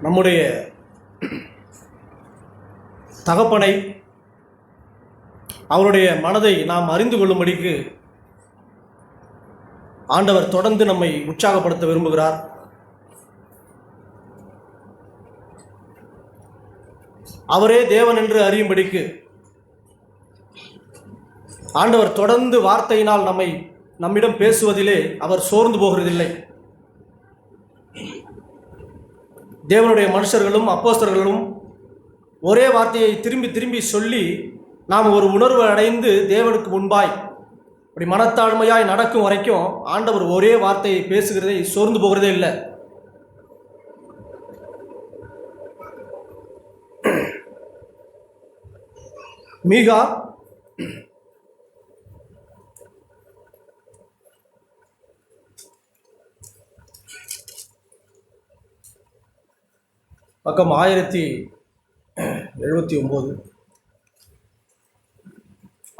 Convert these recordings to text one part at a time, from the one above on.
நம்முடைய தகப்பனை, அவருடைய மனதை நாம் அறிந்து கொள்ளும்படிக்கு ஆண்டவர் தொடர்ந்து நம்மை உற்சாகப்படுத்த விரும்புகிறார். அவரே தேவன் என்று அறியும்படிக்கு ஆண்டவர் தொடர்ந்து வார்த்தையினால் நம்மிடம் பேசுவதிலே அவர் சோர்ந்து போகிறதில்லை. தேவனுடைய மனுஷர்களும் அப்போஸ்தலர்களும் ஒரே வார்த்தையை திரும்பி திரும்பி சொல்லி நாம் ஒரு உணர்வு அடைந்து தேவனுக்கு முன்பாய் அப்படி மனத்தாழ்மையாய் நடக்கும் வரைக்கும் ஆண்டவர் ஒரே வார்த்தையை பேசுகிறதை சோர்ந்து போகிறதே இல்லை. மீகா பக்கம் 1079,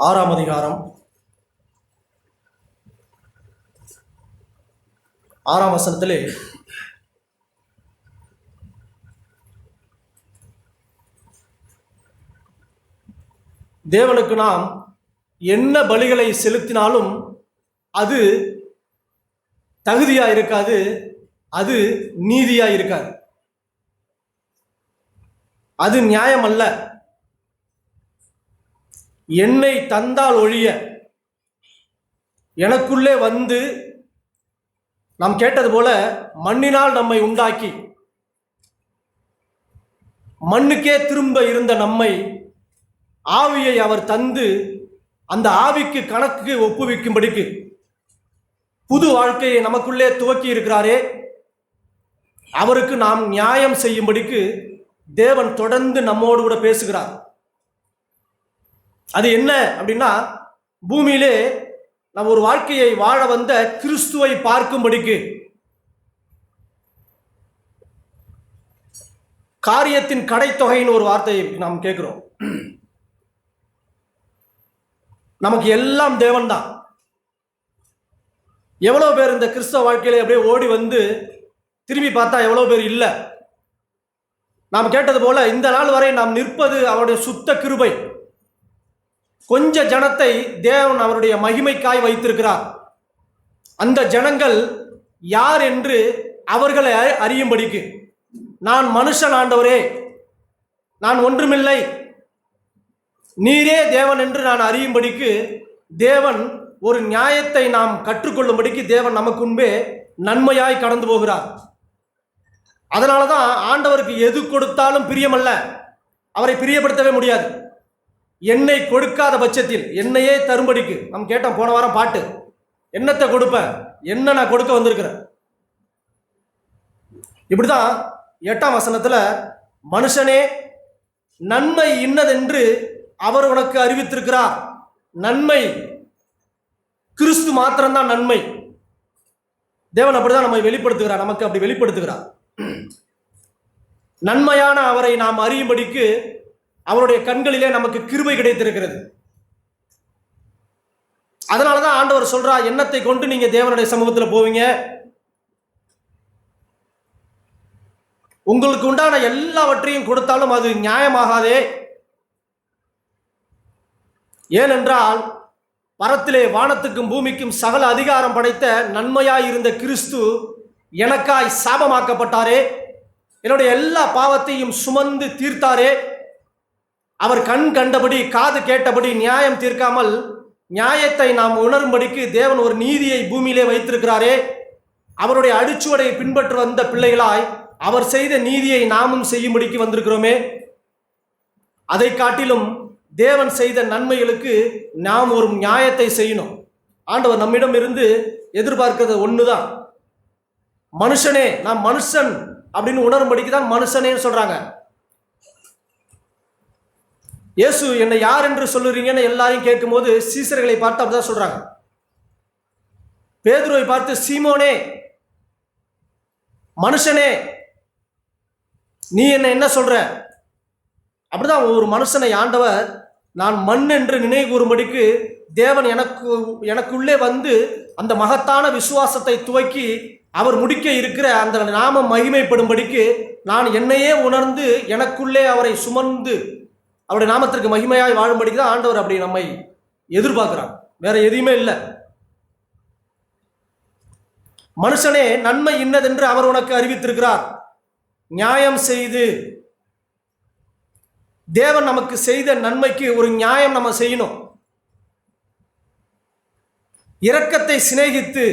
6ஆம் அதிகாரம் 6ஆம் வசனத்திலே தேவனுக்கு நாம் என்ன பலிகளை செலுத்தினாலும் அது தகுதியாக இருக்காது, அது நீதியாக இருக்காது, அது நியாயம் அல்ல. என்னை தந்தால் ஒழிய எனக்குள்ளே வந்து நாம் கேட்டது போல மண்ணினால் நம்மை உண்டாக்கி மண்ணுக்கே திரும்ப இருந்த நம்மை ஆவியை அவர் தந்து அந்த ஆவிக்கு கணக்கு ஒப்புவிக்கும்படிக்கு புது வாழ்க்கையை நமக்குள்ளே துவக்கி இருக்கிறாரே, அவருக்கு நாம் நியாயம் செய்யும்படிக்கு தேவன் தொடர்ந்து நம்மோடு கூட பேசுகிறார். அது என்ன அப்படின்னா, பூமியிலே நம்ம ஒரு வாழ்க்கையை வாழ வந்த கிறிஸ்துவை பார்க்கும்படிக்கு காரியத்தின் கடைத்தொகைன்னு ஒரு வார்த்தையை நாம் கேட்கிறோம். நமக்கு எல்லாம் தேவன் தான். எவ்வளோ பேர் இந்த கிறிஸ்தவ வாழ்க்கையில அப்படியே ஓடி வந்து திரும்பி பார்த்தா எவ்வளோ பேர் இல்லை. நாம் கேட்டது போல இந்த நாள் வரை நாம் நிற்பது அவருடைய சுத்த கிருபை. கொஞ்ச ஜனத்தை தேவன் அவருடைய மகிமைக்காய் வைத்திருக்கிறார். அந்த ஜனங்கள் யார் என்று அவர்களை அறியும்படிக்கு, நான் மனுஷன் ஆண்டவரே, நான் ஒன்றுமில்லை, நீரே தேவன் என்று நான் அறியும்படிக்கு தேவன் ஒரு நியாயத்தை நாம் கற்றுக்கொள்ளும்படிக்கு தேவன் நமக்கு முன்பே நன்மையாய் கடந்து போகிறார். அதனால தான் ஆண்டவருக்கு எது கொடுத்தாலும் பிரியமல்ல, அவரை பிரியப்படுத்தவே முடியாது. என்னை கொடுக்காத பட்சத்தில் என்னையே தரும்படிக்கு நம்ம கேட்டோம் போன வாரம் பாட்டு, என்னத்தை கொடுப்பேன், என்ன நான் கொடுக்க வந்திருக்கிறேன். இப்படிதான் 8ஆம் வசனத்துல, மனுஷனே நன்மை இன்னதென்று அவர் உனக்கு அறிவித்திருக்கிறார். நன்மை கிறிஸ்து மாத்திரம்தான் நன்மை. தேவன் அப்படிதான் நம்மை வெளிப்படுத்துகிறார், நமக்கு அப்படி வெளிப்படுத்துகிறார். நன்மையான அவரை நாம் அறியும்படிக்கு அவருடைய கண்களிலே நமக்கு கிருபை கிடைத்திருக்கிறது. அதனாலதான் ஆண்டவர் சொல்றார், எண்ணத்தை கொண்டு நீங்க தேவனுடைய சமூகத்தில் போவீங்க, உங்களுக்கு உண்டான எல்லாவற்றையும் கொடுத்தாலும் அது நியாயமாகாதே. ஏனென்றால் பரத்திலே வானத்துக்கும் பூமிக்கும் சகல அதிகாரம் படைத்த நன்மையாயிருந்த கிறிஸ்து எனக்காய் சாபமாக்கப்பட்டாரே, என்னுடைய எல்லா பாவத்தையும் சுமந்து தீர்த்தாரே. அவர் கண் கண்டபடி காது கேட்டபடி நியாயம் தீர்க்காமல் நியாயத்தை நாம் உணரும்படிக்கு தேவன் ஒரு நீதியை பூமியிலே வைத்திருக்கிறாரே. அவருடைய அடிச்சுவடை பின்பற்ற வந்த பிள்ளைகளாய் அவர் செய்த நீதியை நாமும் செய்யும்படிக்கு வந்திருக்கிறோமே. அதை காட்டிலும் தேவன் செய்த நன்மைகளுக்கு நாம் ஒரு நியாயத்தை செய்யணும். ஆண்டவர் நம்மிடம் இருந்து எதிர்பார்க்கிறது ஒண்ணுதான். மனுஷனே, நான் மனுஷன் அப்படின்னு உணரும்படிக்கு தான் மனுஷனேன்னு சொல்றாங்க. இயேசு என்னை யார் என்று சொல்லுறீங்கன்னு எல்லாரையும் கேட்கும் போது சீசர்களை பார்த்து அப்படிதான் சொல்றாங்க. பேதுருவை பார்த்து சீமோனே, மனுஷனே, நீ என்ன சொல்ற? அப்படிதான் ஒரு மனுஷனை ஆண்டவர் நான் மண் என்று நினைவு கூறும்படிக்கு தேவன் எனக்குள்ளே வந்து அந்த மகத்தான விசுவாசத்தை துவக்கி அவர் முடிக்க இருக்கிற அந்த நாமம் மகிமைப்படும்படிக்கு நான் என்னையே உணர்ந்து எனக்குள்ளே அவரை சுமந்து அவருடைய நாமத்திற்கு மகிமையாய் வாழும்படிக்கு தான் ஆண்டவர் அப்படி நம்மை எதிர்பார்க்கிறார். வேற எதையுமே இல்லை. மனுஷனே, நன்மை இன்னதென்று அவர் உனக்கு அறிவித்திருக்கிறார். நியாயம் செய்து, தேவன் நமக்கு செய்த நன்மைக்கு ஒரு நியாயம் நம்ம செய்யணும். இரக்கத்தை சிநேகித்து,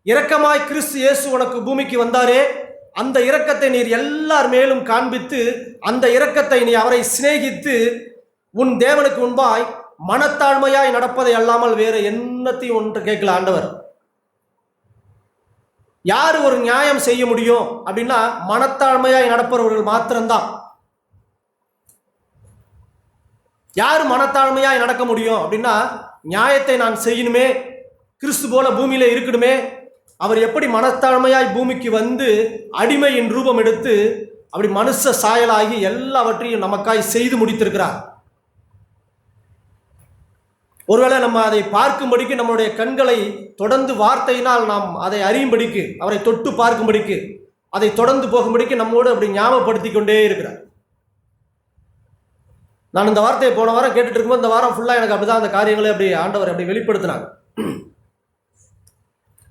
இரக்கமாய் கிறிஸ்து இயேசு உனக்கு பூமிக்கு வந்தாரே, அந்த இரக்கத்தை நீர் எல்லார் மேலும் காண்பித்து, அந்த இரக்கத்தை நீ அவரை சிநேகித்து உன் தேவனுக்கு முன்பாய் மனத்தாழ்மையாய் நடப்பதை அல்லாமல் வேற என்னத்தையும் ஒன்று கேட்கல ஆண்டவர். யார் ஒரு நியாயம் செய்ய முடியும் அப்படின்னா மனத்தாழ்மையாய் நடப்பவர்கள் மாத்திரம்தான். யார் மனத்தாழ்மையாய் நடக்க முடியும் அப்படின்னா, நியாயத்தை நான் செய்யணுமே, கிறிஸ்து போல பூமியில இருக்கணுமே. அவர் எப்படி மனத்தாழ்மையாய் பூமிக்கு வந்து அடிமையின் ரூபம் எடுத்து அப்படி மனுஷ சாயலாகி எல்லாவற்றையும் நமக்காய் செய்து முடித்திருக்கிறார். ஒருவேளை நம்ம அதை பார்க்கும்படிக்கு நம்மளுடைய கண்களை தொடர்ந்து வார்த்தையினால் நாம் அதை அறியும்படிக்கு, அவரை தொட்டு பார்க்கும்படிக்கு, அதை தொடர்ந்து போகும்படிக்கு நம்மோடு அப்படி ஞாபகப்படுத்தி கொண்டே இருக்கிறார். நான் இந்த வார்த்தையை போன வாரம் கேட்டுட்டு இருக்கும்போது இந்த வாரம் ஃபுல்லாக எனக்கு அப்படிதான் அந்த காரியங்களை அப்படி ஆண்டவர் அப்படி வெளிப்படுத்தினாங்க.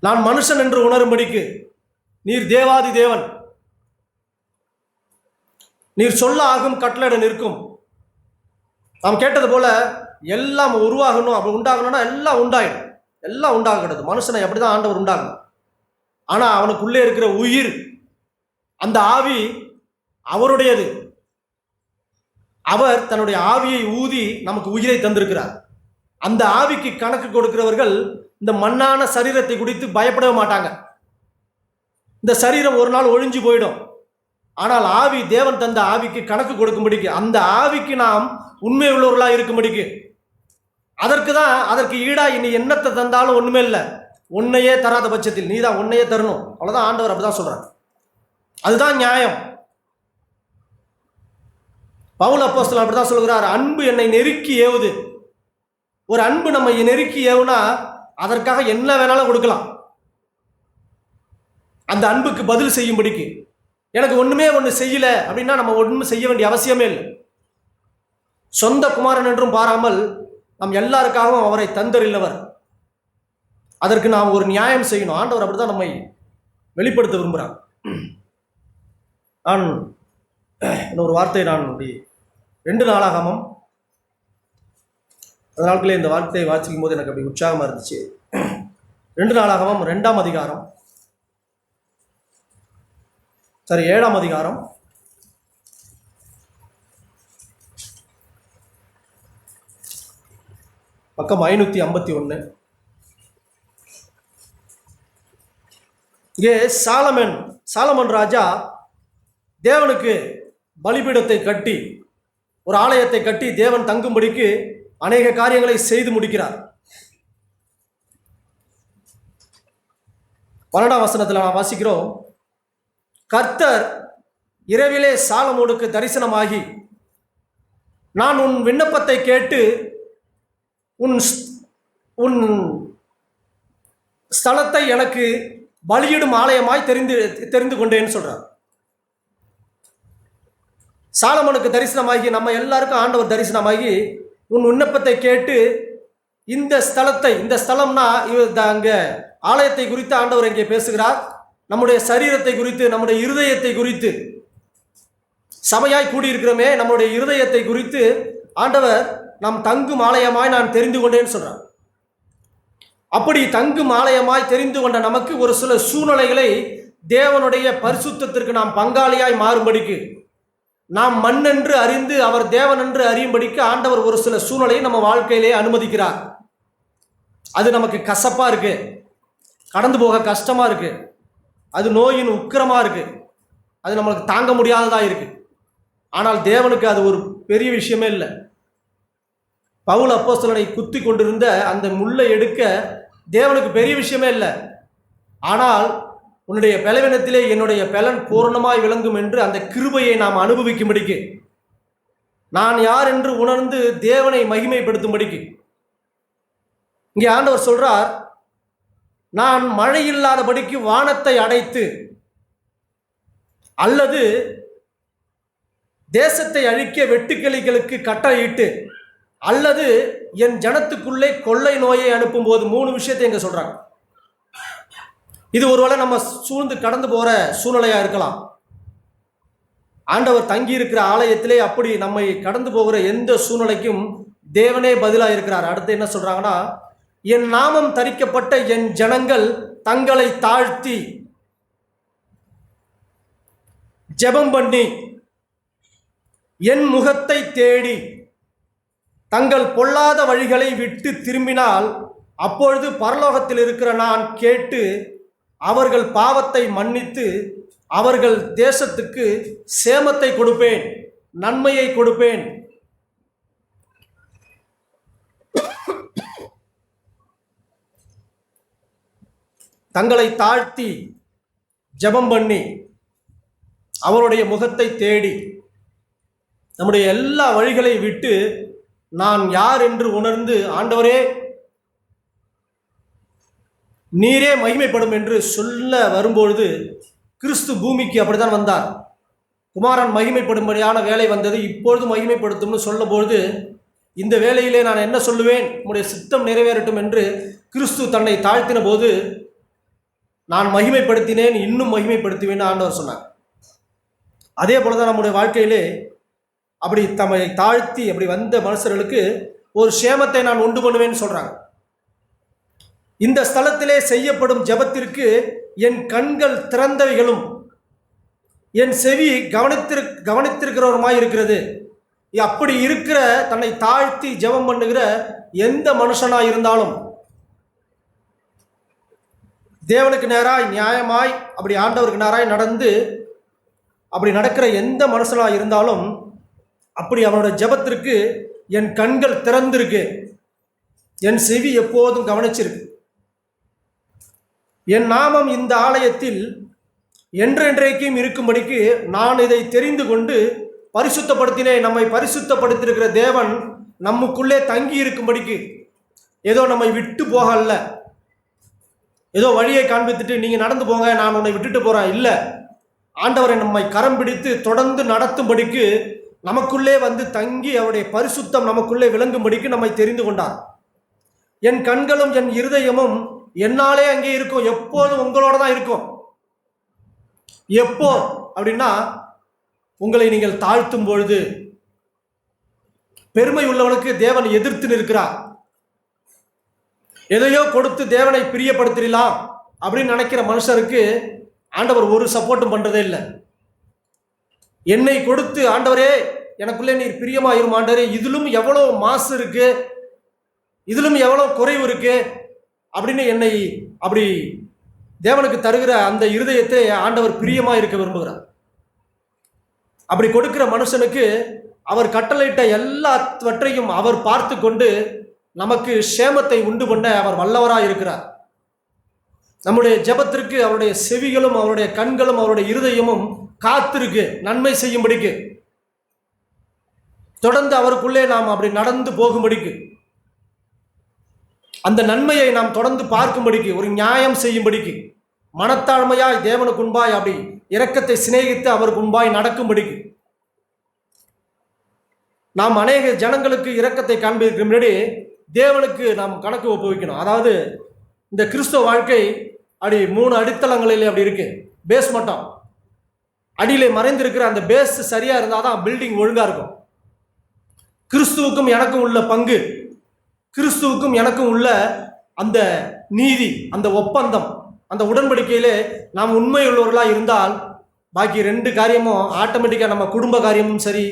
நான் மனுஷன் என்று உணரும்படிக்கு, நீர் தேவாதி தேவன், நீர் சொல்ல ஆகும் கட்டளையிட நிற்கும். நாம் கேட்டது போல எல்லாம் உருவாகணும், அப்படி உண்டாகணும்னா எல்லாம் உண்டாயிடும், எல்லாம் உண்டாகிறது. மனுஷனை அப்படிதான் ஆண்டவர் உண்டாகணும். ஆனா அவனுக்குள்ளே இருக்கிற உயிர், அந்த ஆவி அவருடையது. அவர் தன்னுடைய ஆவியை ஊதி நமக்கு உயிரை தந்திருக்கிறார். அந்த ஆவிக்கு கணக்கு கொடுக்கிறவர்கள் இந்த மண்ணான சரீரத்தை குறித்து பயப்படவே மாட்டாங்க. இந்த சரீரம் ஒரு நாள் ஒழிஞ்சு போயிடும். ஆனால் ஆவி, தேவன் தந்த ஆவிக்கு கணக்கு கொடுக்கும்படிக்கு, அந்த ஆவிக்கு நாம் உண்மை உள்ளவர்களாக இருக்கும்படிக்கு, அதற்கு ஈடா இனி என்னத்தை தந்தாலும் ஒண்ணுமே இல்லை. உன்னையே தராத பட்சத்தில் நீ தான் உன்னையே தரணும். அவ்வளவுதான் ஆண்டவர் அப்படிதான் சொல்றார். அதுதான் நியாயம். பவுல் அப்போஸ்தலன் அப்படிதான் சொல்கிறார், அன்பு என்னை நெருக்கி ஏவுது. ஒரு அன்பு நம்ம நெருக்கி ஏவுனா அதற்காக என்ன வேணாலும் கொடுக்கலாம். அந்த அன்புக்கு பதில் செய்யும்படிக்கு. எனக்கு ஒண்ணு செய்யல அப்படின்னா நம்ம ஒண்ணும் செய்ய வேண்டிய அவசியமே இல்லை. சொந்த குமாரன் என்றும் பாராமல் நம் எல்லாருக்காகவும் அவரை தந்தறில்லவர். அதற்கு நாம் ஒரு நியாயம் செய்யணும். ஆண்டவர் அப்படிதான் நம்மை வெளிப்படுத்த விரும்புகிறார். நான் இன்னொரு வார்த்தையை நான் 2 நாளாகமம், அந்த நாட்களே இந்த வார்த்தையை வாசிக்கும் போது எனக்கு அப்படி உற்சாகமாக இருந்துச்சு. 2 நாளாகமம் 2ஆம் அதிகாரம், 7ஆம் அதிகாரம், பக்கம் 551. இங்கே சாலமன் ராஜா தேவனுக்கு பலிபீடத்தை கட்டி, ஒரு ஆலயத்தை கட்டி தேவன் தங்கும்படிக்கு அநேக காரியங்களை செய்து முடிக்கிறார். 12ஆம் வசனத்தில் நாம் வாசிக்கிறோம், கர்த்தர் இரவிலே சாலமோனுக்கு தரிசனமாகி, நான் உன் விண்ணப்பத்தை கேட்டு உன் ஸ்தலத்தை எனக்கு பலியிடும் ஆலயமாய் தெரிந்து கொண்டேன்னு சொல்றார். சாலமோனுக்கு தரிசனமாகி, நம்ம எல்லாருக்கும் ஆண்டவர் தரிசனமாகி, உன் விண்ணப்பத்தை கேட்டு இந்த ஸ்தலம்னா அங்க ஆலயத்தை குறித்து ஆண்டவர் இங்கே பேசுகிறார். நம்முடைய சரீரத்தை குறித்து, நம்முடைய இருதயத்தை குறித்து, சபையாய் கூடியிருக்கிறோமே நம்முடைய இருதயத்தை குறித்து ஆண்டவர் நாம் தங்கும் ஆலயமாய் நான் தெரிந்து கொண்டேன்னு சொல்றார். அப்படி தங்கும் ஆலயமாய் தெரிந்து கொண்ட நமக்கு ஒரு சில சூழ்நிலைகளை தேவனுடைய பரிசுத்தத்திற்கு நாம் பங்காளியாய் மாறும்படிக்கு, நாம் மண் என்று அறிந்து அவர் தேவன் என்று அறியும்படிக்கு ஆண்டவர் ஒரு சில சூழ்நிலையை நம்ம வாழ்க்கையிலே அனுமதிக்கிறார். அது நமக்கு கசப்பா இருக்கு, கடந்து போக கஷ்டமா இருக்கு, அது நோயின் உக்கிரமா இருக்கு, அது நம்மளுக்கு தாங்க முடியாததா இருக்கு. ஆனால் தேவனுக்கு அது ஒரு பெரிய விஷயமே இல்லை. பவுல் அப்போஸ்தலனை குத்தி கொண்டிருந்த அந்த முள்ளை எடுக்க தேவனுக்கு பெரிய விஷயமே இல்லை. ஆனால் உன்னுடைய பலவீனத்திலே என்னுடைய பலன் பூரணமாய் விளங்கும் என்று அந்த கிருபையை நாம் அனுபவிக்கும்படிக்கு, நான் யார் என்று உணர்ந்து தேவனை மகிமைப்படுத்தும்படிக்கு, இங்கே ஆண்டவர் சொல்றார், நான் மழை இல்லாதபடிக்கு வானத்தை அடைத்து அல்லது தேசத்தை அழிக்க வெட்டுக்கிளிகளுக்கு கட்டளையிட்டு அல்லது என் ஜனத்துக்குள்ளே கொள்ளை நோயை அனுப்பும் போது, 3 விஷயத்தை இங்க சொல்றாங்க. இது ஒருவேளை நம்ம சூழ்ந்து கடந்து போற சூழ்நிலையா இருக்கலாம். ஆண்டவர் தங்கி இருக்கிற ஆலயத்திலே அப்படி நம்மை கடந்து போகிற எந்த சூழ்நிலைக்கும் தேவனே பதிலா இருக்கிறார். அடுத்து என்ன சொல்றாங்கன்னா, என் நாமம் தரிக்கப்பட்ட என் ஜனங்கள் தங்களை தாழ்த்தி ஜெபம் பண்ணி என் முகத்தை தேடி தங்கள் பொல்லாத வழிகளை விட்டு திரும்பினால் அப்பொழுது பரலோகத்தில் இருக்கிற நான் கேட்டு அவர்கள் பாவத்தை மன்னித்து அவர்கள் தேசத்துக்கு சேமத்தை கொடுப்பேன், நன்மையை கொடுப்பேன். தங்களை தாழ்த்தி ஜெபம் பண்ணி அவருடைய முகத்தை தேடி நம்முடைய எல்லா வழிகளை விட்டு நான் யார் என்று உணர்ந்து, ஆண்டவரே நீரே மகிமைப்படும் என்று சொல்ல வரும்பொழுது, கிறிஸ்து பூமிக்கு அப்படித்தான் வந்தார். குமாரன் மகிமைப்படும்படியான வேலை வந்தது, இப்பொழுது மகிமைப்படுத்தும்னு சொல்லும்பொழுது, இந்த வேளையிலே நான் என்ன சொல்லுவேன், உம்முடைய சித்தம் நிறைவேறட்டும் என்று கிறிஸ்து தன்னை தாழ்த்தின போது, நான் மகிமைப்படுத்தினேன், இன்னும் மகிமைப்படுத்துவேன் ஆண்டவர் சொன்னார். அதே போலதான் நம்முடைய வாழ்க்கையிலே அப்படி தம்மை தாழ்த்தி அப்படி வந்த மனுஷர்களுக்கு ஒரு சேமத்தை நான் உண்டு பண்ணுவேன்னு சொல்றாங்க. இந்த ஸ்தலத்திலே செய்யப்படும் ஜெபத்திற்கு என் கண்கள் திறந்தவைகளும் என் செவி கவனித்திருக்கிறவருமாய் இருக்கிறது. அப்படி இருக்கிற தன்னை தாழ்த்தி ஜெபம் பண்ணுகிற எந்த மனுஷனாய் இருந்தாலும், தேவனுக்கு நேராய் நியாயமாய் அப்படி ஆண்டவருக்கு நேராய் நடந்து அப்படி நடக்கிற எந்த மனுஷனாய் இருந்தாலும், அப்படி அவனோட ஜெபத்திற்கு என் கண்கள் திறந்திருக்கு, என் செவி எப்போதும் கவனிச்சிருக்கு. என் நாமம் இந்த ஆலயத்தில் என்றென்றைக்கும் இருக்கும்படிக்கு நான் இதை தெரிந்து கொண்டு பரிசுத்தப்படுத்தினேன். நம்மை பரிசுத்தப்படுத்தியிருக்கிற தேவன் நமக்குள்ளே தங்கி இருக்கும்படிக்கு, ஏதோ நம்மை விட்டு போக அல்ல, ஏதோ வழியை காண்பித்துட்டு நீங்க நடந்து போங்க நான் உன்னை விட்டுட்டு போறேன் இல்ல. ஆண்டவரை நம்மை கரம் பிடித்து தொடர்ந்து நடத்தும்படிக்கு நமக்குள்ளே வந்து தங்கி அவருடைய பரிசுத்தம் நமக்குள்ளே விளங்கும்படிக்கு நம்மை தெரிந்து கொண்டார். என் கண்களும் என் இருதயமும் என்னாலே அங்கே இருக்கும், எப்போதும் உங்களோட தான் இருக்கும். எப்போ அப்படின்னா, உங்களை நீங்கள் தாழ்த்தும் பொழுது. பெருமை உள்ளவனுக்கு தேவன் எதிர்த்து நிற்கிறார். எதையோ கொடுத்து தேவனை பிரியப்படுத்திடலாம் அப்படின்னு நினைக்கிற மனுஷருக்கு ஆண்டவர் ஒரு சப்போர்ட்டும் பண்றதே இல்லை. என்னை கொடுத்து, ஆண்டவரே எனக்குள்ளே நீர் பிரியமாயிரும் ஆண்டவரே, இதிலும் எவ்வளோ மாசு இருக்கு, இதிலும் எவ்வளோ குறைவு இருக்கு அப்படின்னு என்னை அப்படி தேவனுக்கு தருகிற அந்த இருதயத்தை ஆண்டவர் பிரியமா இருக்க விரும்புகிறார். அப்படி கொடுக்கிற மனுஷனுக்கு அவர் கட்டளையிட்ட எல்லாவற்றையும் அவர் பார்த்து கொண்டு நமக்கு சேமத்தை உண்டு பண்ண அவர் வல்லவராக இருக்கிறார். நம்முடைய ஜெபத்திற்கு அவருடைய செவிகளும் அவருடைய கண்களும் அவருடைய இருதயமும் காத்திருக்கு, நன்மை செய்யும்படிக்கு, தொடர்ந்து அவருக்குள்ளே நாம் அப்படி நடந்து போகும்படிக்கு, அந்த நன்மையை நாம் தொடர்ந்து பார்க்கும்படிக்கு, ஒரு நியாயம் செய்யும்படிக்கு, மனத்தாழ்மையாய் தேவனுக்கு முன்பாய் அப்படி இரக்கத்தை சிநேகித்து அவருக்கு முன்பாய் நடக்கும்படிக்கு, நாம் அநேக ஜனங்களுக்கு இரக்கத்தை காண்பிக்க முன்னாடி தேவனுக்கு நாம் கணக்கு ஒப்புவிக்கணும். அதாவது இந்த கிறிஸ்துவ வாழ்க்கை அப்படி 3 அடித்தளங்களில் அப்படி இருக்கு. பேஸ் மட்டும் அடியிலே மறைந்திருக்கிற அந்த பேஸ் சரியா இருந்தால் தான் பில்டிங் ஒழுங்கா இருக்கும். கிறிஸ்துவுக்கும் எனக்கும் உள்ள பங்கு, கிறிஸ்துவுக்கும் எனக்கும் உள்ள அந்த நீதி, அந்த ஒப்பந்தம், அந்த உடன்படிக்கையிலே நாம் உண்மை உள்ளவர்களாக இருந்தால் பாக்கி 2 காரியமும் ஆட்டோமேட்டிக்காக, நம்ம குடும்ப காரியமும் சரி,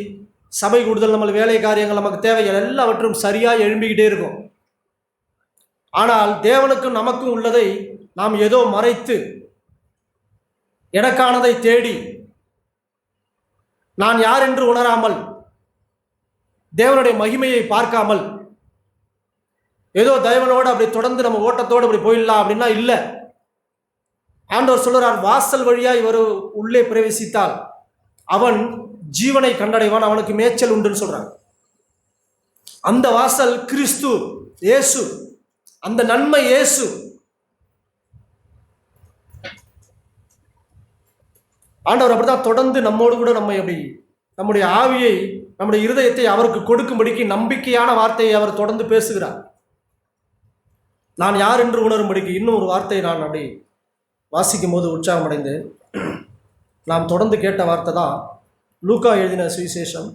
சபை கூடுதல், நம்ம வேலை காரியங்கள், நமக்கு தேவைகள் எல்லாவற்றும் சரியாக எழும்பிக்கிட்டே இருக்கும். ஆனால் தேவனுக்கும் நமக்கும் உள்ளதை நாம் ஏதோ மறைத்து, எனக்கானதை தேடி, நான் யார் என்று உணராமல், தேவனுடைய மகிமையை பார்க்காமல், ஏதோ தேவனோடு அப்படி தொடர்ந்து நம்ம ஓட்டத்தோடு அப்படி போயிடலாம் அப்படின்னா இல்லை. ஆண்டவர் சொல்றார், வாசல் வழியா இவர் உள்ளே பிரவேசித்தால் அவன் ஜீவனை கண்டடைவான், அவனுக்கு மேய்ச்சல் உண்டுன்னு சொல்றான். அந்த வாசல் கிறிஸ்து இயேசு. அந்த நன்மை இயேசு. ஆண்டவர் அப்படிதான் தொடர்ந்து நம்மோடு கூட நம்முடைய ஆவியை, நம்முடைய இருதயத்தை அவருக்கு கொடுக்கும்படிக்கு நம்பிக்கையான வார்த்தையை அவர் தொடர்ந்து பேசுகிறார். நான் யார் என்று உணரும்படிக்கு இன்னும் ஒரு வார்த்தையை நான் அப்படி வாசிக்கும் போது உற்சாகம் அடைந்தேன். நாம் தொடர்ந்து கேட்ட வார்த்தை தான் லூக்கா எழுதின சுவிசேஷம்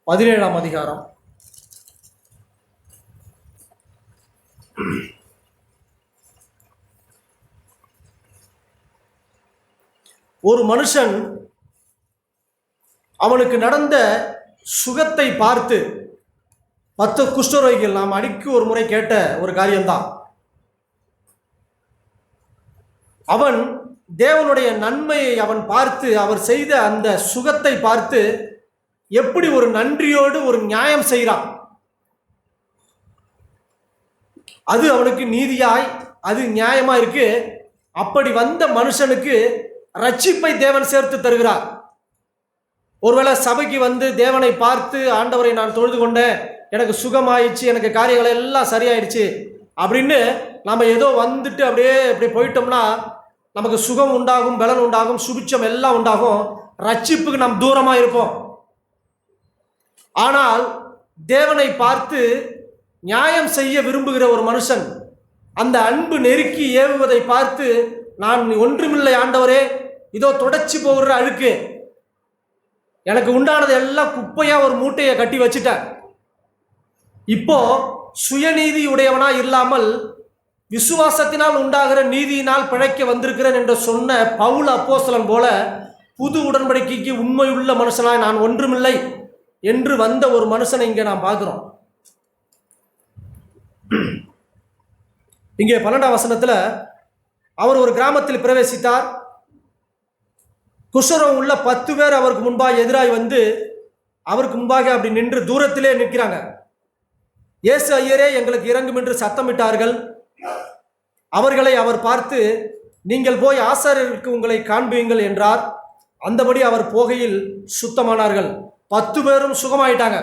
17ஆம் அதிகாரம். ஒரு மனுஷன் அவனுக்கு நடந்த சுகத்தை பார்த்து, 10 குஷ்டரோகிகள், நாம் அடிக்கு ஒரு முறை கேட்ட ஒரு காரியம்தான். அவன் தேவனுடைய நன்மையை அவன் பார்த்து, அவர் செய்த அந்த சுகத்தை பார்த்து எப்படி ஒரு நன்றியோடு ஒரு நியாயம் செய்கிறான். அது அவனுக்கு நீதியாய், அது நியாயமா இருக்கு. அப்படி வந்த மனுஷனுக்கு ரட்சிப்பை தேவன் சேர்த்து தருகிறார். ஒருவேளை சபைக்கு வந்து தேவனை பார்த்து, ஆண்டவரை நான் தொழுது கொண்டேன், எனக்கு சுகமாயிடுச்சு, எனக்கு காரியங்கள் எல்லாம் சரியாயிடுச்சு அப்படின்னு நம்ம ஏதோ வந்துட்டு அப்படியே இப்படி போயிட்டோம்னா நமக்கு சுகம் உண்டாகும், பலன் உண்டாகும், சுபிச்சம் எல்லாம் உண்டாகும், ரட்சிப்புக்கு நாம் தூரமாக இருப்போம். ஆனால் தேவனை பார்த்து நியாயம் செய்ய விரும்புகிற ஒரு மனுஷன் அந்த அன்பு நெருக்கி ஏவுவதை பார்த்து, நான் ஒன்றுமில்லை ஆண்டவரே, இதோ தொடச்சி போகிற அழுக்கு, எனக்கு உண்டானது எல்லாம் குப்பையா ஒரு மூட்டையை கட்டி வச்சுட்டேன், இப்போ சுயநீதி உடையவனா இல்லாமல் விசுவாசத்தினால் உண்டாகிற நீதியினால் பிழைக்க வந்திருக்கிறேன் என்று சொன்ன பவுல் அப்போஸ்தலன் போல புது உடன்படிக்கைக்கு உண்மையுள்ள மனுஷனாய் நான் ஒன்றுமில்லை என்று வந்த ஒரு மனுஷனை இங்கே நாம் பார்க்கிறோம். இங்கே 12ஆம் வசனத்தில் அவர் ஒரு கிராமத்தில் பிரவேசித்தார். குஷ்டரோகம் உள்ள 10 பேர் அவருக்கு முன்பாக எதிராய் வந்து அவருக்கு முன்பாக அப்படி நின்று தூரத்திலே நிற்கிறாங்க. இயேசு ஐயரே, எங்களுக்கு இறங்கும் என்று சத்தமிட்டார்கள். அவர்களை அவர் பார்த்து, நீங்கள் போய் ஆசாரியருக்கு உங்களை காண்பியுங்கள் என்றார். அந்தபடி அவர் போகையில் சுத்தமானார்கள். 10 பேரும் சுகமாயிட்டாங்க.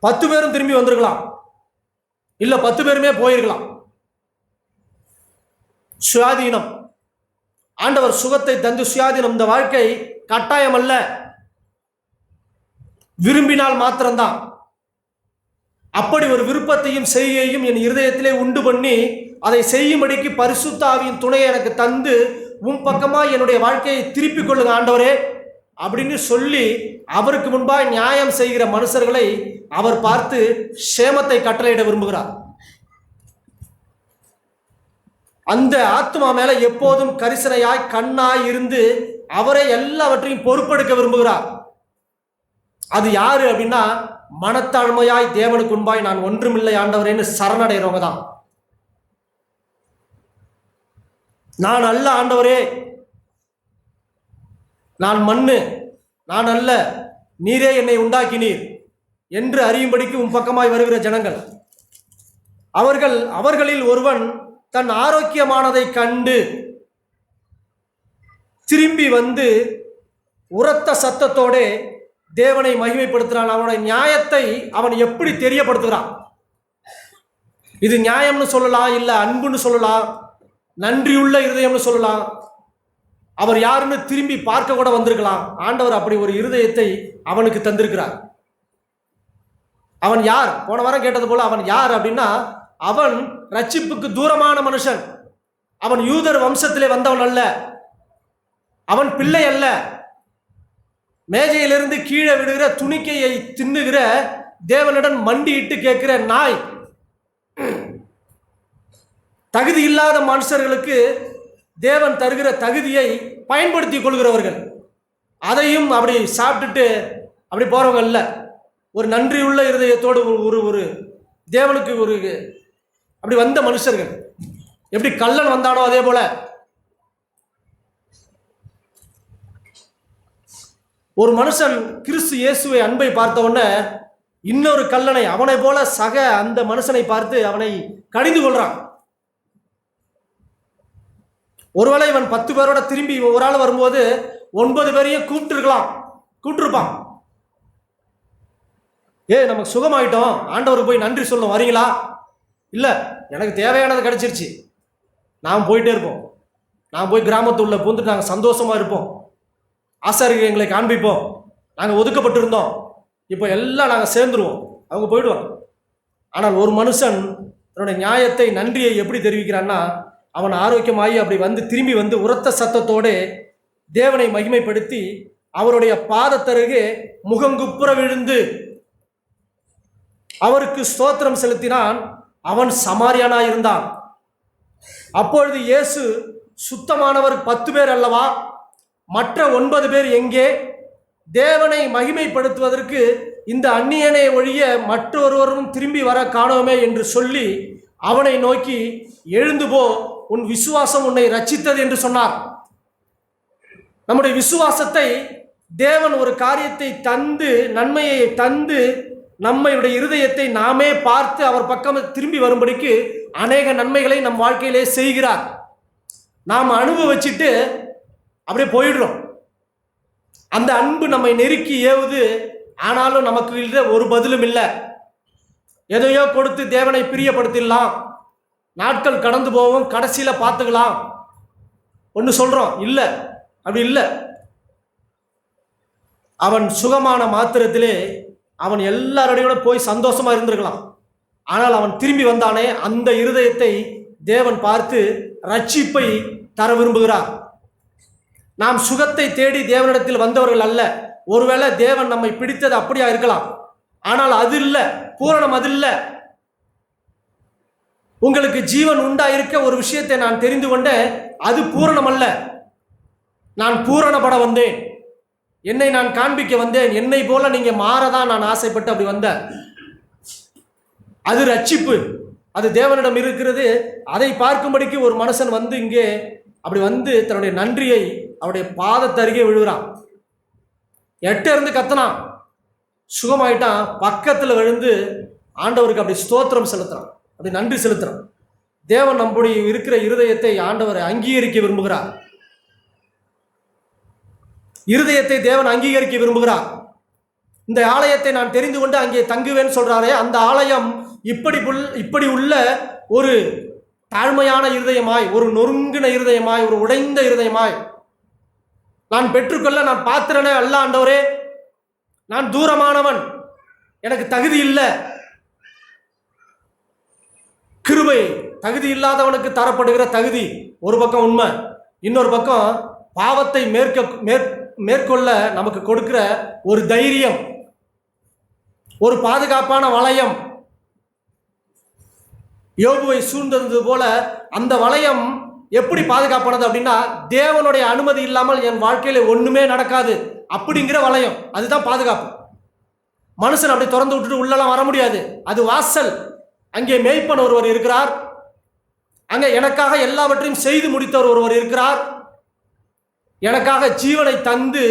10 பேரும் திரும்பி வந்திருக்கலாம், இல்ல 10 பேருமே போயிருக்கலாம். சுயாதீனம், ஆண்டவர் சுகத்தை தந்து சுயாதீனம். இந்த வாழ்க்கை கட்டாயம் அல்ல, விரும்பினால் மாத்திரம்தான். அப்படி ஒரு விருப்பத்தையும் செய்கையையும் என் இருதயத்திலே உண்டு பண்ணி அதை செய்யும்படிக்கு பரிசுத்த ஆவியின் துணையை எனக்கு தந்து உன் பக்கமா என்னுடைய வாழ்க்கையை திருப்பிக் கொள்ளுங்க ஆண்டவரே அப்படின்னு சொல்லி அவருக்கு முன்பாக நியாயம் செய்கிற மனுஷர்களை அவர் பார்த்து சேமத்தை கட்டளையிட விரும்புகிறார். அந்த ஆத்மா மேல எப்போதும் கரிசனையாய் கண்ணாய் இருந்து அவரை எல்லாவற்றையும் பொறுப்பெடுக்க விரும்புகிறார். அது யாரு அப்படின்னா, மனத்தாழ்மையாய் தேவனுக்கு முன்பாய் நான் ஒன்றுமில்லை ஆண்டவரேன்னு சரணடைகிறவங்க தான். நான் அல்ல ஆண்டவரே, நான் மண்ணு, நான் அல்ல, நீரே என்னை உண்டாக்கினீர் என்று அறியும்படிக்கு உன் பக்கமாய் வருகிற ஜனங்கள். அவர்களில் ஒருவன் தன் ஆரோக்கியமானதை கண்டு திரும்பி வந்து உரத்த சத்தத்தோட தேவனை மகிமைப்படுத்துகிறான். அவனுடைய நியாயத்தை அவன் எப்படி தெரியப்படுத்துகிறான்? இது நியாயம்னு சொல்லலாம், இல்ல அன்புன்னு சொல்லலாம், நன்றியுள்ள இருதயம்னு சொல்லலாம். அவர் யாருன்னு திரும்பி பார்க்க கூட வந்திருக்கலாம். ஆண்டவர் அப்படி ஒரு இருதயத்தை அவனுக்கு தந்திருக்கிறார். அவன் யார்? போன வாரம் கேட்டது போல அவன் யார் அப்படின்னா, அவன் ரட்சிப்புக்கு தூரமான மனுஷன். அவன் யூதர் வம்சத்திலே வந்தவன் அல்ல, அவன் பிள்ளை அல்ல, மேஜையிலிருந்து கீழே விடுகிற துணிக்கையை தின்னுகிற தேவனிடம் மண்டியிட்டு கேட்கிற நாய். தகுதி இல்லாத மனுஷர்களுக்கு தேவன் தருகிற தகுதியை பயன்படுத்தி கொள்கிறவர்கள், அதையும் அப்படி சாப்பிட்டுட்டு அப்படி போறவங்க இல்ல. ஒரு நன்றியுள்ள இருதயத்தோடு ஒரு தேவனுக்கு அப்படி வந்த மனுஷர்கள். எப்படி கள்ளன் வந்தானோ அதே போல ஒரு மனுஷன் கிறிஸ்து இயேசுவை அன்பை பார்த்த உடனே இன்னொரு கல்லனை அவனை போல சக அந்த மனுஷனை பார்த்து அவனை கடிந்து கொள்றான். ஒருவேளை இவன் 10 பேரோட திரும்பி ஒரு ஆள் வரும்போது 9 பேரையும் கூப்பிட்டுருப்பான். நமக்கு சுகமாயிட்டோம், ஆண்டவருக்கு போய் நன்றி சொல்லணும், வரீங்களா? இல்லை, எனக்கு தேவையானது கிடைச்சிருச்சு, நாம் போயிட்டே இருப்போம். நான் போய் கிராமத்து உள்ள பூந்துட்டு நாங்கள் சந்தோஷமாக இருப்போம், ஆசாரியை எங்களை காண்பிப்போம், நாங்கள் ஒதுக்கப்பட்டிருந்தோம், இப்போ எல்லாம் நாங்கள் சேர்ந்துருவோம், அவங்க போயிடுவாங்க. ஆனால் ஒரு மனுஷன் தன்னுடைய நியாயத்தை, நன்றியை எப்படி தெரிவிக்கிறான்னா, அவன் ஆரோக்கியமாகி அப்படி வந்து திரும்பி வந்து உரத்த சத்தத்தோடு தேவனை மகிமைப்படுத்தி அவருடைய பாதத்தருகே முகங்குப்புற விழுந்து அவருக்கு ஸ்தோத்திரம் செலுத்தினான். அவன் சமாரியானாய் இருந்தான். அப்பொழுது இயேசு, சுத்தமானவர் 10 பேர் அல்லவா, மற்ற 9 பேர் எங்கே? தேவனை மகிமைப்படுத்துவதற்கு இந்த அந்நியனை ஒழிய மற்றொருவரும் திரும்பி வர காணோமே என்று சொல்லி அவனை நோக்கி, எழுந்து போ, உன் விசுவாசம் உன்னை ரட்சித்தது என்று சொன்னார். நம்முடைய விசுவாசத்தை தேவன் ஒரு காரியத்தை தந்து, நன்மையை தந்து, நம்முடைய இருதயத்தை நாமே பார்த்து அவர் பக்கம் திரும்பி வரும்படிக்கு அநேக நன்மைகளை நம் வாழ்க்கையிலே செய்கிறார். நாம் அனுபவிச்சுட்டு அப்படியே போயிடுறோம். அந்த அன்பு நம்மை நெருக்கி ஏவுது. ஆனாலும் நமக்கு இல்லை, ஒரு பதிலும் இல்லை. எதையோ கொடுத்து தேவனை பிரியப்படுத்திடலாம், நாட்கள் கடந்து போவோம், கடைசியில் பார்த்துக்கலாம் ஒன்று சொல்கிறோம். இல்லை, அப்படி இல்லை. அவன் சுகமான மாத்திரத்திலே அவன் எல்லாரோடையோட போய் சந்தோஷமா இருந்திருக்கலாம். ஆனால் அவன் திரும்பி வந்தானே, அந்த இருதயத்தை தேவன் பார்த்து ரட்சிப்பை தர விரும்புகிறார். நாம் சுகத்தை தேடி தேவனிடத்தில் வந்தவர்கள் அல்ல. ஒருவேளை தேவன் நம்மை பிடித்தது அப்படியா இருக்கலாம், ஆனால் அது இல்லை, பூரணம் அது இல்லை. உங்களுக்கு ஜீவன் உண்டா இருக்க ஒரு விஷயத்தை நான் தெரிந்து கொண்டேன், அது பூரணம் அல்ல. நான் பூரணப்பட வந்தேன், என்னை நான் காண்பிக்க வந்தேன், என்னை போல நீங்க மாறதான் நான் ஆசைப்பட்டு அப்படி வந்தேன். அது ரட்சிப்பு, அது தேவனிடம் இருக்கிறது. அதை பார்க்கும்படிக்கு ஒரு மனுஷன் வந்து இங்கே அப்படி வந்து தன்னுடைய நன்றியை அவருடைய பாதத்தருகே விழுகிறான். எட்ட இருந்து கத்தனான், சுகமாயிட்டான், பக்கத்தில் விழுந்து ஆண்டவருக்கு அப்படி ஸ்தோத்திரம் செலுத்துறான், அப்படி நன்றி செலுத்துறான். தேவன் நம்முடைய இருக்கிற இருதயத்தை ஆண்டவரை அங்கீகரிக்க விரும்புகிறார். இருதயத்தை தேவன் அங்கீகரிக்க விரும்புகிறார். இந்த ஆலயத்தை நான் தெரிந்து கொண்டு அங்கே தங்குவேன்னு சொல்றாரே, அந்த ஆலயம் இப்படி உள்ள ஒரு தாழ்மையான இருதயமாய், ஒரு நொறுங்கின இருதயமாய், ஒரு உடைந்த இருதயமாய் நான் பெற்றுக்கொள்ள நான் பாத்திரனே அல்ல ஆண்டவரே, நான் தூரமானவன், எனக்கு தகுதி இல்லை. கிருபை தகுதி இல்லாதவனுக்கு தரப்படுகிற தகுதி ஒரு பக்கம் உண்மை, இன்னொரு பக்கம் பாவத்தை மேற்கொள்ள நமக்கு கொடுக்கிற ஒரு தைரியம், ஒரு பாதுகாப்பான வளையம். யோபுவை சூழ்ந்தது போல அந்த வளையம் எப்படி பாதுகாப்பானது அப்படின்னா, தேவனுடைய அனுமதி இல்லாமல் என் வாழ்க்கையில ஒண்ணுமே நடக்காது அப்படிங்கிற வளையம். அதுதான் பாதுகாப்பு. மனுஷன் அப்படி திறந்து விட்டுட்டு உள்ளெல்லாம் வர முடியாது. அது வாசல். அங்கே மேய்ப்பன் ஒருவர் இருக்கிறார், அங்கே எனக்காக எல்லாவற்றையும் செய்து முடித்தவர் ஒருவர் இருக்கிறார், எனக்காக ஜீவனை தந்து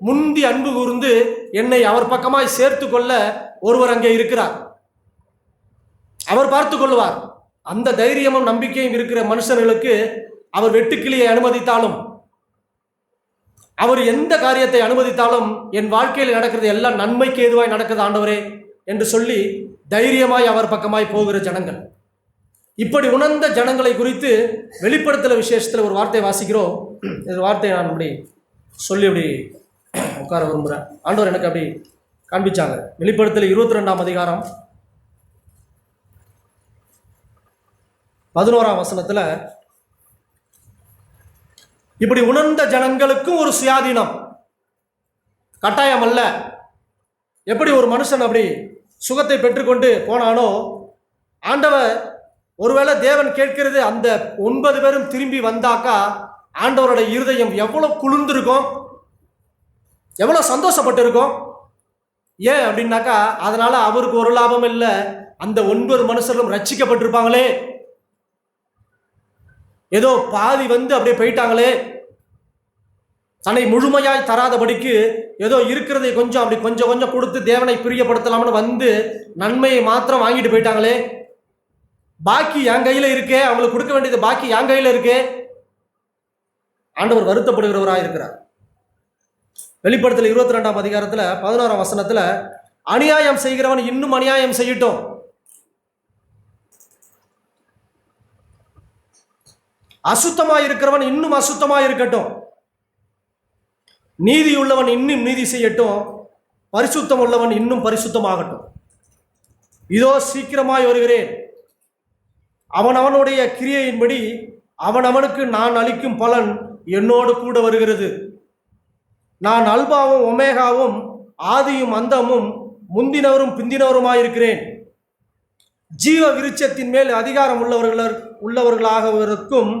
முந்தி அன்பு கூர்ந்து என்னை அவர் பக்கமாய் சேர்த்து கொள்ள ஒருவர் அங்கே இருக்கிறார். அவர் பார்த்து கொள்வார். அந்த தைரியமும் நம்பிக்கையும் இருக்கிற மனுஷர்களுக்கு அவர் வெட்டுக்கிளியை அனுமதித்தாலும், அவர் எந்த காரியத்தை அனுமதித்தாலும் என் வாழ்க்கையில் நடக்கிறது எல்லாம் நன்மைக்கு ஏதுவாய் நடக்குது ஆண்டவரே என்று சொல்லி தைரியமாய் அவர் பக்கமாய் போகிற ஜனங்கள். இப்படி உணர்ந்த ஜனங்களை குறித்து வெளிப்படுத்தல விசேஷத்தில் ஒரு வார்த்தை வாசிக்கிறோம். இந்த வார்த்தையை நான் அப்படி சொல்லி அப்படி உட்கார விரும்புகிறேன். ஆண்டவர் எனக்கு அப்படி காண்பிச்சாங்க. வெளிப்படுத்தல 22ஆம் அதிகாரம் 11ஆம் வசனத்தில், இப்படி உணர்ந்த ஜனங்களுக்கும் ஒரு சுயாதீனம், கட்டாயம் அல்ல. எப்படி ஒரு மனுஷன் அப்படி சுகத்தை பெற்றுக்கொண்டு போனானோ, ஆண்டவர் ஒருவேளை தேவன் கேட்கிறது அந்த 9 பேரும் திரும்பி வந்தாக்கா ஆண்டவரோட இருதயம் எவ்வளவு குளிர்ந்திருக்கும், எவ்வளவு சந்தோஷப்பட்டு இருக்கும். ஏன் அப்படின்னாக்கா, அதனால அவருக்கு ஒரு லாபம் இல்லை, அந்த 9 மனுஷர்களும் ரட்சிக்கப்பட்டிருப்பாங்களே. ஏதோ பாதி வந்து அப்படியே போயிட்டாங்களே, தன்னை முழுமையாய் தராதபடிக்கு ஏதோ இருக்கிறதை கொஞ்சம் அப்படி கொஞ்சம் கொஞ்சம் கொடுத்து தேவனை பிரியப்படுத்தலாம்னு வந்து நன்மையை மாத்திரம் வாங்கிட்டு போயிட்டாங்களே, பாக்கி என் கையில் இருக்கே, அவங்களுக்கு கொடுக்க வேண்டியது பாக்கி என் கையில் இருக்கே. ஆண்டவர் வருத்தப்படுகிறவராக இருக்கிறார். வெளிப்படுத்தல் 22ஆம் அதிகாரத்தில் 11ஆம் வசனத்தில், அநியாயம் செய்கிறவன் இன்னும் அநியாயம் செய்யட்டும். அசுத்தமாய் இருக்கிறவன் இன்னும் அசுத்தமாய் இருக்கட்டும். நீதி உள்ளவன் இன்னும் நீதி செய்யட்டும். பரிசுத்தம் உள்ளவன் இன்னும் பரிசுத்தமாகட்டும். இதோ சீக்கிரமாய் வருகிறேன். அவனவனுடைய கிரியையின்படி அவனவனுக்கு நான் அளிக்கும் பலன் என்னோடு கூட வருகிறது. நான் அல்பாவும் ஒமேகாவும் ஆதியும் அந்தமும் முந்தினவரும் பிந்தினவருமாயிருக்கிறேன். ஜீவ விருட்சத்தின் மேல் அதிகாரம் உள்ளவர்களாகவிருக்கும்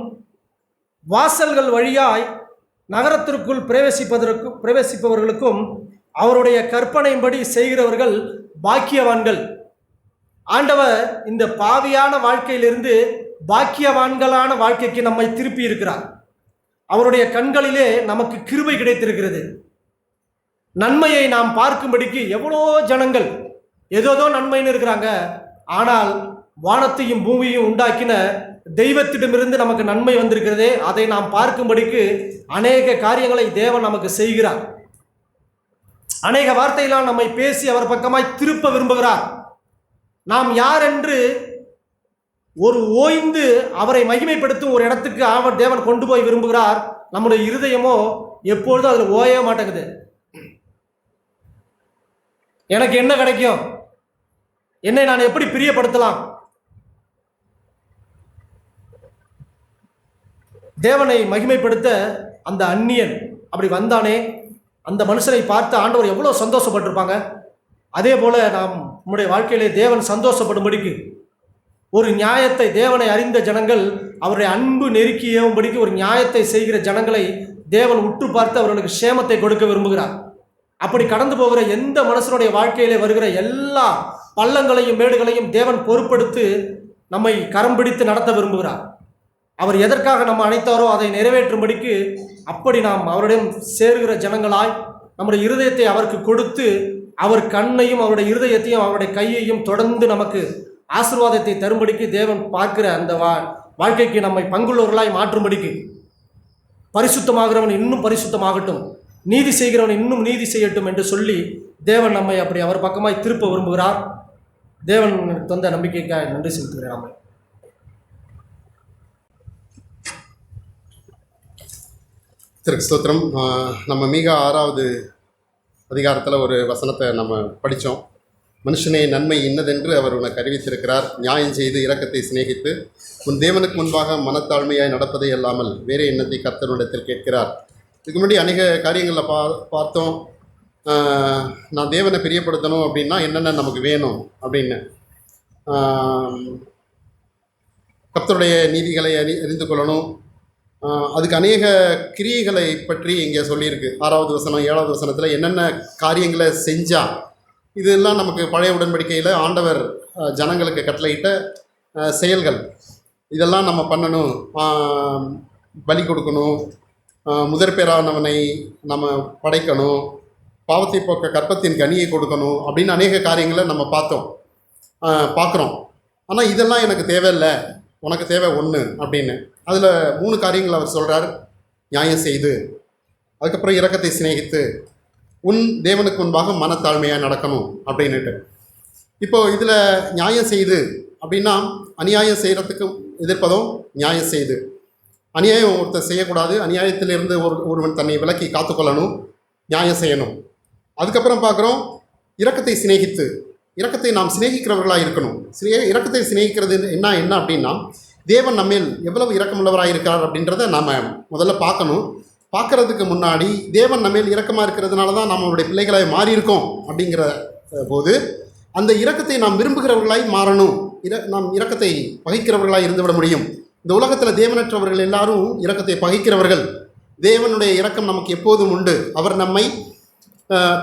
வாசல்கள் வழியாய் நகரத்திற்குள் பிரவேசிப்பவர்களுக்கும் அவருடைய கற்பனையின்படி செய்கிறவர்கள் பாக்கியவான்கள். ஆண்டவர் இந்த பாவியான வாழ்க்கையிலிருந்து பாக்கியவான்களான வாழ்க்கைக்கு நம்மை திருப்பி இருக்கிறார். அவருடைய கண்களிலே நமக்கு கிருபை கிடைத்திருக்கிறது. நன்மையை நாம் பார்க்கும்படிக்கு எவ்வளோ ஜனங்கள் ஏதோதோ நன்மைன்னு இருக்கிறாங்க. ஆனால் வானத்தையும் பூமியையும் உண்டாக்கின தெய்வத்திடமிருந்து நமக்கு நன்மை வந்திருக்கிறதே, அதை நாம் பார்க்கும்படிக்கு அநேக காரியங்களை தேவன் நமக்கு செய்கிறார். அநேக வார்த்தையெல்லாம் நம்மை பேசி அவர் பக்கமாய் திருப்ப விரும்புகிறார். நாம் யார் என்று ஒரு ஓய்ந்து அவரை மகிமைப்படுத்தும் ஒரு இடத்துக்கு தேவன் கொண்டு போய் விரும்புகிறார். நம்முடைய இருதயமோ எப்பொழுதும் அதில் ஓயவே மாட்டேங்குது. எனக்கு என்ன கிடைக்கும், என்னை நான் எப்படி பிரியப்படுத்தலாம், தேவனை மகிமைப்படுத்த அந்த அந்நியன் அப்படி வந்தானே, அந்த மனுஷனை பார்த்து ஆண்டவர் எவ்வளோ சந்தோஷப்பட்டிருப்பாங்க. அதே போல நாம் நம்முடைய வாழ்க்கையிலே தேவன் சந்தோஷப்படும்படிக்கு ஒரு நியாயத்தை, தேவனை அறிந்த ஜனங்கள் அவருடைய அன்பு நெருக்கியும்படிக்கு ஒரு நியாயத்தை செய்கிற ஜனங்களை தேவன் உற்று பார்த்து அவர்களுக்கு சேமத்தை கொடுக்க விரும்புகிறார். அப்படி கடந்து போகிற எந்த மனுஷனுடைய வாழ்க்கையிலே வருகிற எல்லா பள்ளங்களையும் மேடுகளையும் தேவன் பொறுப்படுத்தி நம்மை கரம் பிடித்து நடத்த விரும்புகிறார். அவர் எதற்காக நம்ம அழைத்தாரோ அதை நிறைவேற்றும்படிக்கு அப்படி நாம் அவரிடம் சேருகிற ஜனங்களாய் நம்முடைய இருதயத்தை அவருக்கு கொடுத்து அவர் கண்ணையும் அவருடைய இருதயத்தையும் அவருடைய கையையும் தொடர்ந்து நமக்கு ஆசீர்வாதத்தை தரும்படிக்கு தேவன் பார்க்கிற அந்த வாழ்க்கைக்கு நம்மை பங்குள்ளவர்களாய் மாற்றும்படிக்கு, பரிசுத்தமாகிறவன் இன்னும் பரிசுத்தமாகட்டும், நீதி செய்கிறவன் இன்னும் நீதி செய்யட்டும் என்று சொல்லி தேவன் நம்மை அப்படி அவர் பக்கமாய் திருப்ப விரும்புகிறார். தேவன் தந்த நம்பிக்கைக்காக நன்றி செலுத்துகிறேன். திருக்கு ஸ்தோத்திரம். நம்ம மிக 6வது அதிகாரத்தில் ஒரு வசனத்தை நம்ம படித்தோம். மனுஷனே, நன்மை இன்னதென்று அவர் உனக்கு அறிவித்திருக்கிறார். நியாயம் செய்து இரக்கத்தை சிநேகித்து உன் தேவனுக்கு முன்பாக மனத்தாழ்மையாய் நடப்பதை அல்லாமல் வேறு எண்ணத்தை கர்த்தரிடத்தில் கேட்கிறார். இதுக்கு முன்னாடி அநேக காரியங்களில் பார்த்தோம். நான் தேவனை பிரியப்படுத்தணும் அப்படின்னா என்னென்ன நமக்கு வேணும் அப்படின்னு, கர்த்தருடைய நீதிகளை அறிந்து கொள்ளணும். அதுக்கு அநேக கிரியைகளை பற்றி இங்கே சொல்லியிருக்கு. 6வது வசனம் 7வது வசனத்தில் என்னென்ன காரியங்களை செஞ்சால், இதெல்லாம் நமக்கு பழைய உடன்படிக்கையில் ஆண்டவர் ஜனங்களுக்கு கட்டளையிட்ட செயல்கள். இதெல்லாம் நம்ம பண்ணணும். பலி கொடுக்கணும், முதற்பேரானவனை நம்ம படைக்கணும், பாவத்தை போக்க கற்பத்தின் கனியை கொடுக்கணும் அப்படின்னு அநேக காரியங்களை நம்ம பார்க்குறோம். ஆனால் இதெல்லாம் எனக்கு தேவையில்லை, உனக்கு தேவை ஒன்று அப்படின்னு. அதில் 3 காரியங்கள் அவர் சொல்கிறார். நியாயம் செய்து, அதுக்கப்புறம் இரக்கத்தை சிநேகித்து, உன் தேவனுக்கு முன்பாக மனத்தாழ்மையாக நடக்கணும் அப்படின்னுட்டு. இப்போது இதில் நியாயம் செய்து அப்படின்னா அநியாயம் செய்கிறதுக்கு எதிர்ப்பதும் நியாயம் செய்து. அநியாயம் ஒருத்தர் செய்யக்கூடாது. அநியாயத்திலிருந்து ஒருவன் தன்னை விலக்கி காத்துக்கொள்ளணும், நியாயம் செய்யணும். அதுக்கப்புறம் பார்க்குறோம் இரக்கத்தை சிநேகித்து. இரக்கத்தை நாம் சிநேகிக்கிறவர்களாக இருக்கணும். இரக்கத்தை சிநேகிக்கிறது என்ன அப்படின்னா, தேவன் நம்மேல் எவ்வளவு இரக்கமுள்ளவராக இருக்கிறார் அப்படின்றத நாம் முதல்ல பார்க்கணும். பார்க்குறதுக்கு முன்னாடி தேவன் நம்மேல் இரக்கமாக இருக்கிறதுனால தான் நம்மளுடைய பிள்ளைகளாய் மாறியிருக்கோம் அப்படிங்கிற போது அந்த இரக்கத்தை நாம் விரும்புகிறவர்களாய் மாறணும். நாம் இரக்கத்தை பகைக்கிறவர்களாய் இருந்துவிட முடியும். இந்த உலகத்தில் தேவனற்றவர்கள் எல்லாரும் இரக்கத்தை பகைக்கிறவர்கள். தேவனுடைய இரக்கம் நமக்கு எப்போதும் உண்டு. அவர் நம்மை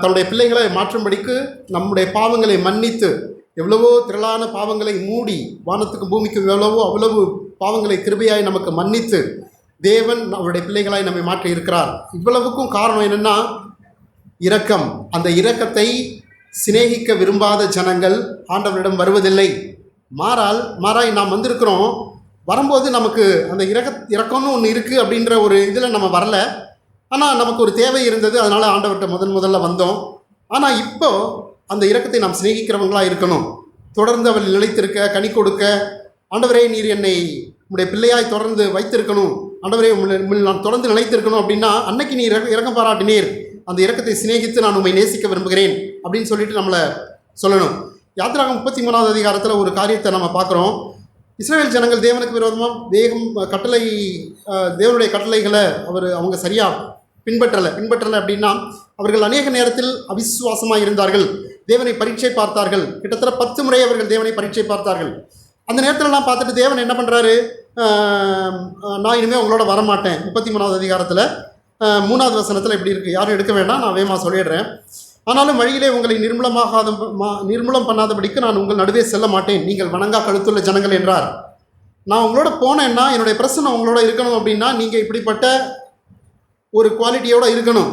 தன்னுடைய பிள்ளைகளை மாற்றும்படிக்கு நம்முடைய பாவங்களை மன்னித்து, எவ்வளவோ திரளான பாவங்களை மூடி, வானத்துக்கும் பூமிக்கும் அவ்வளவு பாவங்களை கிருபையாய் நமக்கு மன்னித்து தேவன் அவருடைய பிள்ளைகளாய் நம்மை மாற்றி இருக்கிறார். இவ்வளவுக்கும் காரணம் என்னென்னா இரக்கம். அந்த இரக்கத்தை சிநேகிக்க விரும்பாத ஜனங்கள் ஆண்டவரிடம் வருவதில்லை. மாறாய் நாம் வந்திருக்கிறோம். வரும்போது நமக்கு அந்த இரக்கம்னு ஒன்று இருக்குது அப்படின்ற ஒரு இதில் நம்ம வரல. ஆனால் நமக்கு ஒரு தேவை இருந்தது, அதனால் ஆண்டவர்கிட்ட முதல்ல வந்தோம். ஆனால் இப்போ அந்த இரக்கத்தை நாம் சிநேகிக்கிறவங்களா இருக்கணும். தொடர்ந்து அவள் நிலைத்திருக்க, கனி கொடுக்க, ஆண்டவரே நீர் என்னை உம்முடைய பிள்ளையாய் தொடர்ந்து வைத்திருக்கணும், ஆண்டவரே நான் தொடர்ந்து நிலைத்திருக்கணும் அப்படின்னா அன்னைக்கு நீர் இரக்கம் பாராட்டினீர், அந்த இரக்கத்தை சிநேகித்து நான் உம்மை நேசிக்க விரும்புகிறேன் அப்படின்னு சொல்லிட்டு நம்மளை சொல்லணும். யாத்திராகம் 33வது அதிகாரத்தில் ஒரு காரியத்தை நம்ம பார்க்குறோம். இஸ்ரவேல் ஜனங்கள் தேவனுக்கு விரோதமாக தேவனுடைய கட்டளைகளை அவங்க சரியாக பின்பற்றலை அப்படின்னா அவர்கள் அநேக நேரத்தில் அவிசுவாசமாக இருந்தார்கள். தேவனை பரீட்சை பார்த்தார்கள். கிட்டத்தட்ட 10 முறை அவர்கள் தேவனை பரீட்சை பார்த்தார்கள். அந்த நேரத்திலலாம் பார்த்துட்டு தேவன் என்ன பண்ணுறாரு, நான் இனிமேல் உங்களோட வரமாட்டேன். 33வது அதிகாரத்தில் 3வது வசனத்தில் இப்படி இருக்குது. யாரும் எடுக்க வேண்டாம், நான் வேகமாக சொல்லிடுறேன். ஆனாலும் வழியிலே உங்களை நிர்மூலம் பண்ணாதபடிக்கு நான் உங்கள் நடுவே செல்ல மாட்டேன், நீங்கள் வணங்கா கழுத்துள்ள ஜனங்கள் என்றார். நான் உங்களோட போனேன்னா என்னுடைய பிரச்சனை உங்களோட இருக்கணும் அப்படின்னா நீங்கள் இப்படிப்பட்ட ஒரு குவாலிட்டியோடு இருக்கணும்.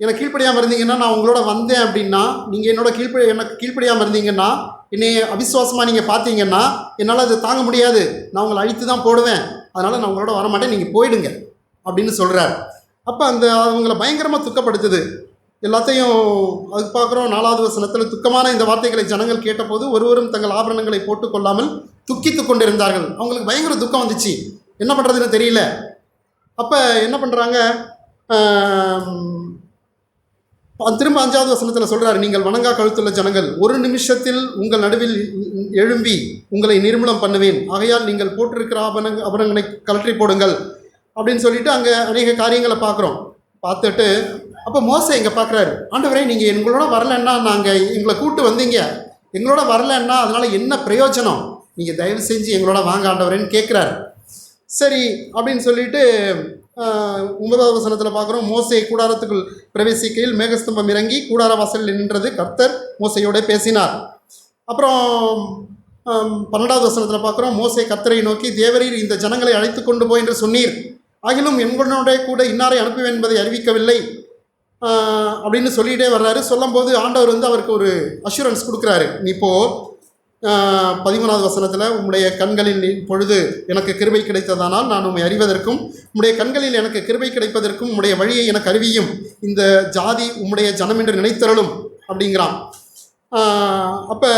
எனக்கு கீழ்ப்படியாமல் இருந்தீங்கன்னா, நான் உங்களோட வந்தேன் அப்படின்னா நீங்கள் எனக்கு கீழ்ப்படியாமல் இருந்தீங்கன்னா, என்னை அவிசுவாசமாக நீங்கள் பார்த்தீங்கன்னா என்னால் அதை தாங்க முடியாது, நான் உங்களை அழித்து தான் போடுவேன், அதனால் நான் உங்களோட வரமாட்டேன், நீங்கள் போயிடுங்க அப்படின்னு சொல்கிறார். அப்போ அவங்கள பயங்கரமாக துக்கப்படுத்துது. எல்லாத்தையும் அது பார்க்குறோம். 4வது வசனத்தில் துக்கமான இந்த வார்த்தைகளை ஜனங்கள் கேட்டபோது ஒருவரும் தங்கள் ஆபரணங்களை போட்டுக்கொள்ளாமல் துக்கித்து கொண்டிருந்தார்கள். அவங்களுக்கு பயங்கர துக்கம் வந்துச்சு, என்ன பண்ணுறதுன்னு தெரியல. அப்போ என்ன பண்ணுறாங்க, திரும்ப 5வது வசனத்தில் சொல்கிறார், நீங்கள் வணங்கா கழுத்துள்ள ஜனங்கள், ஒரு நிமிஷத்தில் உங்கள் நடுவில் எழும்பி உங்களை நிர்மூலம் பண்ணுவேன், ஆகையால் நீங்கள் போட்டிருக்கிற ஆபரணங்களை கலற்றி போடுங்கள் அப்படின்னு சொல்லிட்டு அங்கே அநேக காரியங்களை பார்த்துட்டு அப்போ மோசே இங்கே பார்க்குறாரு, ஆண்டவரே நீங்கள் எங்களோட வரலைன்னா, எங்களை கூட்டு வந்தீங்க, எங்களோட வரலைன்னா அதனால் என்ன பிரயோஜனம், நீங்கள் தயவு செஞ்சு எங்களோட வாங்க ஆண்டவரேன்னு கேட்குறாரு. சரி அப்படின்னு சொல்லிட்டு 9வது வசனத்தில் பார்க்குறோம், மோசே கூடாரத்துக்குள் பிரவேசிக்கையில் மேகஸ்தம்பம் இறங்கி கூடார வாசலில் நின்றது, கர்த்தர் மோசையோட பேசினார். அப்புறம் 12வது வசனத்தில் பார்க்குறோம், மோசே கர்த்தரை நோக்கி, தேவரீர் இந்த ஜனங்களை அழைத்து கொண்டு போய் என்று சொன்னீர், ஆகிலும் எங்களுடைய கூட இன்னாரை அனுப்புவேன் என்பதை அறிவிக்கவில்லை அப்படின்னு சொல்லிகிட்டே வர்றாரு. சொல்லும்போது ஆண்டவர் அவருக்கு ஒரு அஷூரன்ஸ் கொடுக்குறாரு. நீ இப்போ 13வது வசனத்தில், உம்முடைய கண்களில் பொழுது எனக்கு கிருபை கிடைத்ததானால் நான் உம்மை அறிவதற்கும், உம்முடைய கண்களில் எனக்கு கிருபை கிடைப்பதற்கும் உம்முடைய வழியை எனக்கு அறிவியும், இந்த ஜாதி உம்முடைய ஜனம் என்று நினைத்தரலும் அப்படிங்கிறான். அப்போ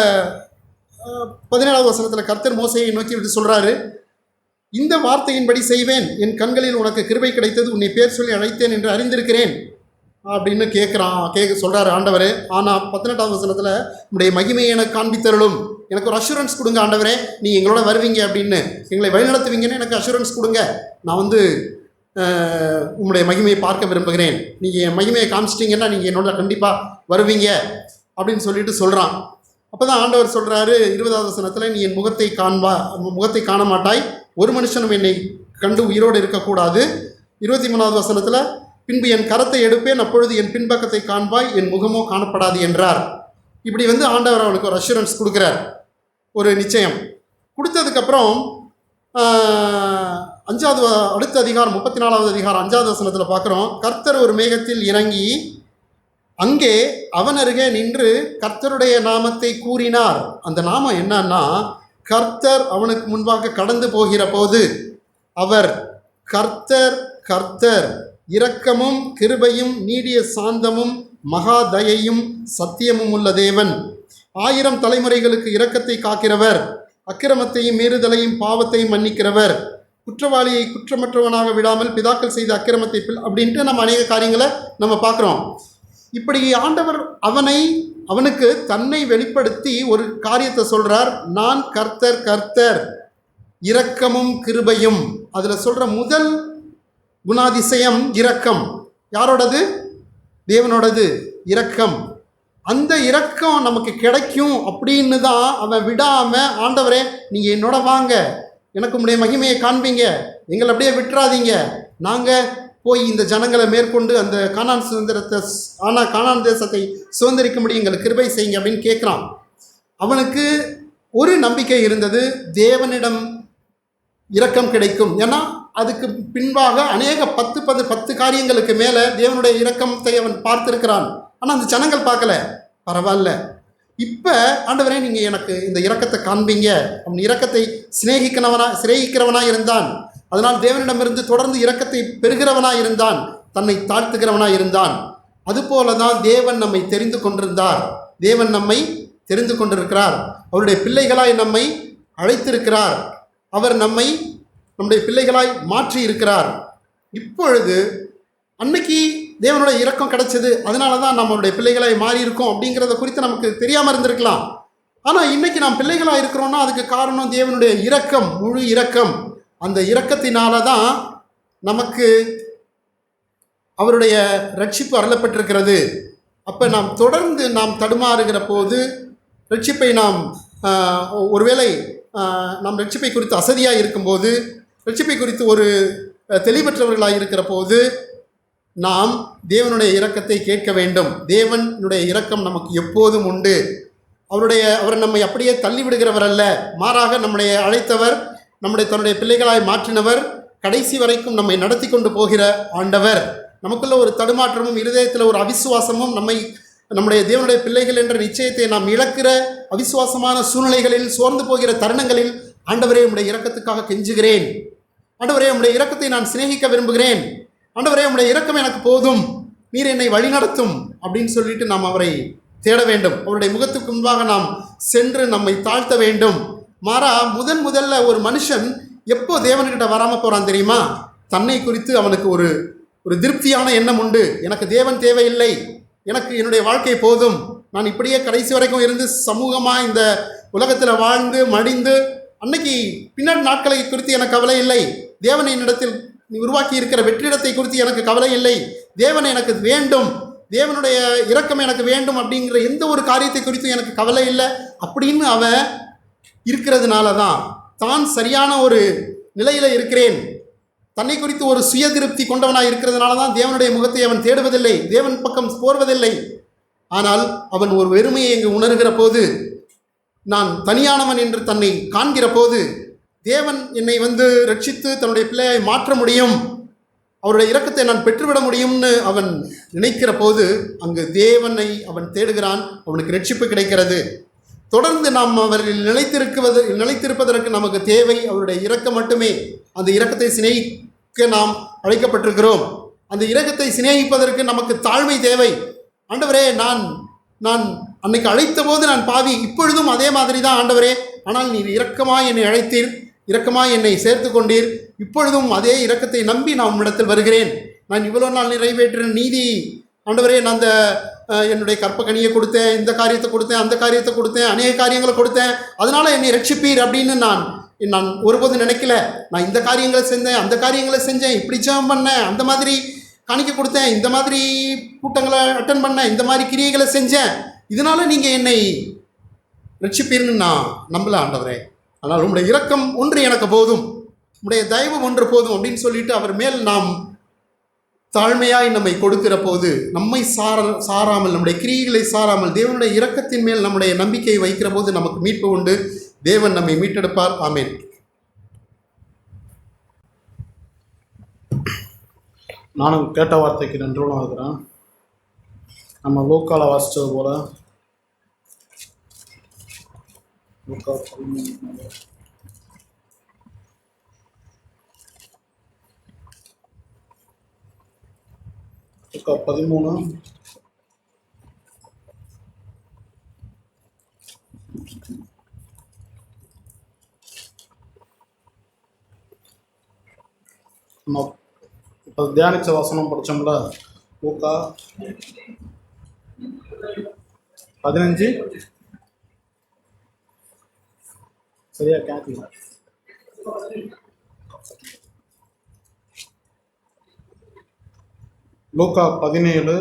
17வது வசனத்தில் கர்த்தர் மோசையை நோக்கி விட்டு சொல்கிறாரு, இந்த வார்த்தையின்படி செய்வேன், என் கண்களில் உனக்கு கிருபை கிடைத்தது, உன்னை பேர் சொல்லி அழைத்தேன் என்று அறிந்திருக்கிறேன் அப்படின்னு சொல்கிறாரு ஆண்டவர். ஆனால் 18வது வசனத்தில், உம்முடைய மகிமையை எனக்கு காண்பித்தருளும், எனக்கு ஒரு அஷூரன்ஸ் கொடுங்க ஆண்டவரே, நீங்கள் எங்களோட வருவீங்க அப்படின்னு, எங்களை வழிநடத்துவீங்கன்னு எனக்கு அஷூரன்ஸ் கொடுங்க, நான் உம்முடைய மகிமையை பார்க்க விரும்புகிறேன், நீங்கள் என் மகிமையை காமிச்சிட்டிங்கன்னா நீங்கள் என்னோட கண்டிப்பாக வருவீங்க அப்படின்னு சொல்லிட்டு சொல்கிறான். அப்போ தான் ஆண்டவர் சொல்கிறாரு 20வது வசனத்தில், நீ என் முகத்தை காண மாட்டாய், ஒரு மனுஷனும் என்னை கண்டு உயிரோடு இருக்கக்கூடாது. 23வது வசனத்தில், பின்பு என் கரத்தை எடுப்பேன், அப்பொழுது என் பின்பக்கத்தை காண்பாய், என் முகமோ காணப்படாது என்றார். இப்படி ஆண்டவர் அவனுக்கு ஒரு அஷூரன்ஸ் கொடுக்குறார், ஒரு நிச்சயம் கொடுத்ததுக்கப்புறம் அடுத்த அதிகாரம் 34வது அதிகாரம் 5வது வசனத்தில் பார்க்குறோம், கர்த்தர் ஒரு மேகத்தில் இறங்கி அங்கே அவன் அருகே நின்று கர்த்தருடைய நாமத்தை கூறினார். அந்த நாமம் என்னன்னா, கர்த்தர் அவனுக்கு முன்பாக கடந்து போகிற போது அவர், கர்த்தர் கர்த்தர் இரக்கமும் கிருபையும் நீடிய சாந்தமும் மகா தயையும் சத்தியமும் உள்ள தேவன், 1000 தலைமுறைகளுக்கு இரக்கத்தை காக்கிறவர், அக்கிரமத்தையும் மீறுதலையும் பாவத்தையும் மன்னிக்கிறவர், குற்றவாளியை குற்றமற்றவனாக விடாமல் பிதாக்கள் செய்த அக்கிரமத்தை அப்படின்ட்டு நம்ம அநேக காரியங்களை நம்ம பார்க்குறோம். இப்படி ஆண்டவர் அவனுக்கு தன்னை வெளிப்படுத்தி ஒரு காரியத்தை சொல்கிறார், நான் கர்த்தர் கர்த்தர் இரக்கமும் கிருபையும். அதில் சொல்கிற முதல் குணாதிசயம் இரக்கம். யாரோடது? தேவனோடது இரக்கம். அந்த இரக்கம் நமக்கு கிடைக்கும் அப்படின்னு தான் அவன் விடாமல், ஆண்டவரே நீங்கள் என்னோட வாங்க, எனக்கு உம்முடைய மகிமையை காண்பீங்க, எங்களை அப்படியே விட்டுறாதீங்க, நாங்கள் போய் இந்த ஜனங்களை மேற்கொண்டு அந்த கானான் தேசத்தை சுதந்திரிக்கும்படி எங்களுக்கு கிருபை செய்யுங்க அப்படின்னு கேட்குறான். அவனுக்கு ஒரு நம்பிக்கை இருந்தது, தேவனிடம் இரக்கம் கிடைக்கும். ஏன்னா அதுக்கு பின்பாக அநேக 10 காரியங்களுக்கு மேலே தேவனுடைய இரக்கத்தை அவன் பார்த்துருக்கிறான். ஆனால் அந்த ஜனங்கள் பார்க்கல. பரவாயில்ல, இப்போ ஆண்டவரே நீங்கள் எனக்கு இந்த இரக்கத்தை காண்பீங்க. அவன் இரக்கத்தை சிநேகிக்கிறவனாக இருந்தான். அதனால் தேவனிடமிருந்து தொடர்ந்து இரக்கத்தை பெறுகிறவனாக இருந்தான், தன்னை தாழ்த்துகிறவனாக இருந்தான். அதுபோல தான் தேவன் நம்மை தெரிந்து கொண்டிருந்தார். தேவன் நம்மை தெரிந்து கொண்டிருக்கிறார். அவருடைய பிள்ளைகளாய் நம்மை அழைத்திருக்கிறார். அவர் நம்மை நம்முடைய பிள்ளைகளாய் மாற்றி இருக்கிறார். இப்பொழுது அன்னைக்கு தேவனுடைய இரக்கம் கிடைச்சது, அதனால தான் நம்மளுடைய பிள்ளைகளாய் மாறி இருக்கோம் அப்படிங்கிறத குறித்து நமக்கு தெரியாமல் இருந்திருக்கலாம். ஆனால் இன்னைக்கு நாம் பிள்ளைகளாக இருக்கிறோம்னா அதுக்கு காரணம் தேவனுடைய இரக்கம், முழு இரக்கம். அந்த இரக்கத்தினால தான் நமக்கு அவருடைய ரட்சிப்பு அருளப்பட்டிருக்கிறது. அப்போ நாம் தொடர்ந்து நாம் தடுமாறுகிற போது, ரட்சிப்பை நாம் ஒருவேளை நாம் ரட்சிப்பை குறித்து அசதியாக இருக்கும்போது, ரட்சிப்பை குறித்து ஒரு தெளிவற்றவர்களாக இருக்கிற போது நாம் தேவனுடைய இரக்கத்தை கேட்க வேண்டும். தேவனுடைய இரக்கம் நமக்கு எப்போதும் உண்டு. அவர் நம்மை அப்படியே தள்ளிவிடுகிறவர் அல்ல, மாறாக நம்முடைய அழைத்தவர், தன்னுடைய பிள்ளைகளாய் மாற்றினவர், கடைசி வரைக்கும் நம்மை நடத்தி கொண்டு போகிற ஆண்டவர். நமக்குள்ள ஒரு தடுமாற்றமும் இருதயத்தில் ஒரு அவிசுவாசமும் நம்முடைய தேவனுடைய பிள்ளைகள் என்ற நிச்சயத்தை நாம் இழக்கிற அவிசுவாசமான சூழ்நிலைகளில், சோர்ந்து போகிற தருணங்களில், ஆண்டவரே உம்முடைய இரக்கத்துக்காக கெஞ்சுகிறேன், ஆண்டவரே உம்முடைய இரக்கத்தை நான் சிநேகிக்க விரும்புகிறேன், ஆண்டவரே உம்முடைய இரக்கம் எனக்கு போதும், நீர் என்னை வழிநடத்தும் அப்படின்னு சொல்லிட்டு நாம் அவரை தேட வேண்டும். அவருடைய முகத்துக்கு முன்பாக நாம் சென்று நம்மை தாழ்த்த வேண்டும். மாறா முதல்ல ஒரு மனுஷன் எப்போ தேவன்கிட்ட வராமல் போகிறான் தெரியுமா? தன்னை குறித்து அவனுக்கு ஒரு திருப்தியான எண்ணம் உண்டு. எனக்கு தேவன் தேவையில்லை, எனக்கு என்னுடைய வாழ்க்கை போதும், நான் இப்படியே கடைசி வரைக்கும் இருந்து சமூகமாக இந்த உலகத்தில் வாழ்ந்து மடிந்து அன்னைக்கு பின்னாடி நாட்களை குறித்து எனக்கு கவலை இல்லை, தேவனை என்னிடத்தில் உருவாக்கி இருக்கிற வெற்றிடத்தை குறித்து எனக்கு கவலை இல்லை, தேவன் எனக்கு வேண்டும், தேவனுடைய இரக்கம் எனக்கு வேண்டும் அப்படிங்கிற எந்த ஒரு காரியத்தை குறித்தும் எனக்கு கவலை இல்லை அப்படின்னு அவன் இருக்கிறதுனால தான் சரியான ஒரு நிலையில் இருக்கிறேன், தன்னை குறித்து ஒரு சுய திருப்தி கொண்டவனாக இருக்கிறதுனால தான் தேவனுடைய முகத்தை அவன் தேடுவதில்லை, தேவன் பக்கம் போர்வதில்லை. ஆனால் அவன் ஒரு வெறுமையை இங்கு உணர்கிற போது, நான் தனியானவன் என்று தன்னை காண்கிற போது, தேவன் என்னை ரட்சித்து தன்னுடைய பிள்ளையை மாற்ற முடியும், அவருடைய இரக்கத்தை நான் பெற்றுவிட முடியும்னு அவன் நினைக்கிற போது அங்கு தேவனை அவன் தேடுகிறான், அவனுக்கு ரட்சிப்பு கிடைக்கிறது. தொடர்ந்து நாம் அவரில் நிலைத்திருப்பதற்கு நமக்கு தேவை அவருடைய இரக்கம் மட்டுமே. அந்த இரக்கத்தை சிநேகிக்க நாம் அழைக்கப்பட்டிருக்கிறோம். அந்த இரக்கத்தை சிநேகிப்பதற்கு நமக்கு தாழ்மை தேவை. ஆண்டவரே, நான் அன்னைக்கு அழைத்த போது நான் பாவி, இப்பொழுதும் அதே மாதிரி தான் ஆண்டவரே, ஆனால் நீர் இரக்கமாய் என்னை அழைத்தீர், இரக்கமாய் என்னை சேர்த்து கொண்டீர், இப்பொழுதும் அதே இரக்கத்தை நம்பி நான் உம்மிடத்தில் வருகிறேன். நான் இவ்வளோ நாள் நிறைவேற்றின நீதி ஆண்டவரே, நான் என்னுடைய கற்பக்கனியை கொடுத்தேன், இந்த காரியத்தை கொடுத்தேன், அந்த காரியத்தை கொடுத்தேன், அநேக காரியங்களை கொடுத்தேன், அதனால் என்னை ரட்சிப்பீர் அப்படின்னு நான் ஒருபோதும் நினைக்கல. நான் இந்த காரியங்களை செஞ்சேன், அந்த காரியங்களை செஞ்சேன், இப்படி ஜெபம் பண்ணேன், அந்த மாதிரி காணிக்கை கொடுத்தேன், இந்த மாதிரி கூட்டங்களை அட்டன் பண்ணேன், இந்த மாதிரி கிரியைகளை செஞ்சேன், இதனால் நீங்கள் என்னை ரட்சிப்பீர்னு நான் நம்பல ஆண்டவரே. ஆனால் உம்முடைய இரக்கம் ஒன்று எனக்கு போதும், உம்முடைய தயவு ஒன்று போதும் அப்படின்னு சொல்லிட்டு அவர் மேல் நாம் தாழ்மையாய் நம்மை கொடுக்கிற போது, நம்மை சாராமல், நம்முடைய கிரியைகளை சாராமல் தேவனுடைய இரக்கத்தின் மேல் நம்முடைய நம்பிக்கையை வைக்கிற போது நமக்கு மீட்பு உண்டு. தேவன் நம்மை மீட்டெடுப்பார். ஆமென். நானும் கேட்ட வார்த்தைக்கு நன்றோடு இருக்கிறேன். நம்ம லூக்கால வாசித்தது போல லூக்கா 13 நம்ம இப்போ தியானிச்ச வசனம் படித்தோம்ல, லூக்கா 15 சரியா கேட்கல, லூக்கா 17:11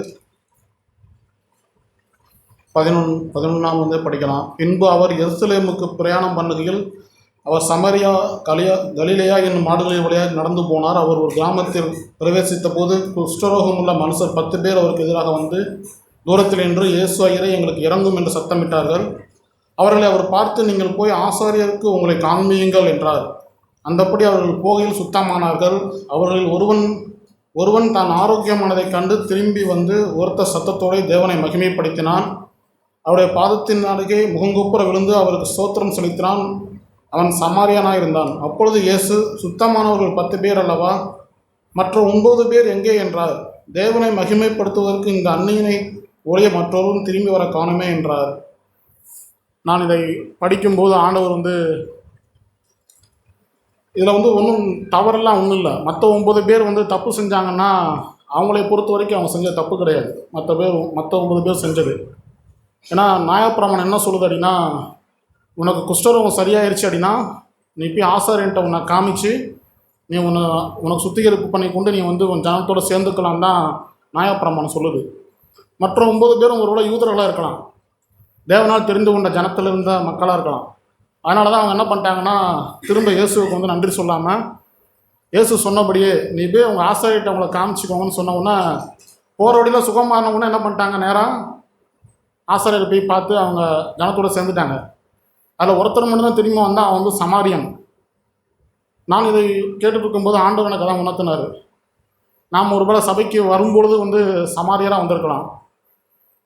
படிக்கலாம். பின்பு அவர் எருசலேமுக்கு பிரயாணம் பண்ணுகையில் அவர் சமரியா கலிலேயா என்னும் நாடுகளின் வழியாக நடந்து போனார். அவர் ஒரு கிராமத்தில் பிரவேசித்த போது குஷ்டரோகமுள்ள மனுஷர் 10 பேர் அவருக்கு எதிராக வந்து தூரத்தில் நின்று, இயேசு ஐயரே, எங்களுக்கு இறங்கும் என்று சத்தமிட்டார்கள். அவர்களை அவர் பார்த்து, நீங்கள் போய் ஆசாரியருக்கு உங்களை காண்பியுங்கள் என்றார். அந்தப்படி அவர்கள் போகையில் சுத்தமானார்கள். அவர்களில் ஒருவன் தான் ஆரோக்கியமானதைக் கண்டு திரும்பி வந்து உரத்த சத்தத்தோடு தேவனை மகிமைப்படுத்தினான். அவருடைய பாதத்தின் அருகே முகங்குப்புற விழுந்து அவருக்கு ஸ்தோத்திரம் செலுத்தினான். அவன் சமாரியனாயிருந்தான். அப்பொழுது இயேசு, சுத்தமானவர்கள் 10 பேர் அல்லவா, மற்ற 9 பேர் எங்கே என்றார். தேவனை மகிமைப்படுத்துவதற்கு இந்த அந்நியனை ஒரே மற்றொருவரும் திரும்பி வர காணுமே என்றார். நான் இதை படிக்கும்போது ஆண்டவர் இதில் ஒன்றும் தவறெல்லாம் ஒன்றும் இல்லை. மற்ற 9 பேர் தப்பு செஞ்சாங்கன்னா அவங்களை பொறுத்த வரைக்கும் அவங்க செஞ்ச தப்பு கிடையாது. மற்ற 9 பேர் செஞ்சது. ஏன்னா நியாயப்பிரமாணம் என்ன சொல்லுது அப்படின்னா, உனக்கு குஷ்டரோகம் சரியாயிருச்சு அப்படின்னா நீ போய் ஆசாரியன்ட்ட உன்னை காமிச்சு நீ உனக்கு சுத்திகரிப்பு பண்ணி கொண்டு நீ உன் ஜனத்தோடு சேர்ந்துக்கலாம் தான் நியாயப்பிரமாணம் சொல்லுது. மற்ற 9 பேரும் ஒருவேளை யூதர்களாக இருக்கலாம், தேவனால் தெரிந்து கொண்ட ஜனத்தில் இருந்த மக்களாக இருக்கலாம். அதனால தான் அவங்க என்ன பண்ணிட்டாங்கன்னா திரும்ப இயேசுவுக்கு நன்றி சொல்லாமல் இயேசு சொன்னபடியே நீ போய் உங்கள் ஆசாரியர்கிட்ட அவங்கள காமிச்சிக்கோங்கன்னு சொன்ன உடனே போகிற வழியில் சுகமானவொன்னே என்ன பண்ணிட்டாங்க, நேராக ஆசாரியரை போய் பார்த்து அவங்க ஜனத்தோடு சேர்ந்துட்டாங்க. அதில் ஒருத்தர் மட்டும்தான் திரும்பி வந்தால் அவன் சமாரியன். நான் இதை கேட்டுட்டு இருக்கும்போது ஆண்டவர் எனக்கு அதான் உணர்த்தினார். நாம் ஒருவேளை சபைக்கு வரும்பொழுது சமாரியராக வந்திருக்கலாம்.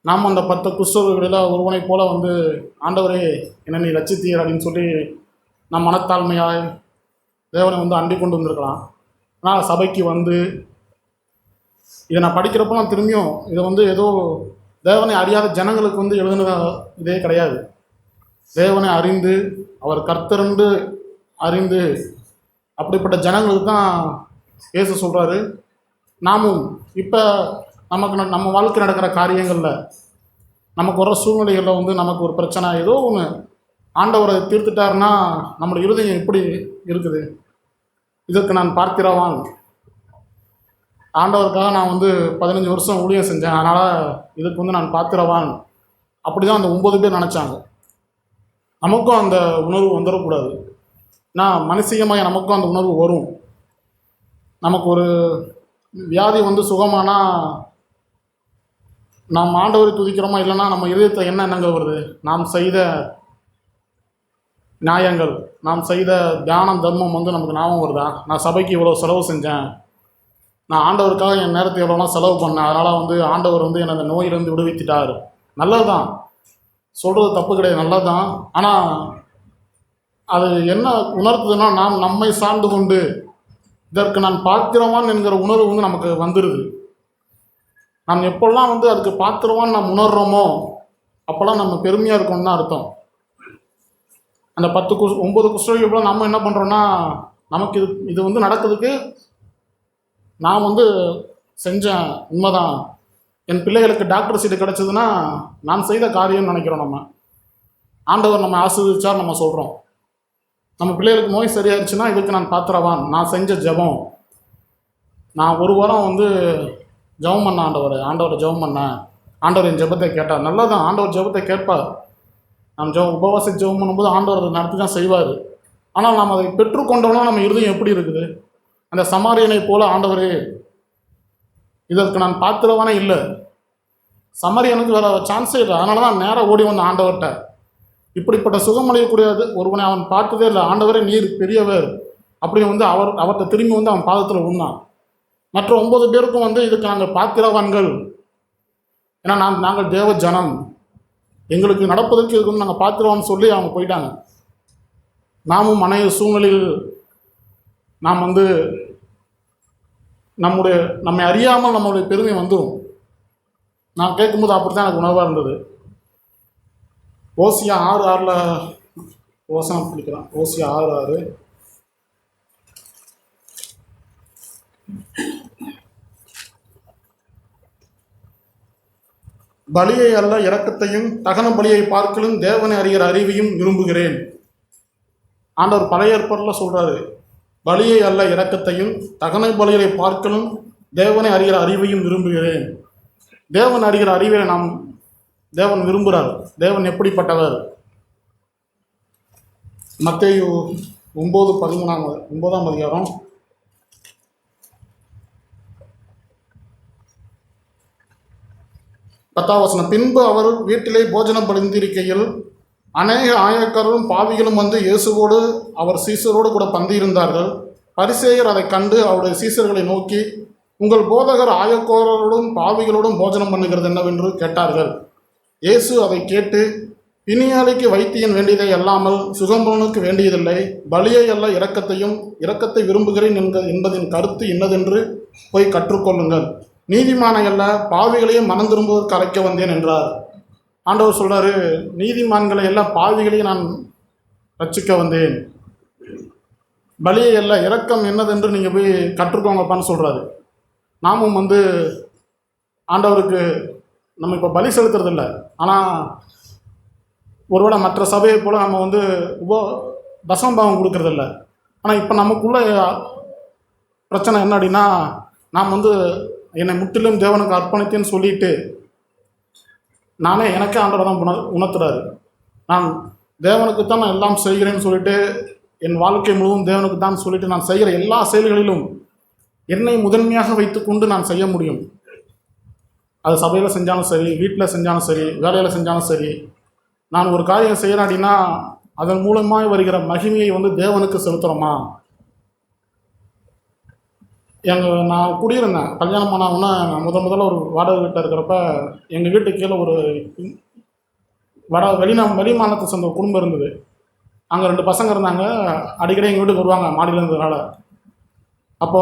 நாம் அந்த 10 குஷ்டரோகிகளில் ஒருவனை போல் ஆண்டவரே என்னை நீ ரட்சித்தீர் அப்படின்னு சொல்லி நம் மனத்தாழ்மையாய் தேவனை அண்டி கொண்டு வந்திருக்கலாம். ஆனால் சபைக்கு இதை நான் படிக்கிறப்போ நான் திரும்பியும் இதை ஏதோ தேவனை அறியாத ஜனங்களுக்கு எழுதுன இதே கிடையாது. தேவனை அறிந்து அவர் கர்த்தரென்று அறிந்து அப்படிப்பட்ட ஜனங்களுக்கு தான் இயேசு சொல்கிறாரு. நாமும் இப்போ நம்ம வாழ்க்கை நடக்கிற காரியங்களில் நமக்கு வர சூழ்நிலைகளில் நமக்கு ஒரு பிரச்சனை ஏதோ ஒன்று ஆண்டவரை தீர்த்துட்டாருன்னா நம்மளோட இருதயம் எப்படி இருக்குது? இதற்கு நான் பார்த்திரவான், ஆண்டவருக்காக நான் 15 வருஷம் ஊழியம் செஞ்சேன், அதனால் இதுக்கு நான் பார்த்திரவான். அப்படி தான் அந்த 9 பேர் நினச்சாங்க. நமக்கும் அந்த உணர்வு வந்துடக்கூடாது. நான் மனுஷிகமாக நமக்கும் அந்த உணர்வு வரும். நமக்கு ஒரு வியாதி சுகமானால் நாம் ஆண்டவரை துதிக்கிறோமா, இல்லைன்னா நம்ம இதயத்தை என்னங்க வருது? நாம் செய்த நியாயங்கள், நாம் செய்த தியானம் தர்மம் நமக்கு ஞாபகம் வருதா? நான் சபைக்கு இவ்வளோ செலவு செஞ்சேன், நான் ஆண்டவருக்காக என் நேரத்தை எவ்வளோலாம் செலவு பண்ணேன், அதனால் ஆண்டவர் என்னை அந்த நோயிலிருந்து விடுவித்துட்டார். நல்லது தான், சொல்கிறது தப்பு கிடையாது, நல்லது தான். ஆனால் அது என்ன உணர்த்துதுன்னா, நாம் நம்மை சார்ந்து கொண்டு இதற்கு நான் பாத்திரவான் என்கிற உணர்வு நமக்கு வந்துடுது. நாம் எப்போல்லாம் அதுக்கு பாத்திரவான் நாம் உணர்கிறோமோ அப்போல்லாம் நம்ம பெருமையாக இருக்கோம்னு தான் அர்த்தம். அந்த 9 குஷ்டரோகிகள் நம்ம என்ன பண்ணுறோன்னா, நமக்கு இது நடக்கிறதுக்கு நான் செஞ்சேன், உண்மைதான், என் பிள்ளைகளுக்கு டாக்டர் சீட்டு கிடச்சிதுன்னா நான் செய்த காரியம்னு நினைக்கிறோம். நம்ம ஆண்டவர் நம்ம ஆசீர்வதிச்சார் நம்ம சொல்கிறோம். நம்ம பிள்ளைகளுக்கு நோய் சரியாயிருச்சுன்னா இதுக்கு நான் பாத்திரவான், நான் செஞ்ச ஜெபம், நான் ஒரு வாரம் ஜெபம் பண்ண ஆண்டவரை ஜெபம் பண்ணேன், ஆண்டவர் என் ஜெபத்தை கேட்டார். நல்லதான், ஆண்டவர் ஜெபத்தை கேட்பார். நாம் உபவாசி ஜெபம் பண்ணும்போது ஆண்டவர் அதை நடத்தி தான் செய்வார். ஆனால் நாம் அதை பெற்றுக்கொண்டோம்னா நம்ம இருதயம் எப்படி இருக்குது? அந்த சமாரியனை போல, ஆண்டவரே இதற்கு நான் பாத்திரவானே இல்லை, சமாரியனுக்கு வேறு சான்ஸே இல்லை, அதனால தான் நேராக ஓடி வந்த ஆண்டவர்கிட்ட. இப்படிப்பட்ட சுகமடையக்கூடியது ஒருவனை அவன் பார்த்ததே இல்லை. ஆண்டவரே நீர் பெரியவர் அப்படின்னு அவர்கிட்ட திரும்பி அவன் பாதத்தில் விழுந்தான். மற்ற 9 பேருக்கும் இதுக்கு நாங்கள் பாத்திரவான்கள், ஏன்னா நாங்கள் தேவ ஜனம், எங்களுக்கு நடப்பதற்கு இதுக்கு நாங்கள் பாத்திரவான்னு சொல்லி அவங்க போயிட்டாங்க. நாமும் அனைத்து சூழ்நிலையில் நாம் நம்மை அறியாமல் நம்மளுடைய பெருமை வந்துடும். நான் கேட்கும்போது அப்படி தான் எனக்கு உணர்வாக இருந்தது. ஓசியா 6:6 வசனம் படிக்கலாம். ஓசியா 6:6. பலியை அல்ல இரக்கத்தையும் தகன பலியை பார்க்கலும் தேவனை அறிகிற அறிவையும் விரும்புகிறேன். ஆண்டவர் பழைய ஏற்பாட்டில் சொல்கிறாரு, பலியை அல்ல இரக்கத்தையும் தகன பலியை பார்க்கலும் தேவனை அறிகிற அறிவையும் விரும்புகிறேன். தேவன் அறிகிற அறிவை தேவன் விரும்புகிறார். தேவன் எப்படிப்பட்டவர்? மத்தேயு 9:13 அதிகாரம். பத்தாவசனம். பின்பு அவர் வீட்டிலே போஜனம் பலிந்திருக்கையில் அநேக ஆயக்காரரும் பாவிகளும் இயேசுவோடு அவர் சீசரோடு கூட பந்தியிருந்தார்கள். பரிசேயர் அதை கண்டு அவருடைய சீசர்களை நோக்கி, உங்கள் போதகர் ஆயக்காரரோடும் பாவிகளோடும் போஜனம் பண்ணுகிறது என்னவென்று கேட்டார்கள். இயேசு அதை கேட்டு, பிணியாளிக்கு வைத்தியன் வேண்டியதை அல்லாமல் சுகம்பவனுக்கு வேண்டியதில்லை, பலியை அல்ல இரக்கத்தையும் இரக்கத்தை விரும்புகிறேன் என்பதின் கருத்து இன்னதென்று போய் கற்றுக்கொள்ளுங்கள். நீதிமானை அல்ல பாவிகளையும் மனம் திரும்புவதற்கு அழைக்க வந்தேன் என்றார். ஆண்டவர் சொல்றாரு, நீதிமான்களை எல்லாம் பாவிகளையும் நான் ரட்சிக்க வந்தேன், பலியை அல்ல இரக்கம் என்னதென்று நீங்கள் போய் கற்றுக்கோங்கப்பான்னு சொல்கிறாரு. நாமும் ஆண்டவருக்கு நம்ம இப்போ பலி செலுத்துறதில்ல, ஆனால் ஒருவேளை மற்ற சபையை போல் நம்ம தசமபாவம் கொடுக்கறதில்ல. ஆனால் இப்போ நமக்குள்ள பிரச்சனை என்ன அப்படின்னா, நாம் என்னை முற்றிலும் தேவனுக்கு அர்ப்பணித்தேன்னு சொல்லிட்டு நானே எனக்கே ஆண்டவர் தான் உணர்த்துறாரு. நான் தேவனுக்கு தான் நான் எல்லாம் செய்கிறேன்னு சொல்லிட்டு, என் வாழ்க்கை முழுவதும் தேவனுக்கு தான் சொல்லிட்டு நான் செய்கிற எல்லா செயல்களிலும் என்னை முதன்மையாக வைத்துக்கொண்டு நான் செய்ய முடியும். அது சபையில் செஞ்சாலும் சரி, வீட்டில் செஞ்சாலும் சரி, வேலையில் செஞ்சாலும் சரி, நான் ஒரு காரியம் செய்கிறேன் அப்படின்னா அதன் மூலமாக வருகிற மகிமையை தேவனுக்கு செலுத்துகிறோமா? நான் குடியிருந்தேன், கல்யாணம் பண்ணாங்கன்னா நான் முதல்ல ஒரு வாடகை வீட்டில் இருக்கிறப்ப எங்கள் வீட்டுக்கு கீழே ஒரு வெளி மாநிலத்தை சேர்ந்த குடும்பம் இருந்தது. அங்கே 2 பசங்க இருந்தாங்க. அடிக்கடி எங்கள் வீட்டுக்கு வருவாங்க மாடியில் இருந்ததுனால. அப்போ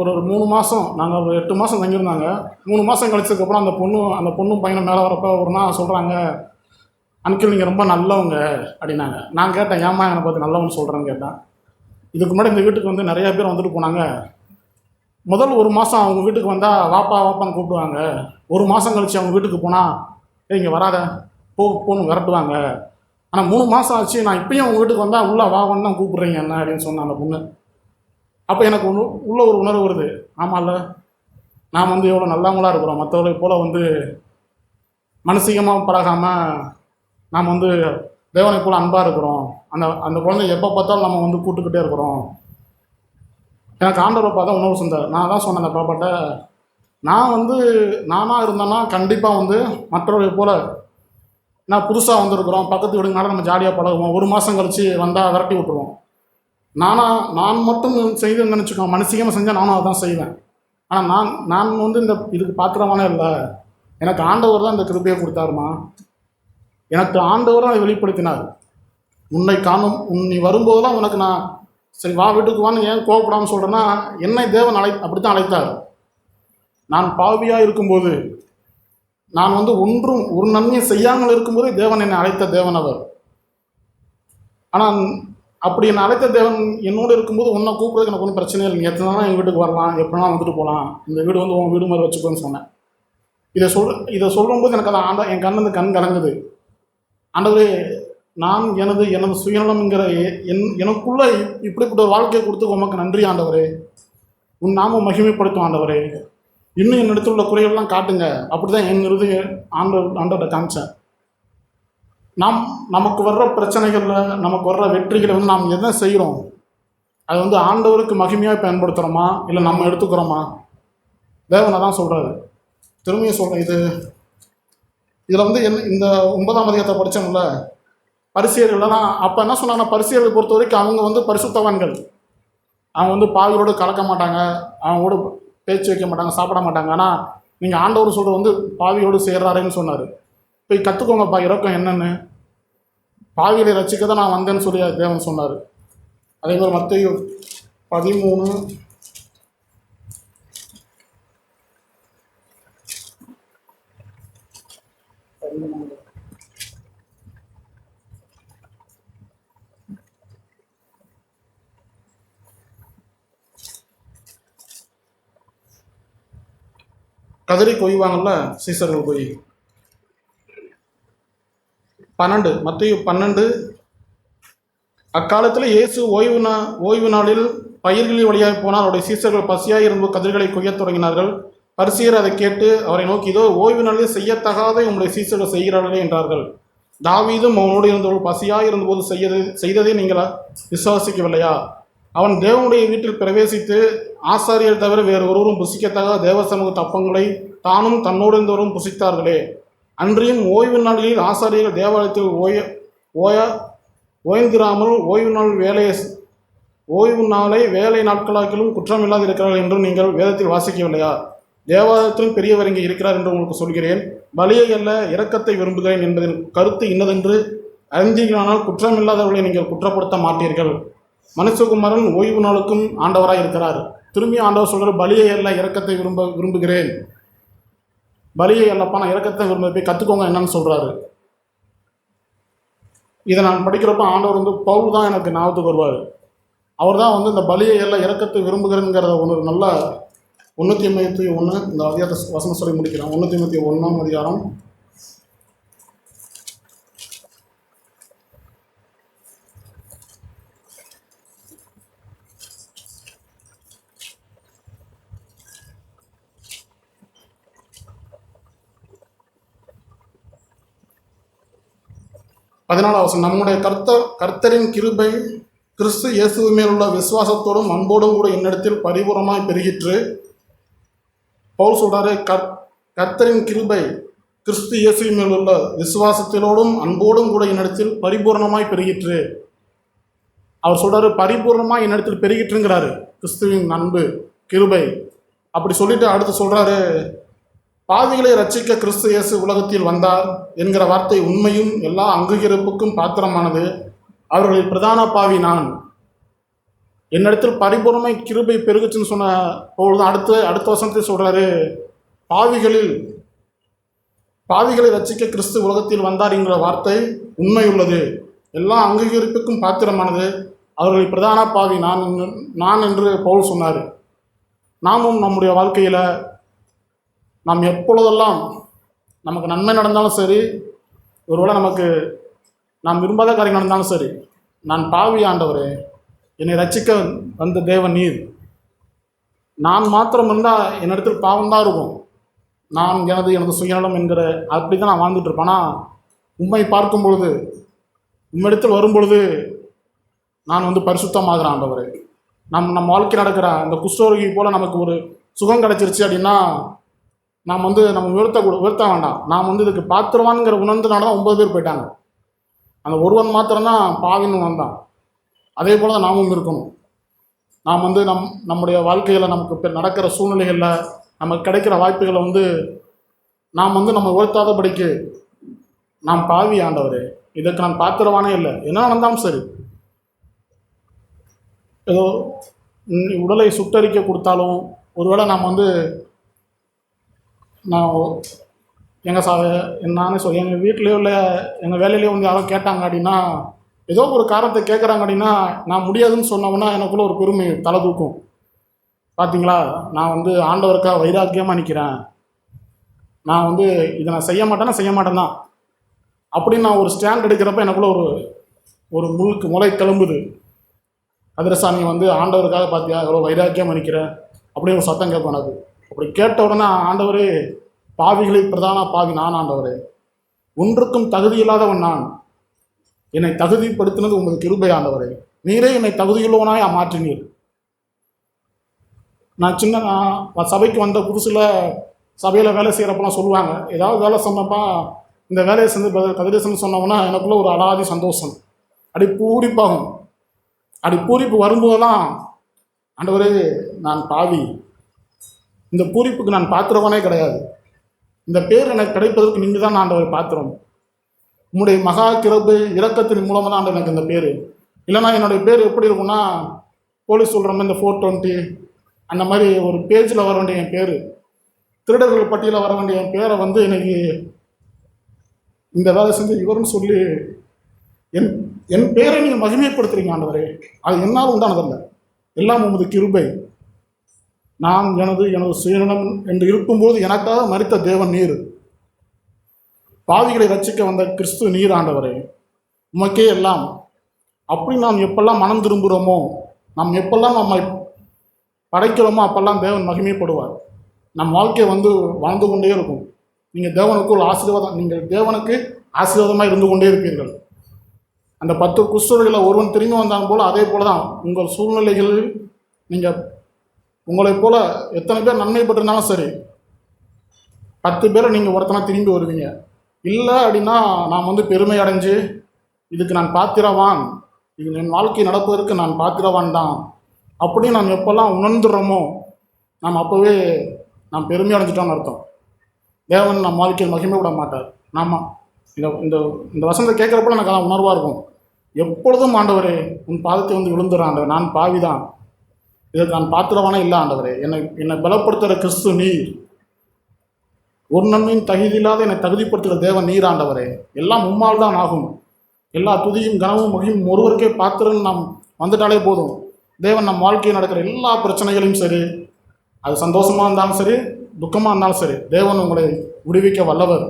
ஒரு 3 மாதம், நாங்கள் ஒரு 8 மாதம் தங்கியிருந்தாங்க. 3 மாதம் கழிச்சதுக்கப்புறம் அந்த பொண்ணும் பையனை மேலே வரப்போ ஒரு நாள் சொல்கிறாங்க, அன்கிள் நீங்கள் ரொம்ப நல்லவங்க அப்படின்னாங்க. நான் கேட்டேன், ஏம்மா என்னை பார்த்து நல்லவன்னு சொல்கிறேன்னு கேட்டேன். இதுக்கு முன்னாடி இந்த வீட்டுக்கு நிறையா பேர் வந்துட்டு போனாங்க. முதல் 1 மாதம் அவங்க வீட்டுக்கு வந்தால் வாப்பா வாப்பான்னு கூப்பிடுவாங்க. 1 மாதம் கழித்து அவங்க வீட்டுக்கு போனால் இங்கே வராத போன்னு விரட்டுவாங்க. ஆனால் 3 மாதம் ஆச்சு, நான் இப்பயும் உங்கள் வீட்டுக்கு வந்தால் உள்ளே வான்னு தான் கூப்பிட்றீங்க என்ன அப்படின்னு சொன்னேன் அந்த பொண்ணு. அப்போ எனக்கு உள்ள ஒரு உணர்வு வருது, ஆமாம்ல நாம் எவ்வளோ நல்லவங்களாக இருக்கிறோம், மற்றவர்களை போல் மனசிகமாக பழகாமல் நாம் தேவனை போல் அன்பாக இருக்கிறோம். அந்த குழந்தை எப்போ பார்த்தாலும் நம்ம கூட்டுக்கிட்டே இருக்கிறோம். எனக்கு ஆண்டவரை பார்த்தா உணர்வு செஞ்சார். நான் தான் சொன்னேன் அந்த பாப்பாட்ட, நான் நானாக இருந்தேன்னா கண்டிப்பாக மற்றவர்களை போல் நான் புதுசாக வந்திருக்கிறோம், பக்கத்து வீடுங்கனால நம்ம ஜாலியாக பழகுவோம், 1 மாதம் கழித்து வந்தால் விரட்டி விட்டுருவோம். நான் மட்டும் செய்துன்னு நினச்சிக்கோங்க, மனசிகமாக செஞ்சால் நானும் அதான் செய்வேன். ஆனால் நான் இந்த இதுக்கு பாத்திரமானே இல்லை. எனக்கு ஆண்டவர் தான் இந்த கிருபையை கொடுத்தாருமா. எனக்கு ஆண்டவர் தான் அதை வெளிப்படுத்தினார். உன்னை காணும், நீ வரும்போதெல்லாம் உனக்கு நான் சரி வா வீட்டுக்கு வான்னு ஏன் கோவப்படாமல் சொல்கிறேன்னா, என்னை தேவன் அப்படி தான் அழைத்தார். நான் பாவியாக இருக்கும்போது, நான் ஒன்றும் ஒரு நன்மையை செய்யாமல் இருக்கும்போதே தேவன் என்னை அழைத்த தேவன் அவர். ஆனால் அப்படி என்னை அழைத்த தேவன் என்னோடு இருக்கும்போது உன்னை கூப்பிட்றதுக்கு எனக்கு ஒன்றும் பிரச்சனை இல்லை, நீ எத்தனை நாள் எங்கள் வீட்டுக்கு வரலாம், எப்படினா வந்துட்டு போகலாம், இந்த வீடு உன் வீடு மாதிரி வச்சுக்கோன்னு சொன்னேன். இதை சொல்லும்போது எனக்கு அதை என் கண் கலங்குது. ஆண்டவரே, நான் எனது சுயநலம்ங்கிற எனக்குள்ள இப்படிப்பட்ட ஒரு வாழ்க்கையை கொடுத்து உமக்கு நன்றி ஆண்டவரே. உன் நாம மகிமைப்படுத்தும் ஆண்டவரே. இன்னும் என் இடத்துல உள்ள குறைகள்லாம் காட்டுங்க. அப்படி தான் என் இறுதி ஆண்டவர்கிட்ட காமிச்சேன். நமக்கு வர்ற பிரச்சனைகளில், நமக்கு வர்ற வெற்றிகளை நாம் எதை செய்கிறோம், அது ஆண்டவருக்கு மகிமையாக பயன்படுத்துகிறோமா இல்லை நம்ம எடுத்துக்கிறோமா? தேவனை தான் சொல்கிறாரு. திரும்பியும் சொல்கிறேன், இதில் இந்த 9ஆம் அதிகாரத்தை படித்தோம்ல, பரிசேயர்கள்லாம் அப்போ என்ன சொன்னாங்கன்னா, பரிசேயர்களை பொறுத்த வரைக்கும் அவங்க பரிசுத்தவான்கள். அவங்க பாவிகளோடு கலக்க மாட்டாங்க, அவங்களோட பேச்சு வைக்க மாட்டாங்க, சாப்பிட மாட்டாங்க. ஆனால் நீங்கள் ஆண்டவர் சொல்கிற பாவியோடு சேர்றாருன்னு சொன்னார். போய் கற்றுக்கோங்கப்பா இரக்கம் என்னென்னு, பாவிகளை ரசிக்க தான் நான் வந்தேன்னு சொல்லி தேவன் சொன்னார். அதே மாதிரி மத்தேயு 13 கதறி கொய்வாங்கள்ல சீசர்கள் போய் 12 மத்தேயு 12. அக்காலத்தில் இயேசு ஓய்வு நாளில் பயிர்களில் வழியாக போனால் அவருடைய சீசர்கள் பசியாக இருந்து கதிர்களை கொய்யத் தொடங்கினார்கள். பரிசேயர் அதை கேட்டு அவரை நோக்கி, இதோ ஓய்வு நாளில் செய்யத்தகாத உங்களுடைய சீசர்கள் செய்கிறார்களே என்றார்கள். தாவீதும் அவனோடு இருந்தவர்கள் பசியாக இருந்தபோது செய்ததை நீங்கள் விசுவாசிக்கவில்லையா? அவன் தேவனுடைய வீட்டில் பிரவேசித்து ஆசாரியர் தவிர வேறு ஒருவரும் புசிக்கத்தகாத தேவ சமூக தப்பங்களை தானும் தன்னோடு இருந்தவரும் புசித்தார்களே. அன்றியும் ஓய்வு நாளில் ஆசாரியர்கள் தேவாலயத்தில் ஓய்ந்திராமல் ஓய்வு நாளை வேலை நாட்களாக்கிலும் குற்றமில்லாது இருக்கிறார்கள் என்றும் நீங்கள் வேதத்தில் வாசிக்கவில்லையா? தேவாலயத்திலும் பெரியவர் இங்கே இருக்கிறார் என்று உங்களுக்கு சொல்கிறேன். பலியை அல்ல இரக்கத்தை விரும்புகிறேன் என்பதின் கருத்து இன்னதென்று அறிந்தீர்களானால் குற்றமில்லாதவர்களை நீங்கள் குற்றப்படுத்த மாட்டீர்கள். மனுஷகுமாரன் ஓய்வு நாளுக்கும் ஆண்டவராக இருக்கிறார். திரும்பி ஆண்டவர் சொல்கிற பலியை அல்ல இரக்கத்தை விரும்புகிறேன். பலியை அல்லப்பா, நான் இரக்கத்தை விரும்ப போய் கற்றுக்கோங்க என்னன்னு சொல்கிறாரு. இதை நான் படிக்கிறப்ப ஆண்டவர் பவுல் தான் எனக்கு ஞாபகத்துக்கு வருவார். அவர் தான் இந்த பலியை எல்லாம் இரக்கத்தை விரும்புகிறேங்கிறத ஒரு நல்ல 151 இந்த அதிகாரத்தை வசனம் சொல்லி முடிக்கிறேன். 151 அதிகாரம் 14 வசனம். நம்முடைய கர்த்தரின் கிருபை கிறிஸ்து இயேசு மேலுள்ள விசுவாசத்தோடும் அன்போடும் கூட என்னிடத்தில் பரிபூர்ணமாய் பெருகிற்று. பவுல் சொல்றாரு, கர்த்தரின் கிருபை கிறிஸ்து இயேசு மேலுள்ள விசுவாசத்திலோடும் அன்போடும் கூட என்னிடத்தில் பரிபூர்ணமாய் பெருகிற்று. அவர் சொல்றாரு, பரிபூர்ணமாய் என்னிடத்தில் பெருகிற்றுங்கிறாரு. கிறிஸ்துவின் அன்பு கிருபை அப்படி சொல்லிட்டு அடுத்து சொல்றாரு, பாவிகளை ரட்சிக்க கிறிஸ்து இயேசு உலகத்தில் வந்தார் என்கிற வார்த்தை உண்மையும் எல்லா அங்கீகரிப்புக்கும் பாத்திரமானது. அவர்களில் பிரதான பாவி நான். என்னிடத்தில் பரிபூர்ணமாய் கிருபை பெருகுச்சுன்னு சொன்ன பொழுது அடுத்த வசனத்தை சொல்றாரு, பாவிகளை ரட்சிக்க கிறிஸ்து உலகத்தில் வந்தார் என்கிற வார்த்தை உண்மையுள்ளது, எல்லா அங்கீகரிப்புக்கும் பாத்திரமானது. அவர்களில் பிரதான பாவி நான் என்று பவுல் சொன்னார். நாமும் நம்முடைய வாழ்க்கையில் நாம் எப்பொழுதெல்லாம் நமக்கு நன்மை நடந்தாலும் சரி, ஒருவேளை நமக்கு நாம் விரும்பாத காரியம் நடந்தாலும் சரி, நான் பாவி ஆண்டவரே, என்னை ரட்சிக்க வந்த தேவன் நீர், நான் மாத்திரம் இருந்தால் என்னிடத்தில் பாவம்தான் இருக்கும், நான் எனது சுயநலம் என்கிற அப்படி தான் நான் வாழ்ந்துட்டு இருப்பேன். ஆனால் உண்மை பார்க்கும் பொழுது, உம்மிடத்தில் வரும்பொழுது நான் பரிசுத்தமாகிறேன் ஆண்டவரே. நம்ம வாழ்க்கை நடக்கிற அந்த குஷ்டரோகி போல் நமக்கு ஒரு சுகம் கிடச்சிருச்சு அப்படின்னா நாம் நம்ம உயர்த்த வேண்டாம். நாம் இதுக்கு பாத்திரவான்கிற உணர்ந்தனால தான் 9 பேர் போயிட்டாங்க. அந்த ஒருவன் மாத்திரம்தான் பாவின்னு வந்தான். அதே போல் தான் நாமும் இருக்கணும். நாம் நம்முடைய வாழ்க்கையில் நமக்கு நடக்கிற சூழ்நிலைகளில் நமக்கு கிடைக்கிற வாய்ப்புகளை நாம் நம்ம உயர்த்தாதபடிக்கு நாம் பாவி ஆண்டவரே, இதற்கு நான் பாத்திரவானே இல்லை, என்ன நடந்தாலும் சரி, ஏதோ உடலை சுட்டரிக்க கொடுத்தாலும், ஒருவேளை நாம் நான் எங்கள் வீட்டிலேயோ இல்லை எங்கள் வேலையிலேயோ யாரோ கேட்டாங்க அப்படின்னா, ஏதோ ஒரு காரணத்தை கேட்குறாங்க அப்படின்னா, நான் முடியாதுன்னு சொன்னோம்னா எனக்குள்ளே ஒரு பெருமை தலை தூக்கும். பார்த்தீங்களா, நான் ஆண்டவருக்காக வைராக்கியமாக நிற்கிறேன், நான் இதை நான் செய்ய மாட்டேன் தான் அப்படின்னு நான் ஒரு ஸ்டாண்ட் எடுக்கிறப்ப எனக்குள்ளே ஒரு முளை கிளம்புது. அதிரசாமி ஆண்டவருக்காக பார்த்தியா எவ்வளோ வைராக்கியமாக நிற்கிறேன் அப்படின்னு ஒரு சத்தம் கேட்பேன் எனக்கு. அப்படி கேட்ட உடனே, ஆண்டவரே, பாவிகளில் பிரதான பாவி நான் ஆண்டவரே, ஒன்றுக்கும் தகுதி இல்லாதவன் நான், என்னை தகுதிப்படுத்தினது உமது கிருபை ஆண்டவரே, நீரே என்னை தகுதியுள்ளவனாய் மாற்றினீர். நான் சபைக்கு வந்த புதுசில் சபையில் வேலை செய்கிறப்பெல்லாம் சொல்லுவாங்க, ஏதாவது வேலை சொன்னப்பா இந்த வேலையை செஞ்சு கதிரேசன் சொன்னோம்னா எனக்குள்ளே ஒரு அலாதி சந்தோஷம், அப்படி பூரிப்பாகும். அப்படி பூரிப்பு வரும்போதெல்லாம், ஆண்டவரே நான் பாவி, இந்த பூரிப்புக்கு நான் பாத்திரவனே கிடையாது, இந்த பேர் எனக்கு கிடைப்பதற்கு நீங்கள் தான் ஆண்டவர் பாத்திரம், உங்களுடைய மகா கிருபை இரக்கத்தின் மூலமாக தான் எனக்கு இந்த பேர். இல்லைனா என்னுடைய பேர் எப்படி இருக்குன்னா, போலீஸ் சொல்கிற மாதிரி இந்த 420 அந்த மாதிரி ஒரு பேஜில் வர வேண்டிய என் பேர், திருடர்கள் பட்டியலில் வர வேண்டிய என் பேரை இன்னைக்கு இந்த வேலை செஞ்சு இவருன்னு சொல்லி என் பேரை நீங்கள் மகிமைப்படுத்துறீங்க ஆண்டவரே. அது என்னால் உண்டானதில்லை, எல்லாம் உமது கிருபை. நான் எனது சுயநலம் என்று இருக்கும்போது எனக்காக மரித்த தேவன் நீர், பாவிகளை ரட்சிக்க வந்த கிறிஸ்து நீர் ஆண்டவரே, உமக்கே எல்லாம். அப்படி நாம் எப்பெல்லாம் மனம் திரும்புகிறோமோ, நாம் எப்பெல்லாம் நம்மை படைக்கிறோமோ அப்பெல்லாம் தேவன் மகிமைப்படுவார். நம் வாழ்க்கை வாழ்ந்து கொண்டே இருக்கும். நீங்கள் தேவனுக்கு ஆசீர்வாதமாக இருந்து கொண்டே இருப்பீர்கள். அந்த 10 குஷ்டரோகிகளில் ஒருவன் திரும்பி வந்தான் போல், அதே போல தான் உங்கள் சூழ்நிலைகளில் நீங்கள் உங்களைப் போல எத்தனை பேர் நன்மை பெற்றிருந்தாலும் சரி, 10 பேரை நீங்கள் ஒருத்தனா திரும்பி வருவீங்க. இல்லை அப்படின்னா நாம் பெருமை அடைஞ்சு இதுக்கு நான் பாத்திரவான், இது என் வாழ்க்கை நடப்பதற்கு நான் பாத்திரவான் தான் அப்படின்னு நாம் எப்போல்லாம் உணர்ந்துடுறோமோ, நாம் அப்போவே நாம் பெருமை அடைஞ்சிட்டோம்னு அர்த்தம். தேவன் நம் வாழ்க்கையில் மகிமை விட மாட்டார். நாம் இந்த இந்த வசனத்தை கேட்குறப்ப எனக்கு அதான் உணர்வாக இருக்கும். எப்பொழுதும் ஆண்டவரே உன் பாதத்தை வந்து விழுந்துடுறேன் ஆண்டவர். நான் பாவிதான், இதற்கு நான் பாத்திரவானே இல்லை ஆண்டவரே. என்னை பலப்படுத்துகிற கிறிஸ்து நீர், ஒரு நன்மையும் தகுதி இல்லாத என்னை தகுதிப்படுத்துகிற தேவன் நீர் ஆண்டவரே. எல்லாம் உம்மால் தான் ஆகும். எல்லா துதியும் கனமும் மகியும் ஒருவருக்கே பாத்திரன்னு நாம் வந்துட்டாலே போதும். தேவன் நம் வாழ்க்கையில் நடக்கிற எல்லா பிரச்சனைகளையும் சரி, அது சந்தோஷமாக இருந்தாலும் சரி, துக்கமாக இருந்தாலும் சரி, தேவன் உங்களை விடுவிக்க வல்லவர்.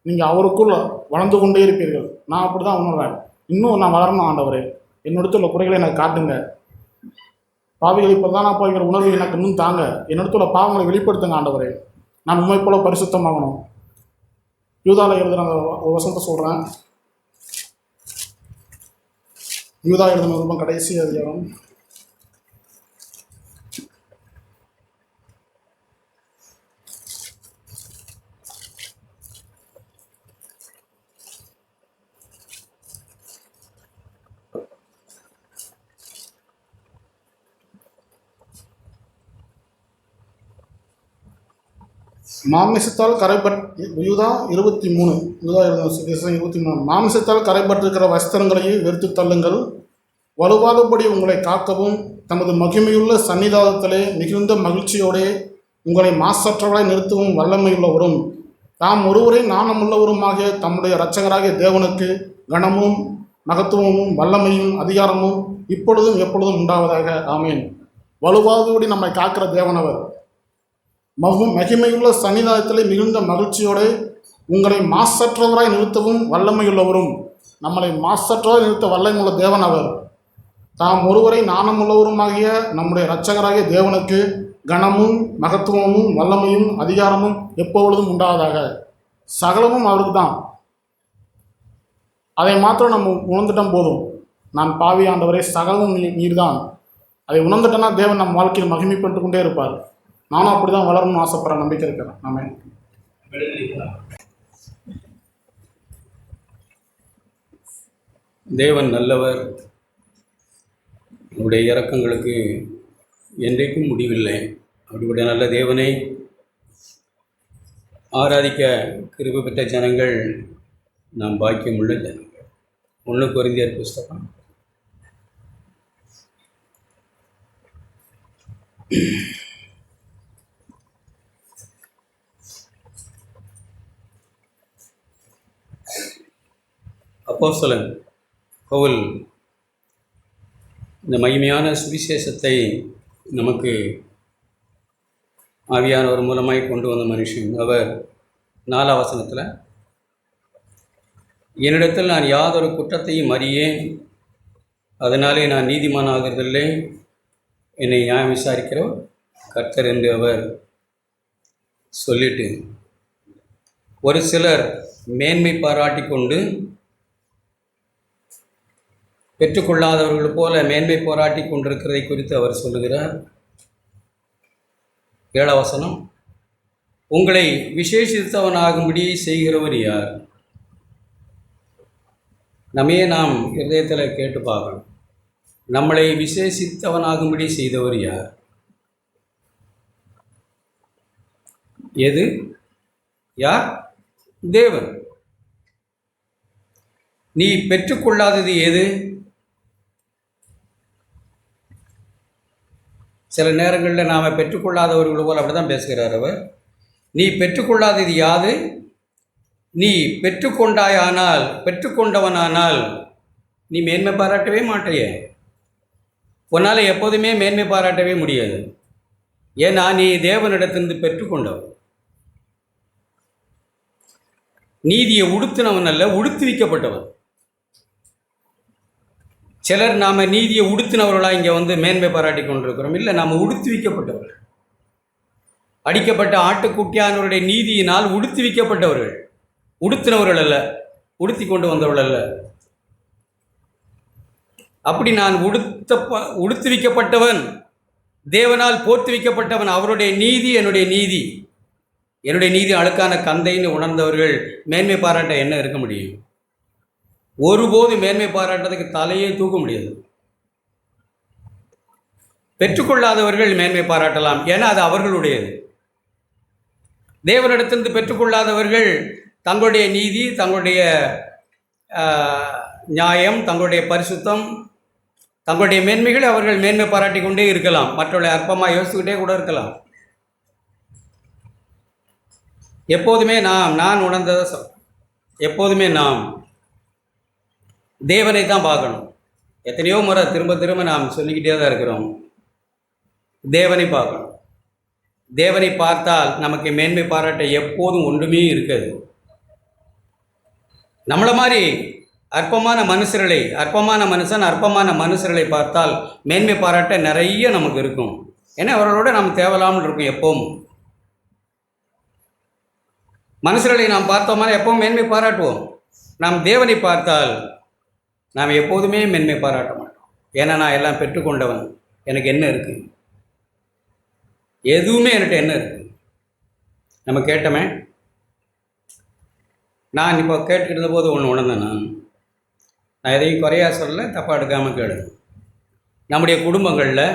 நீங்கள் அவருக்குள் வளர்ந்து கொண்டே இருப்பீர்கள். நான் அப்படி தான் உணர்றேன். இன்னும் நான் வளரணும் ஆண்டவரே. என்னிடத்தில் உள்ள குறைகளை எனக்கு காட்டுங்க. பாவிகளை பிரதான பாவிக்கிற உணர்வு எனக்கு இன்னும் தாங்க. என்னிடத்தில் உள்ள பாவங்களை வெளிப்படுத்துங்க ஆண்டவரே. நான் உண்மை போல பரிசுத்தமாகணும். யூதாவில் எழுதுகிற ஒரு வசனத்தை சொல்கிறேன். யூதா எழுதின ரொம்ப கடைசி அதிகாரம். மாமிசத்தால் யூதா 23, யூதா 23, மாமிசத்தால் கரைப்பட்டிருக்கிற வஸ்திரங்களையே வெறுத்து தள்ளுங்கள். வலுவாதபடி உங்களை காக்கவும் தமது மகிமையுள்ள சன்னிதானத்திலே மிகுந்த மகிழ்ச்சியோடே உங்களை மாசற்றவராய் நிறுத்தவும் வல்லமையுள்ளவரும் தாம் ஒருவரே நாணமுள்ளவருமாகிய தம்முடைய இரட்சகராகிய தேவனுக்கு கனமும் மகத்துவமும் வல்லமையும் அதிகாரமும் இப்பொழுதும் எப்பொழுதும் உண்டாவதாக. ஆமேன். வலுவாதபடி நம்மை காக்கிற தேவனவர், மகிமையுள்ள சன்னிதானத்திலே மிகுந்த மகிழ்ச்சியோடு உங்களை மாசற்றவராய் நிறுத்தவும் வல்லமையுள்ளவரும். நம்மளை மாசற்றவராய் நிறுத்த வல்லமையுள்ள தேவன் அவர். தாம் ஒருவரை நாணமுள்ளவருமாகிய நம்முடைய இரட்சகராகிய தேவனுக்கு கனமும் மகத்துவமும் வல்லமையும் அதிகாரமும் எப்பொழுதும் உண்டாவதாக. சகலமும் அவருக்கு தான். அதை மாத்திரம் நம்ம உணர்ந்துட்டோம் போதும். நான் பாவி ஆண்டவரே, சகலமும் நீர் தான். அதை உணர்ந்துட்டோன்னா தேவன் நம் வாழ்க்கையில் மகிமைப்பட்டு கொண்டே இருப்பார். நானும் அப்படி தான் வளரணும்னு ஆசைப்படுற நம்பிக்கை இருக்கிறேன். ஆமென். தேவன் நல்லவர், அவருடைய இரக்கங்களுக்கு என்றைக்கும் முடிவில்லை. அப்படிப்பட்ட நல்ல தேவனை ஆராதிக்க கிருபை பெற்ற ஜனங்கள் நாம் பாக்கியம் உள்ள ஜனங்கள். 1 கொரிந்தியர் புஸ்தகம் 'அப்போஸ்தலன் பவுல் இந்த மகிமையான சுவிசேஷத்தை நமக்கு ஆவியானவர் மூலமாய் கொண்டு வந்த மனுஷன். அவர் 4ஆம் வசனத்தில், என்னிடத்தில் நான் யாதொரு குற்றத்தையும் அறியேன், அதனாலே நான் நீதிமானாகிறதில்லை, என்னை நியாயம் விசாரிக்கிறவர் கர்த்தர் என்று அவர் சொல்லிட்டு, ஒரு சிலர் மேன்மை பாராட்டி கொண்டு பெற்றுக்கொள்ளாதவர்கள் போல மேன்மை பாராட்டி கொண்டிருக்கிறதை குறித்து அவர் சொல்லுகிறார். 7ஆம் வசனம், உங்களை விசேஷித்தவனாகும்படி செய்கிறவர் யார்? நம்மையே நாம் இருதயத்தில் கேட்டு பார்க்கணும். நம்மளை விசேஷித்தவனாகும்படி செய்தவர் யார்? எது? யார்? தேவன். நீ பெற்றுக்கொள்ளாதது எது? சில நேரங்களில் நாம் பெற்றுக்கொள்ளாதவர்கள் போல் அப்படி தான் பேசுகிறார் அவர். நீ பெற்றுக்கொள்ளாதது யாது? நீ பெற்றுக்கொண்டாயானால், பெற்றுக்கொண்டவனானால் நீ மேன்மை பாராட்டவே மாட்டையே. உன்னால் எப்போதுமே மேன்மை பாராட்டவே முடியாது. ஏன்னா நீ தேவனிடத்திலிருந்து பெற்றுக்கொண்டவன். நீதியை உடுத்தினவன் அல்ல, உடுத்துவிக்கப்பட்டவன். சிலர் நாம் நீதியை உடுத்தினவர்களாக இங்கே வந்து மேன்மை பாராட்டி கொண்டிருக்கிறோம். இல்லை, நாம் உடுத்துவிக்கப்பட்டவர்கள். அடிக்கப்பட்ட ஆட்டுக்குட்டியானவருடைய நீதியினால் உடுத்துவிக்கப்பட்டவர்கள். உடுத்தினவர்கள் அல்ல, உடுத்தி கொண்டு வந்தவர்கள் அல்ல. அப்படி நான் உடுத்துவிக்கப்பட்டவன், தேவனால் போற்றுவிக்கப்பட்டவன். அவருடைய நீதி என்னுடைய நீதி, என்னுடைய நீதி அழுக்கான கந்தைன்னு உணர்ந்தவர்கள் மேன்மை பாராட்ட என்ன இருக்க முடியும்? ஒருபோது மேன்மை பாராட்டுறதுக்கு தலையே தூக்க முடியாது. பெற்றுக்கொள்ளாதவர்கள் மேன்மை பாராட்டலாம், ஏன்னா அது அவர்களுடையது. தேவனிடத்திலிருந்து பெற்றுக்கொள்ளாதவர்கள் தங்களுடைய நீதி, தங்களுடைய நியாயம், தங்களுடைய பரிசுத்தம், தங்களுடைய மேன்மைகளை அவர்கள் மேன்மை பாராட்டி கொண்டே இருக்கலாம். மற்றவர்களை அற்பமாக யோசிச்சுக்கிட்டே கூட இருக்கலாம். எப்போதுமே நான் உணர்ந்ததை எப்போதுமே நாம் தேவனை தான் பார்க்கணும். எத்தனையோ முறை திரும்ப திரும்ப நாம் சொல்லிக்கிட்டே தான் இருக்கிறோம். தேவனை பார்க்கணும். தேவனை பார்த்தால் நமக்கு மேன்மை பாராட்ட எப்போதும் ஒன்றுமே இருக்காது. நம்மளை மாதிரி அற்பமான மனுஷர்களை பார்த்தால் மேன்மை பாராட்ட நிறைய நமக்கு இருக்கும். ஏன்னா அவர்களோட நாம் தேவலாமல் இருக்கும். எப்பவும் மனுஷர்களை நாம் பார்த்தோம்னா எப்பவும் மேன்மை பாராட்டுவோம். நாம் தேவனை பார்த்தால் நாம் எப்போதுமே மேன்மை பாராட்ட மாட்டோம். ஏன்னா நான் எல்லாம் பெற்றுக்கொண்டவன், எனக்கு என்ன இருக்குது, எதுவுமே என்கிட்ட என்ன இருக்குது. நம்ம கேட்டோமே, நான் இப்போ கேட்டுக்கிட்ட போது ஒன்று உணர்ந்தேன். நான் எதையும் குறையா சொல்ல, தப்பாக எடுக்காமல் கேளுங்க. நம்முடைய குடும்பங்களில்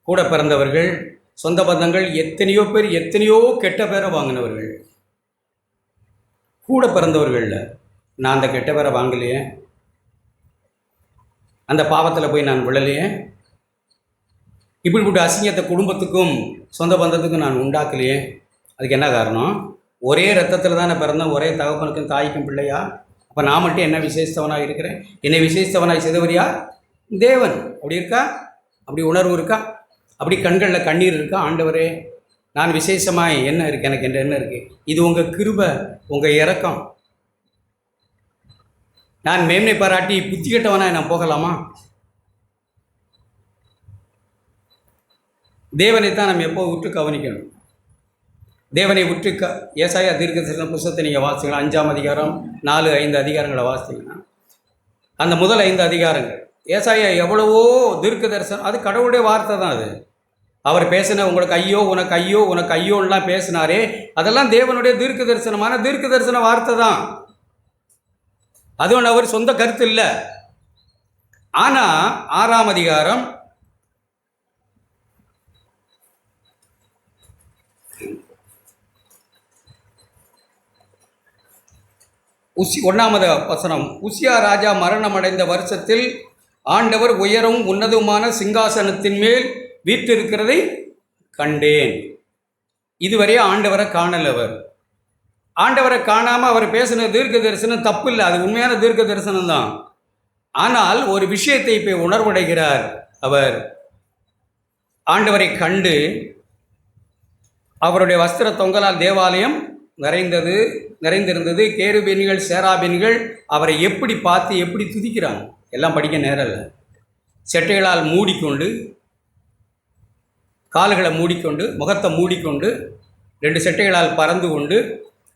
கூட பிறந்தவர்கள், சொந்த பந்தங்கள் எத்தனையோ பேர் எத்தனையோ கெட்ட பேரை வாங்கினவர்கள். கூட பிறந்தவர்களில் நான் அந்த கெட்ட பேரை வாங்கலையே, அந்த பாவத்தில் போய் நான் விழலையே, இப்படிப்பட்ட அசிங்கத்தை குடும்பத்துக்கும் சொந்த பந்தத்துக்கும் நான் உண்டாக்கலையே. அதுக்கு என்ன காரணம்? ஒரே ரத்தத்தில் தானே பிறந்தேன், ஒரே தகப்பனுக்கும் தாய்க்கும் பிள்ளையா. அப்போ நான் மட்டும் என்ன விசேஷத்தவனாக இருக்கிறேன்? என்னை விசேஷத்தவனாக செய்தவர் யார்? தேவன். அப்படி இருக்கா? அப்படி உணர்வு இருக்கா? அப்படி கண்களில் கண்ணீர் இருக்கா? ஆண்டவரே, நான் விசேஷமாய் என்ன இருக்குது, எனக்கு என்ன இருக்குது? இது உங்கள் கிருபை, உங்கள் இரக்கம். நான் மேன்மை பாராட்டி புத்தி கெட்டவனாய் நான் போகலாமா? தேவனைத்தான் நம்ம எப்போ உற்று கவனிக்கணும். தேவனை உற்று ஏசாயா தீர்க்கதரிசன புத்தகத்தை நீங்கள் வாசிக்கலாம். 5ஆம் அதிகாரம் 4-5 அதிகாரங்களை வாசித்தீங்கன்னா அந்த முதல் 5 அதிகாரங்கள் ஏசாயா எவ்வளவோ தீர்க்க தரிசனம், அது கடவுளுடைய வார்த்தை தான். அது அவர் பேசின உங்களுக்கு ஐயோ உனக்கு ஐயோ உனக்கு ஐயோன்னெலாம் பேசினாரே, அதெல்லாம் தேவனுடைய தீர்க்க தரிசன வார்த்தை தான். அது ஒன்று அவர் சொந்த கருத்து இல்லை. ஆனால் 6ஆம் அதிகாரம் 1ஆவது வசனம், உசியா ராஜா மரணமடைந்த வருஷத்தில் ஆண்டவர் உயரும் உன்னதமான சிங்காசனத்தின் மேல் வீற்றிருக்கிறதை கண்டேன். இதுவரையே ஆண்டவரை காணல. ஆண்டவரை காணாமல் அவர் பேசின தீர்க்க தரிசனம் தப்பு இல்லை, அது உண்மையான தீர்க்க தரிசனம் தான். ஆனால் ஒரு விஷயத்தை இப்போ உணர்வடைகிறார். அவர் ஆண்டவரை கண்டு அவருடைய வஸ்திர தொங்கலால் தேவாலயம் நிறைந்திருந்தது. கேருபீன்கள் சேராபீன்கள் அவரை எப்படி பார்த்து எப்படி துதிக்கிறாங்க எல்லாம் படிக்க நேரம் இல்லை. செட்டைகளால் மூடிக்கொண்டு, கால்களை மூடிக்கொண்டு, முகத்தை மூடிக்கொண்டு, 2 செட்டைகளால் பறந்து கொண்டு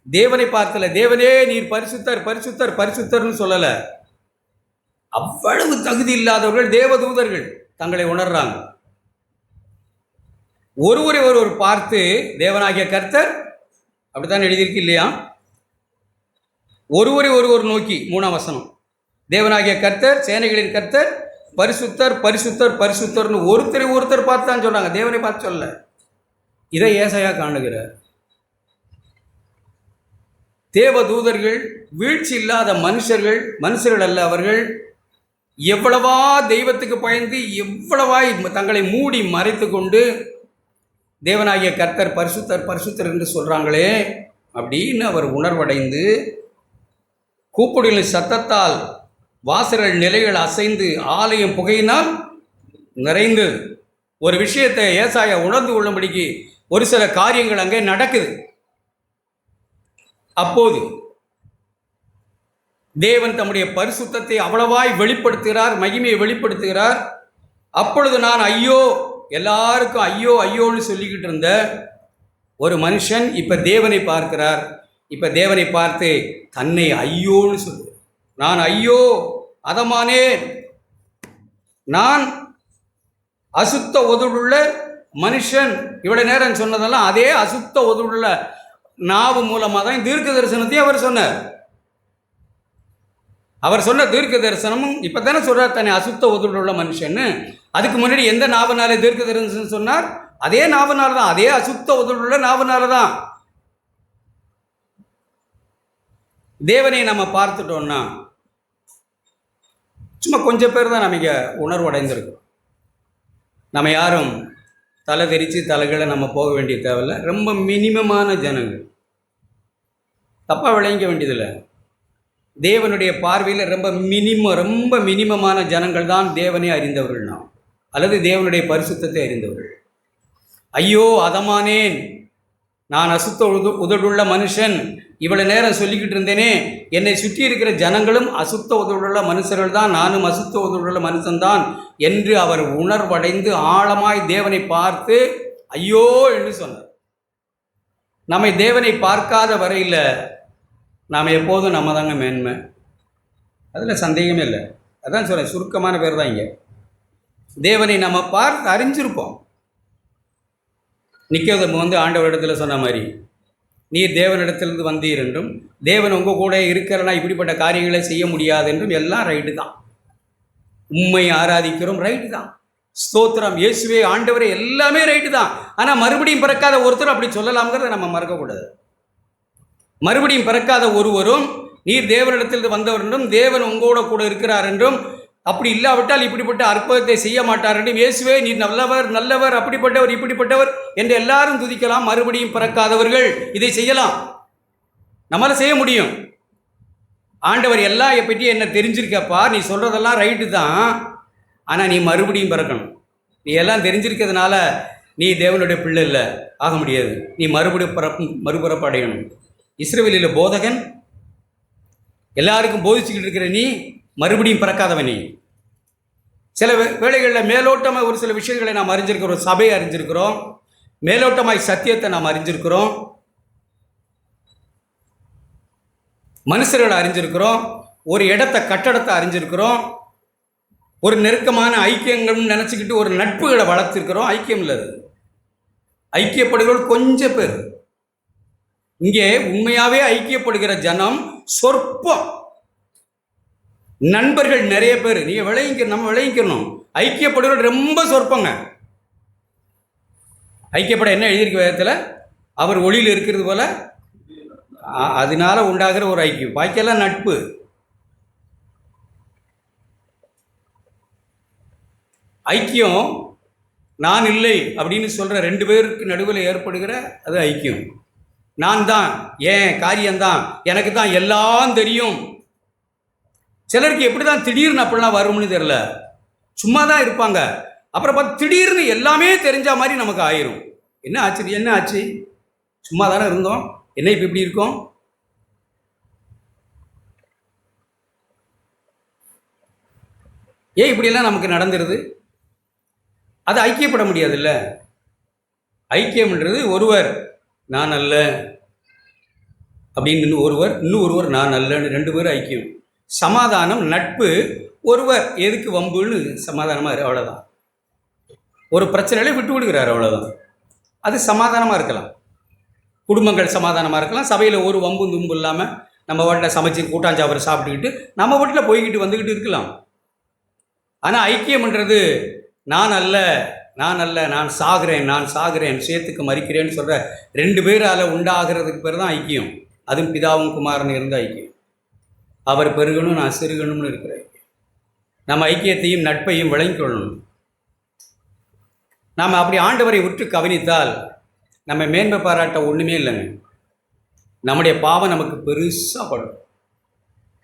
தேவனை பார்த்தல. தேவனே நீர் பரிசுத்தர் பரிசுத்தர் பரிசுத்தர்னு சொல்லலை. அவ்வளவு தகுதி இல்லாதவர்கள் தேவதூதர்கள் தங்களை உணர்றாங்க. ஒருவர் பார்த்து தேவனாகிய கர்த்தர், அப்படித்தான் எழுதியிருக்கு இல்லையா? ஒருவர் நோக்கி 3ஆம் வசனம், தேவனாகிய கர்த்தர் சேனைகளின் கர்த்தர் பரிசுத்தர் பரிசுத்தர் பரிசுத்தர்னு ஒருத்தர் பார்த்து தான் சொன்னாங்க, தேவனை பார்த்து சொல்ல. இதை ஏசாயா காணுகிறார். தேவதூதர்கள் வீழ்ச்சி இல்லாத மனுஷர்கள் அல்ல. அவர்கள் எவ்வளவா தெய்வத்துக்கு பயந்து எவ்வளவாய் தங்களை மூடி மறைத்து கொண்டு தேவனாகிய கர்த்தர் பரிசுத்தர் பரிசுத்தர் என்று சொல்கிறாங்களே அப்படின்னு அவர் உணர்வடைந்து கூப்பிடுகளின் சத்தத்தால் வாசல்கள் நிலைகள் அசைந்து ஆலயம் புகையினால் நிறைந்து ஒரு விஷயத்தை ஏசாயா உணர்ந்து கொள்ளும்படிக்கு ஒரு சில காரியங்கள் அங்கே நடக்குது. அப்போது தேவன் தம்முடைய பரிசுத்தத்தை அவ்வளவாய் வெளிப்படுத்துகிறார், மகிமையை வெளிப்படுத்துகிறார். அப்பொழுது நான் ஐயோ, எல்லாருக்கும் ஐயோ ஐயோன்னு சொல்லிக்கிட்டு இருந்த ஒரு மனுஷன் இப்போ தேவனை பார்க்கிறார். இப்போ தேவனை பார்த்து தன்னை ஐயோன்னு சொல்லுவார். நான் ஐயோ அதமானேன், நான் அசுத்த உதடுள்ள மனுஷன். இவ்வளவு நேரம் சொன்னதெல்லாம் அதே அசுத்த உதடுள்ள நாவு மூலமாக தான் தீர்க்க தரிசனத்தையும் அவர் சொன்னார். அவர் சொன்ன தீர்க்க தரிசனமும் இப்போ தானே சொல்கிறார் தன்னை அசுத்த உதடுள்ள மனுஷன்னு. அதுக்கு முன்னாடி எந்த நாவனாலே தீர்க்க தரிசனம் சொன்னார்? அதே நாவனால தான், அதே அசுத்த உதடுள்ள நாவனால தான். தேவனை நம்ம பார்த்துட்டோம்னா சும்மா கொஞ்சம் பேர் தான் நம்ம உணர்வு அடைந்திருக்கோம். நம்ம யாரும் தலை தெரித்து தலைகளை நம்ம போக வேண்டிய தேவையில்லை. ரொம்ப மினிமமான ஜனங்கள், தப்பாக விளங்கிக்க வேண்டியதில்லை. தேவனுடைய பார்வையில் ரொம்ப மினிமமான ஜனங்கள் தான் தேவனை அறிந்தவர்கள் நாம், அல்லது தேவனுடைய பரிசுத்தத்தை அறிந்தவர்கள். ஐயோ அதமானேன், நான் அசுத்த உதடுள்ள மனுஷன், இவ்வளவு நேரம் சொல்லிக்கிட்டு இருந்தேனே, என்னை சுற்றி இருக்கிற ஜனங்களும் அசுத்த உதடுள்ள மனுஷர்கள் தான், நானும் அசுத்த உதடுள்ள மனுஷன்தான் என்று அவர் உணர்வடைந்து ஆழமாய் தேவனை பார்த்து ஐயோ என்று சொன்னார். நம்மை தேவனை பார்க்காத வரையில் நாம் எப்போதும் நம்ம தாங்க மேன்மை, அதில் சந்தேகமே இல்லை. அதான் சொல்கிறேன், சுருக்கமான பேர் தான் இங்கே. தேவனை நம்ம பார்த்து அறிஞ்சிருப்போம். நிக்கோதேமு ஆண்டவரிடத்தில் சொன்ன மாதிரி, நீர் தேவனிடத்திலிருந்து வந்தீர் என்றும் தேவன் உங்கள் கூட இருக்கிறனா இப்படிப்பட்ட காரியங்களை செய்ய முடியாது என்றும் எல்லாம் ரைட்டு தான். உண்மை ஆராதிக்கிறோம், ரைட்டு தான். ஸ்தோத்திரம் இயேசுவே ஆண்டவரே, எல்லாமே ரைட்டு தான். ஆனால் மறுபடியும் பிறக்காத ஒருத்தர் அப்படி சொல்லலாம்ங்கிறத நம்ம மறக்கக்கூடாது. மறுபடியும் பிறக்காத ஒருவரும் நீர் தேவனிடத்திலிருந்து வந்தவர் என்றும் தேவன் உங்களோட கூட இருக்கிறார் என்றும், அப்படி இல்லாவிட்டால் இப்படிப்பட்ட அற்புதத்தை செய்ய மாட்டார் என்றும், இயேசுவே நீர் நல்லவர் நல்லவர், அப்படிப்பட்டவர் இப்படிப்பட்டவர் என்று எல்லாரும் துதிக்கலாம். மறுபடியும் பிறக்காதவர்கள் இதை செய்யலாம், நம்மளால் செய்ய முடியும். ஆண்டவர் எல்லாம் பற்றி என்ன தெரிஞ்சிருக்கப்பா, நீ சொல்கிறதெல்லாம் ரைட்டு தான், ஆனால் நீ மறுபடியும் பிறக்கணும். நீ எல்லாம் தெரிஞ்சிருக்கிறதுனால நீ தேவனுடைய பிள்ளை இல்லை, ஆக முடியாது. நீ மறுபிறப்பு அடையணும். இஸ்ரவேலில் போதகன், எல்லாருக்கும் போதிச்சுக்கிட்டு இருக்கிற நீ மறுபடியும் பிறக்காதவன். நீ சில வேளைகளில் மேலோட்டமாக ஒரு சில விஷயங்களை நாம் அறிஞ்சிருக்கிறோம், சபையை அறிஞ்சிருக்கிறோம், மேலோட்டமாய் சத்தியத்தை நாம் அறிஞ்சிருக்கிறோம், மனுஷர்களை அறிஞ்சிருக்கிறோம், ஒரு கட்டடத்தை அறிஞ்சிருக்கிறோம், ஒரு நெருக்கமான ஐக்கியங்கள்னு நினச்சிக்கிட்டு ஒரு நட்புகளை வளர்த்துருக்கிறோம். ஐக்கியம் இல்லை, ஐக்கியப்படுகிறவர்கள் கொஞ்சம் பேர். இங்கே உண்மையாகவே ஐக்கியப்படுகிற ஜனம் சொற்பம், நண்பர்கள் நிறைய பேர். நீங்கள் நம்ம விளைவிக்கணும். ஐக்கியப்படுகிறவர்கள் ரொம்ப சொற்பங்க. ஐக்கியப்பட என்ன எழுதியிருக்க வேதத்தில், அவர் ஒளியில் இருக்கிறது போல அதனால உண்டாகிற ஒரு ஐக்கியம், பாக்கியெல்லாம் நட்பு. ஐக்கியம் நான் இல்லை அப்படின்னு சொல்கிற ரெண்டு பேருக்கு நடுவில் ஏற்படுகிற அது ஐக்கியம். நான் தான், ஏன் காரியம்தான், எனக்கு தான் எல்லாம் தெரியும். சிலருக்கு எப்படி தான் திடீர்னு அப்படிலாம் வரும்னு தெரில, சும்மா தான் இருப்பாங்க. அப்புறம் பார்த்து திடீர்னு எல்லாமே தெரிஞ்ச மாதிரி நமக்கு ஆயிரும். என்ன ஆச்சு என்ன ஆச்சு, சும்மா தானே இருந்தோம், என்ன இப்போ இப்படி இருக்கோம்? ஏன் இப்படியெல்லாம் நமக்கு நடந்துருது? அது ஐக்கியப்பட முடியாதுல்ல. ஐக்கியம்ன்றது ஒருவர் நான் அல்ல அப்படின்னு இன்னும் ஒருவர் நான் அல்லன்னு ரெண்டு பேரும் ஐக்கியம். சமாதானம் நட்பு, ஒருவர் எதுக்கு வம்புன்னு சமாதானமாக, அவ்வளோதான். ஒரு பிரச்சனையில விட்டு விடுகிறார், அவ்வளோதான். அது சமாதானமாக இருக்கலாம், குடும்பங்கள் சமாதானமாக இருக்கலாம், சபையில் ஒரு வம்பு தும்பு இல்லாமல் நம்ம வீட்டில் சமைச்சு கூட்டாஞ்சாவரை சாப்பிட்டுக்கிட்டு நம்ம வீட்டில் போய்கிட்டு வந்துக்கிட்டு இருக்கலாம். ஆனால் ஐக்கியம்ன்றது நான் அல்ல நான் சாகிறேன் சேர்த்துக்கு மறிக்கிறேன்னு சொல்கிற ரெண்டு பேரால் உண்டாகிறதுக்கு பேர் தான் ஐக்கியம். அதுவும் பிதாவும் குமாரன் இருந்த ஐக்கியம். அவர் பெருகணும், நான் சிறுகணும்னு இருக்கிற ஐக்கியம். நம்ம ஐக்கியத்தையும் நட்பையும் விளங்கிக் கொள்ளணும். நாம் அப்படி ஆண்டவரை உற்று கவனித்தால் நம்ம மேன்மை பாராட்ட ஒன்றுமே இல்லைங்க. நம்முடைய பாவம் நமக்கு பெருசாக படும்.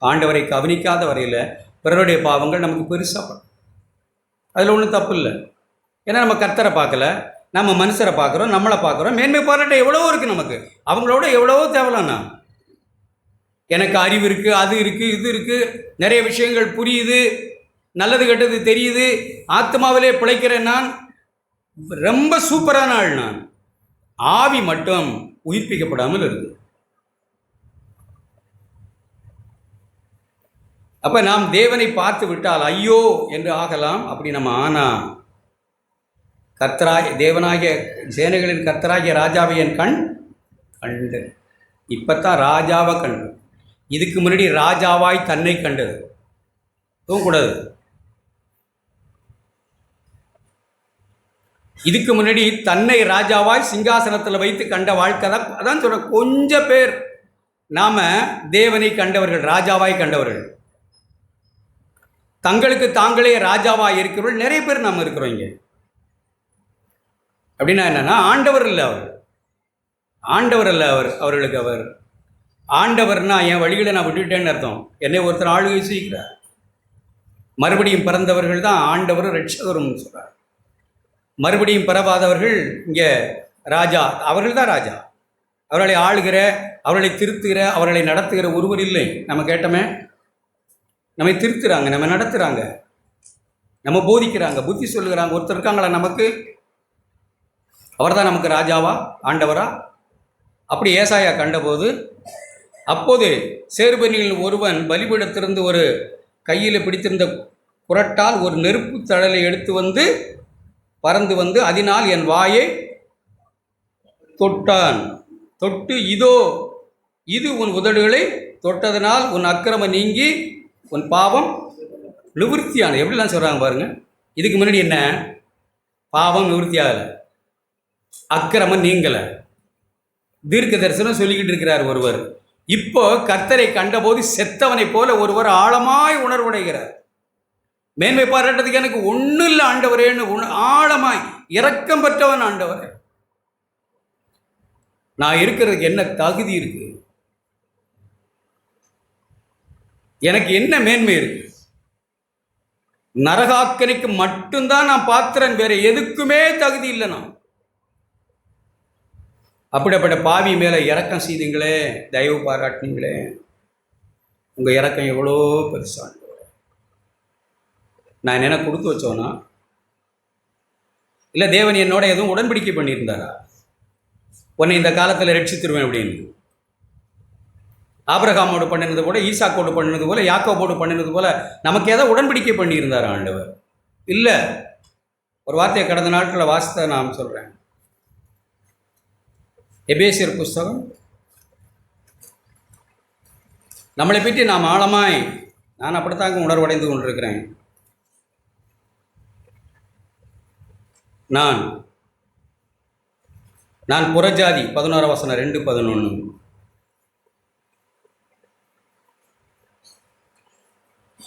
ஆண்டவரை கவனிக்காத வரையில் பிறருடைய பாவங்கள் நமக்கு பெருசாக படும். அதில் ஒன்றும் தப்பு இல்லை. ஏன்னா நம்ம கர்த்தரை பார்க்கல, நம்ம மனுஷரை பார்க்குறோம், நம்மளை பார்க்குறோம். மேன்மை பாராட்ட எவ்வளவோ இருக்குது நமக்கு, அவங்களோட எவ்வளவோ தேவலாம்ண்ணா. எனக்கு அறிவு இருக்குது, அது இருக்குது, இது இருக்குது, நிறைய விஷயங்கள் புரியுது, நல்லது கெட்டது தெரியுது, ஆத்மாவிலே பிழைக்கிறேன், நான் ரொம்ப சூப்பரான ஆள். நான் ஆவி மட்டும் உயிர்ப்பிக்கப்படாமல் இருக்குது. அப்போ நாம் தேவனை பார்த்து விட்டால் ஐயோ என்று ஆகலாம். அப்படி நம்ம ஆனால் தேவனாகிய சேனைகளின் கர்த்தராகிய ராஜாவை என் கண் கண்டு, இப்போத்தான் ராஜாவை கண்டு. இதுக்கு முன்னாடி ராஜாவாய் தன்னை கண்டது தூங்கக்கூடாது. இதுக்கு முன்னாடி தன்னை ராஜாவாய் சிங்காசனத்தில் வைத்து கண்ட வாழ்க்கை தான். அதான் சொல்ற, கொஞ்சம் பேர் நாம் தேவனை கண்டவர்கள், ராஜாவாய் கண்டவர்கள். தங்களுக்கு தாங்களே ராஜாவாக இருக்கிறவர்கள் நிறைய பேர் நம்ம இருக்கிறோம் இங்கே. அப்படின்னா என்னன்னா, ஆண்டவர் இல்லை அவர், ஆண்டவர் அல்ல அவர், அவர்களுக்கு அவர் ஆண்டவர்னா என் வழிகளை நான் விட்டுவிட்டேன்னு அர்த்தம். என்னை ஒருத்தர் ஆளுகை செய்கிறார். மறுபடியும் பிறந்தவர்கள் தான் ஆண்டவர் ரட்சகரும் சொல்கிறார். மறுபடியும் பிறவாதவர்கள் இங்கே ராஜா, அவர்கள் தான் ராஜா. அவர்களை ஆளுகிற, அவர்களை திருத்துகிற, அவர்களை நடத்துகிற ஒருவர் இல்லை. நம்ம கேட்டோமே, நம்மை திருத்துறாங்க, நம்ம நடத்துகிறாங்க, நம்ம போதிக்கிறாங்க, புத்தி சொல்லுகிறாங்க. ஒருத்தர் இருக்காங்களா நமக்கு? அவர் தான் நமக்கு ராஜாவா, ஆண்டவரா? அப்படி ஏசாயா கண்டபோது, அப்போது சேருபனியில் ஒருவன் பலிபீடத்திலிருந்து ஒரு கையில் பிடித்திருந்த குரட்டால் ஒரு நெருப்பு தழலை எடுத்து வந்து பறந்து வந்து அதனால் என் வாயை தொட்டான். தொட்டு, இதோ இது உன் உதடுகளை தொட்டதனால் உன் அக்கிரமம் நீங்கி உன் பாவம் நிவர்த்தியான. எப்படிலாம் சொல்கிறாங்க பாருங்க. இதுக்கு முன்னாடி என்ன? பாவம் நிவர்த்தி ஆகலை, அக்கிரமம் நீங்கலை. தீர்க்க தரிசனம் சொல்லிக்கிட்டு இருக்கிறார் ஒருவர். இப்போ கர்த்தரை கண்டபோது செத்தவனை போல ஒருவர் ஆழமாய் உணர்வுடைகிறார். மேன்மை பாராட்டுறதுக்கு எனக்கு ஒன்றும் இல்லை ஆண்டவரேன்னு ஆழமாய் இரக்கம் பெற்றவன் ஆண்டவரே. நான் இருக்கிறதுக்கு என்ன தகுதி இருக்கு? எனக்கு என்ன மேன்மை இருக்கு? நரகாக்கனைக்கு மட்டும்தான் நான் பாத்திரன், வேற எதுக்குமே தகுதி இல்லை. நான் அப்படிப்பட்ட பாவி மேலே இரக்கம் செய்தீங்களே, தயவு பாராட்டினீங்களே. உங்கள் இரக்கம் எவ்வளோ பெருசான. நான் என்ன கொடுத்து வச்சோன்னா, இல்லை தேவன் என்னோட எதுவும் உடன்படிக்கை பண்ணியிருந்தாரா? உன்னை இந்த காலத்தில் ரட்சித்துருவேன் அப்படின்னு. ஆபிரகாமோடு பண்ணினது போல, ஈசாக்கோடு பண்ணினது போல, யாக்கோபோடு பண்ணினது போல நமக்கு ஏதோ உடன்படிக்கை பண்ணியிருந்தாரா ஆண்டவர்? இல்லை. ஒரு வார்த்தையை கடந்த நாட்களில் வாசித்த நான் சொல்கிறேன். எபேசியர் புஸ்தகம், நம்மளை பற்றி நாம் ஆழமாய், நான் அப்படித்தாங்க உணர்வடைந்து கொண்டிருக்கிறேன். நான் புறஜாதி, 11 வசனம் 2:11.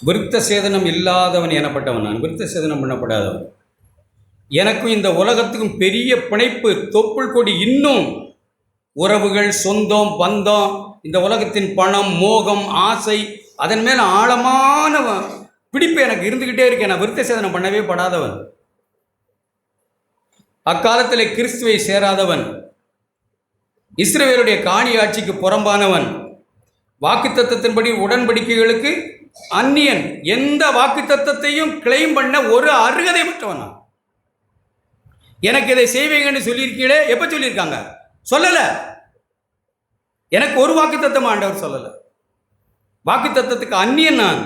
விருத்த சேதனம் இல்லாதவன் எனப்பட்டவன் நான், விருத்த சேதனம் பண்ணப்படாதவன். எனக்கும் இந்த உலகத்துக்கும் பெரிய பிணைப்பு, தொப்புள் கொடி. இன்னும் உறவுகள், சொந்தம், பந்தம், இந்த உலகத்தின் பணம், மோகம், ஆசை, அதன் மேலே ஆழமான பிடிப்பு எனக்கு இருந்துக்கிட்டே இருக்கேன். நான் விருத்த சேதனம் பண்ணவே படாதவன். அக்காலத்தில் கிறிஸ்துவை சேராதவன், இஸ்ரவேலுடைய காணி ஆட்சிக்கு புறம்பானவன், வாக்குத்தத்தத்தின்படி உடன்படிக்கைகளுக்கு அந்நியன், எந்த வாக்குத்தத்தத்தையும் கிளைம் பண்ண ஒரு அருகதை பெற்றவன். எனக்கு இதை செய்வீங்கன்னு சொல்லியிருக்கீங்களே, எப்போ சொல்லியிருக்காங்க? சொல்லலை. எனக்கு ஒரு வாக்குத்தத்தம் ஆண்டவர் சொல்லலை. வாக்குத்தத்தத்துக்கு அந்நியன் நான்,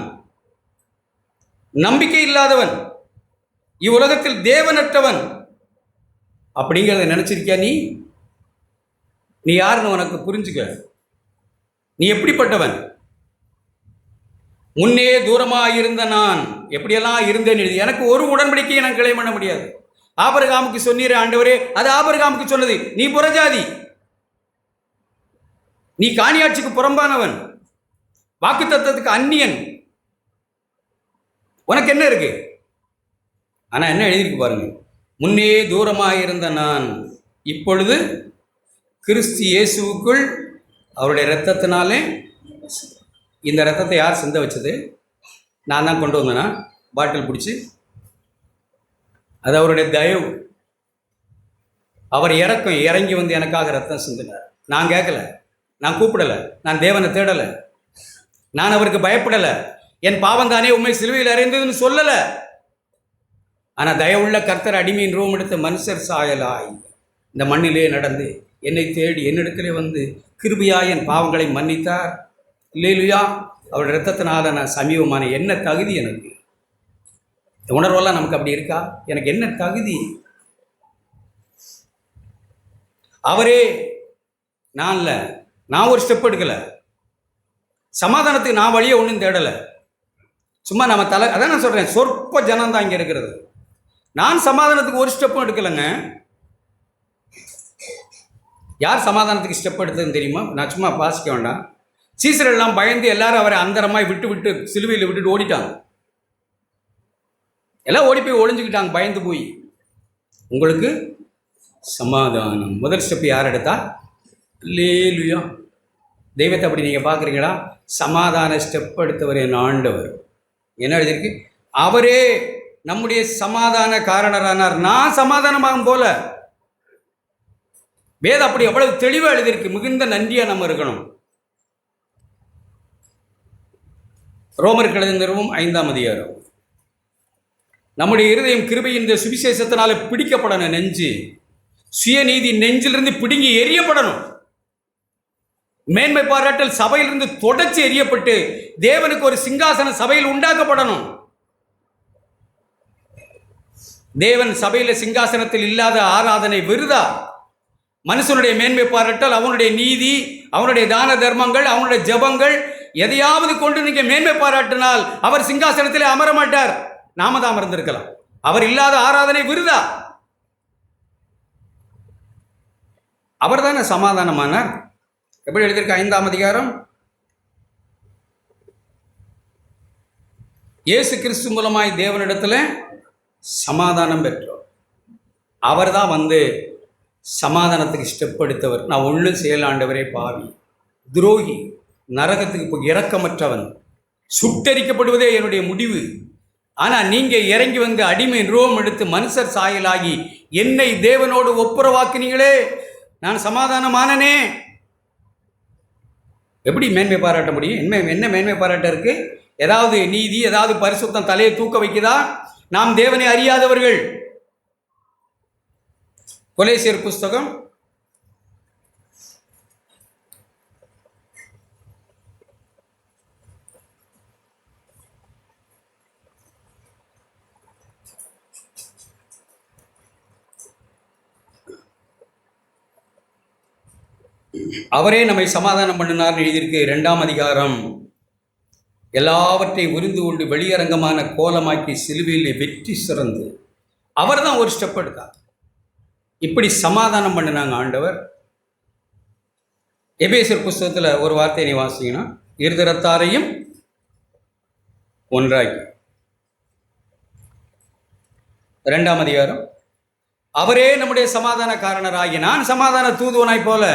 நம்பிக்கை இல்லாதவன், இவ்வுலகத்தில் தேவனற்றவன். அப்படிங்கிறத நினைச்சிருக்கியா? நீ யாருன்னு உனக்கு புரிஞ்சுக்க. நீ எப்படிப்பட்டவன்? முன்னே தூரமாக இருந்த நான் எப்படியெல்லாம் இருந்தேன். எனக்கு ஒரு உடன்படிக்கையை நான் கிளைம் பண்ண முடியாது. ஆபிரகாமுக்கு சொன்னீரே ஆண்டவரே, அது ஆபிரகாமுக்கு சொன்னது. நீ புறஜாதி, நீ காணியாட்சிக்கு புறம்பானவன், வாக்குத்தத்தத்துக்கு அந்நியன். உனக்கு என்ன இருக்கு? ஆனா என்ன எழுதியிருக்கு பாருங்க. முன்னே தூரமாக இருந்த நான் இப்பொழுது கிறிஸ்து இயேசுவுக்குள் அவருடைய இரத்தத்தினாலே. இந்த இரத்தத்தை யார் சிந்த வச்சது? நான் தான் கொண்டு வந்தேனா? பாட்டில் பிடிச்சி. அது அவருடைய தயவு. அவர் இறக்கம் இறங்கி வந்து எனக்காக ரத்தம் சிந்தினார். நான் கேட்கல, நான் கூப்பிடலை, நான் தேவனை தேடலை, நான் அவருக்கு பயப்படலை. என் பாவம் தானே உண்மை சிலுவையில் அறைந்ததுன்னு சொல்லலை. ஆனால் தயவுள்ள கர்த்தர் அடிமையின் ரூம் எடுத்த மனுஷர் சாயலாய் இந்த மண்ணிலே நடந்து என்னை தேடி என்னிடத்திலே வந்து கிருபையாய் என் பாவங்களை மன்னித்தார். இல்லையா? அவருடைய இரத்தத்தினால நான் சமீபமான. என்ன தகுதி எனக்கு? இந்த உணர்வெல்லாம் நமக்கு அப்படி இருக்கா? எனக்கு என்ன தகுதி? அவரே, நான் இல்லை. நான் ஒரு ஸ்டெப் எடுக்கலை. சமாதானத்துக்கு நான் வழியை ஒன்றும் தேடலை. சும்மா நம்ம அதான் நான் சொல்கிறேன், சொற்ப ஜனம் தான் இங்கே இருக்கிறது. நான் சமாதானத்துக்கு ஒரு ஸ்டெப்பும் எடுக்கலைங்க. யார் சமாதானத்துக்கு ஸ்டெப் எடுத்ததுன்னு தெரியுமா? நான் சும்மா வாசிக்க வேண்டாம். சீசரெல்லாம் பயந்து எல்லாரும் அவரை அந்தரமாய் விட்டு சிலுவையில் விட்டுட்டு ஓடிட்டாங்க. எல்லாம் ஓடி போய் ஒளிஞ்சுக்கிட்டாங்க பயந்து போய். உங்களுக்கு சமாதானம். முதல் ஸ்டெப் யார் எடுத்தா? அல்லேலூயா. தெய்வத்தை அப்படி நீங்கள் பார்க்குறீங்களா? சமாதான ஸ்டெப் எடுத்தவர் என் ஆண்டவர். என்ன எழுதியிருக்கு? அவரே நம்முடைய சமாதான காரணரானார். நான் சமாதானமாகும் போல. வேதம் அப்படி எவ்வளவு தெளிவாக எழுதியிருக்கு. மிகுந்த நன்றியாக நம்ம இருக்கணும். ரோமருக்கு எழுதிய நிருபம் 5ஆம் அதிகாரம். நம்முடைய இருதயம் கிருபையின் இந்த சுவிசேஷத்தினால பிடிக்கப்படணும். நெஞ்சு சுயநீதி நெஞ்சிலிருந்து பிடுங்கி எரியப்படணும். மேன்மை பாராட்டல் சபையிலிருந்து தொடர்ச்சி எரியப்பட்டு தேவனுக்கு ஒரு சிங்காசன சபையில் உண்டாக்கப்படணும். தேவன் சபையில சிங்காசனத்தில் இல்லாத ஆராதனை விருதா. மனுஷனுடைய மேன்மை பாராட்டல், அவனுடைய நீதி, அவனுடைய தான தர்மங்கள், அவனுடைய ஜெபங்கள் எதையாவது கொண்டு நீங்க மேன்மை பாராட்டினால் அவர் சிங்காசனத்திலே அமர மாட்டார். நாம தான் அமர்ந்திருக்கலாம். அவர் இல்லாத ஆராதனை விருதா. அவர் தானே சமாதானமானார். எப்படி எழுதியிருக்க 5ஆம் அதிகாரம்? இயேசு கிறிஸ்து மூலமாய் தேவனிடத்தில் சமாதானம் பெற்றோர். அவர் தான் வந்து சமாதானத்துக்கு ஸ்டெப் எடுத்தவர். நான் ஒன்றும் செயலாண்டவரே பாவி, துரோகி, நரகத்துக்கு இரக்கமற்றவன், சுட்டரிக்கப்படுவதே என்னுடைய முடிவு. ஆனால் நீங்கள் இறங்கி வந்து அடிமை ரூபம் எடுத்து மனுஷர் சாயலாகி என்னை தேவனோடு ஒப்புரவாக்குனீங்களே, நான் சமாதானமானனே. எப்படி மேன்மை பாராட்ட முடியும்? என்ன மேன்மை பாராட்ட இருக்கு? ஏதாவது நீதி, ஏதாவது பரிசுத்தம் தலையை தூக்க வைக்குதா? நாம் தேவனை அறியாதவர்கள். கொலேசியர் புஸ்தகம் 'அவரே நம்மை சமாதானம் பண்ணினார்' எழுதியிருக்கு 2ஆம் அதிகாரம். எல்லாவற்றையும் உரிந்து கொண்டு வெளியரங்கமான கோலமாக்கி சிலுவையில் வெற்றி சிறந்து அவர் தான் ஒரு ஸ்டெப் எடுத்தார். இப்படி சமாதானம் பண்ணினாங்க ஆண்டவர். எபேசியர் புஸ்தகத்தில் ஒரு வார்த்தையை நீ வாசிங்கன்னா, இருதரத்தாரையும் ஒன்றாக்கி. 2ஆம் அதிகாரம். அவரே நம்முடைய சமாதான காரணராகி நான் சமாதான தூதுவனாய் போல.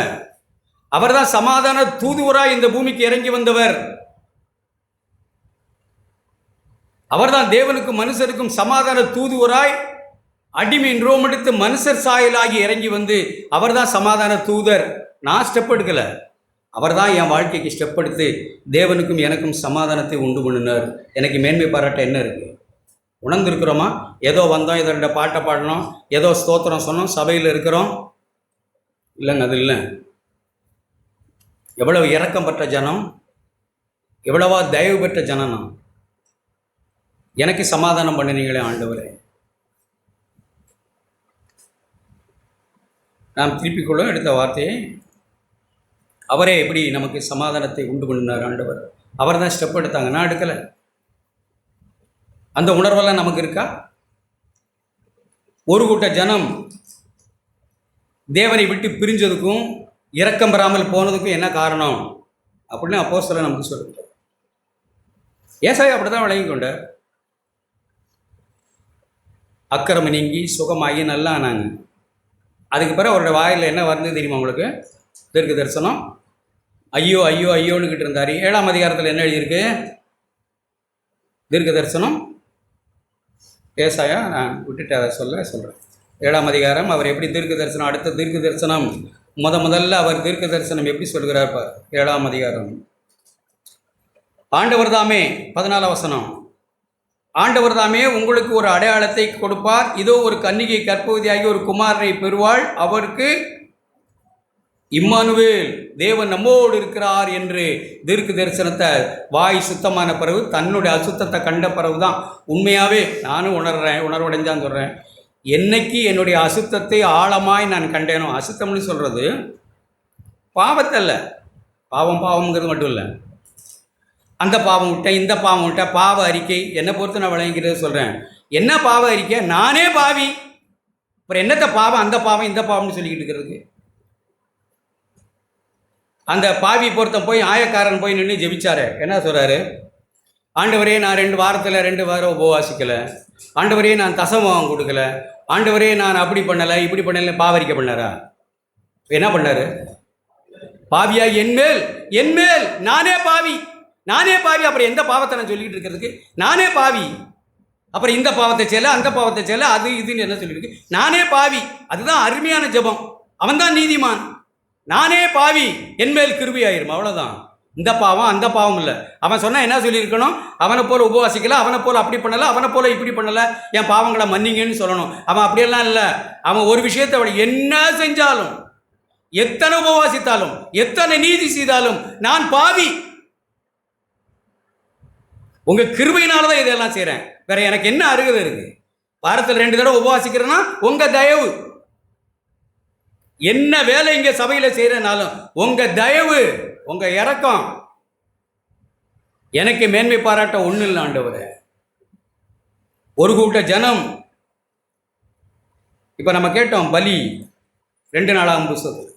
அவர் தான் சமாதான தூதுவராய் இந்த பூமிக்கு இறங்கி வந்தவர். அவர்தான் தேவனுக்கும் மனுஷருக்கும் சமாதான தூதுவராய் அடிமையின் ரோம் எடுத்து மனுஷர் சாயலாகி இறங்கி வந்து அவர் தான் சமாதான தூதர். நான் ஸ்டெப் எடுக்கலை, அவர் தான் என் வாழ்க்கைக்கு ஸ்டெப் எடுத்து தேவனுக்கும் எனக்கும் சமாதானத்தை உண்டு பண்ணினார். எனக்கு மேன்மை பாராட்ட என்ன இருக்குது? உணர்ந்துருக்கிறோமா? ஏதோ வந்தோம், ஏதோ 2 பாட்டை பாடினோம், ஏதோ ஸ்தோத்திரம் சொன்னோம், சபையில் இருக்கிறோம். இல்லைங்க, அது இல்லை. எவ்வளவு இரக்கம் பெற்ற ஜனம், எவ்வளவா தயவு பெற்ற ஜனம். எனக்கு சமாதானம் பண்ணினீங்களே ஆண்டவரே. நாம் திருப்பிக்கொள்ள எடுத்த வார்த்தையை, அவரே எப்படி நமக்கு சமாதானத்தை உண்டு பண்ணினார் ஆண்டவர். அவர் தான் ஸ்டெப் எடுத்தாங்க, நான் எடுக்கலை. அந்த உணர்வெல்லாம் நமக்கு இருக்கா? ஒரு கூட்ட ஜனம் தேவனை விட்டு பிரிஞ்சதுக்கும் இரக்கம் பெறாமல் போனதுக்கும் என்ன காரணம் அப்படின்னு அப்போஸ்தலர் நமக்கு சொல்லுங்க. ஏசாயா அப்படி தான் விளங்கி கொண்டார். அக்கிரமம் நீங்கி சுகமாகி நல்லா ஆனாங்க. அதுக்கு பிறகு அவரோட வாயில் என்ன வருது தெரியுமா உங்களுக்கு? தீர்க்க தரிசனம். ஐயோ ஐயோ ஐயோன்னுக்கிட்டு இருந்தார். 7ஆம் அதிகாரத்தில் என்ன எழுதியிருக்கு? தீர்க்க தரிசனம். ஏசாயா நான் விட்டுட்டு அதை சொல்கிறேன். 7ஆம் அதிகாரம். அவர் எப்படி தீர்க்க தரிசனம், அடுத்த தீர்க்க தரிசனம், முதல்ல அவர் தீர்க்க தரிசனம் எப்படி சொல்கிறார் பார். 7ஆம் அதிகாரம். ஆண்டவர் தாமே, 14ஆம் வசனம், ஆண்டவர் தாமே உங்களுக்கு ஒரு அடையாளத்தை கொடுப்பார். இதோ ஒரு கன்னிகை கர்ப்பவதியாகி ஒரு குமாரனை பெறுவாள். அவருக்கு இம்மானுவேல், தேவன் நம்மோடு இருக்கிறார் என்று தீர்க்க தரிசனத்தை வாய் சுத்தமான பிறகு, தன்னுடைய அசுத்தத்தை கண்ட பிறகு தான் உண்மையாகவே நானும் உணர்வடைஞ்சான்னு சொல்கிறேன். என்னைக்கு என்னுடைய அசுத்தத்தை ஆழமாய் நான் கண்டேனோ, அசுத்தம்னு சொல்கிறது பாவத்தை இல்லை, பாவம்ங்கிறது மட்டும் இல்லை, அந்த பாவம் விட்டேன், இந்த பாவம் விட்டேன், பாவ அறிக்கை என்னை பொறுத்து நான் விளங்கிக்கிறது சொல்கிறேன். என்ன பாவ அறிக்கை? நானே பாவி, அப்புறம் என்னத்தை பாவம், அந்த பாவம் இந்த பாவம்னு சொல்லிக்கிட்டு இருக்கிறதுக்கு. அந்த பாவி பொறுத்த போய் ஆயக்காரன் போய் நின்று ஜெபிச்சாரு. என்ன சொல்கிறாரு? ஆண்டவரே நான் 2 வாரம் உபவாசிக்கலை, ஆண்டவரே நான் தசமம் கொடுக்கல, ஆண்டவரே நான் அப்படி பண்ணலை இப்படி பண்ணலை, பாவரிக்க பண்ணாரா? என்ன பண்ணாரு? பாவியா என்மேல் நானே பாவி. அப்புறம் எந்த பாவத்தை நான் சொல்லிட்டு இருக்கிறதுக்கு? நானே பாவி. அப்புறம் இந்த பாவத்தை செய்யல, அந்த பாவத்தை செய்யல, அது இதுன்னு என்ன சொல்லியிருக்கு? நானே பாவி. அதுதான் அருமையான ஜெபம். அவன்தான் நீதிமான். நானே பாவி, என்மேல் கிருபையாயிரும். அவ்வளோதான். இந்த பாவம் அந்த பாவம் இல்லை. அவன் சொன்னால் என்ன சொல்லியிருக்கணும்? அவனை போல் உபவாசிக்கல, அவனை போல் அப்படி பண்ணலை, அவனை போல் இப்படி பண்ணலை, என் பாவங்களை மன்னிங்கன்னு சொல்லணும். அவன் அப்படியெல்லாம் இல்லை. அவன் ஒரு விஷயத்தை அவன் என்ன செஞ்சாலும், எத்தனை உபவாசித்தாலும், எத்தனை நீதி செய்தாலும், நான் பாவி, உங்க கிருபையினால தான் இதெல்லாம் செய்கிறேன், வேற எனக்கு என்ன அருகதை இருக்கு? வாரத்தில் 2 தடவை உபவாசிக்கிறேன்னா உங்க தயவு. என்ன வேலை இங்க சபையில செய்யறனாலும் உங்க தயவு, உங்க இரக்கம். எனக்கு மேன்மை பாராட்ட ஒண்ணு இல்லை ஆண்டவரே. ஒரு கூட்ட ஜனம், இப்ப நம்ம கேட்டோம் பலி 2 நாளாம் புஸ்தகம்,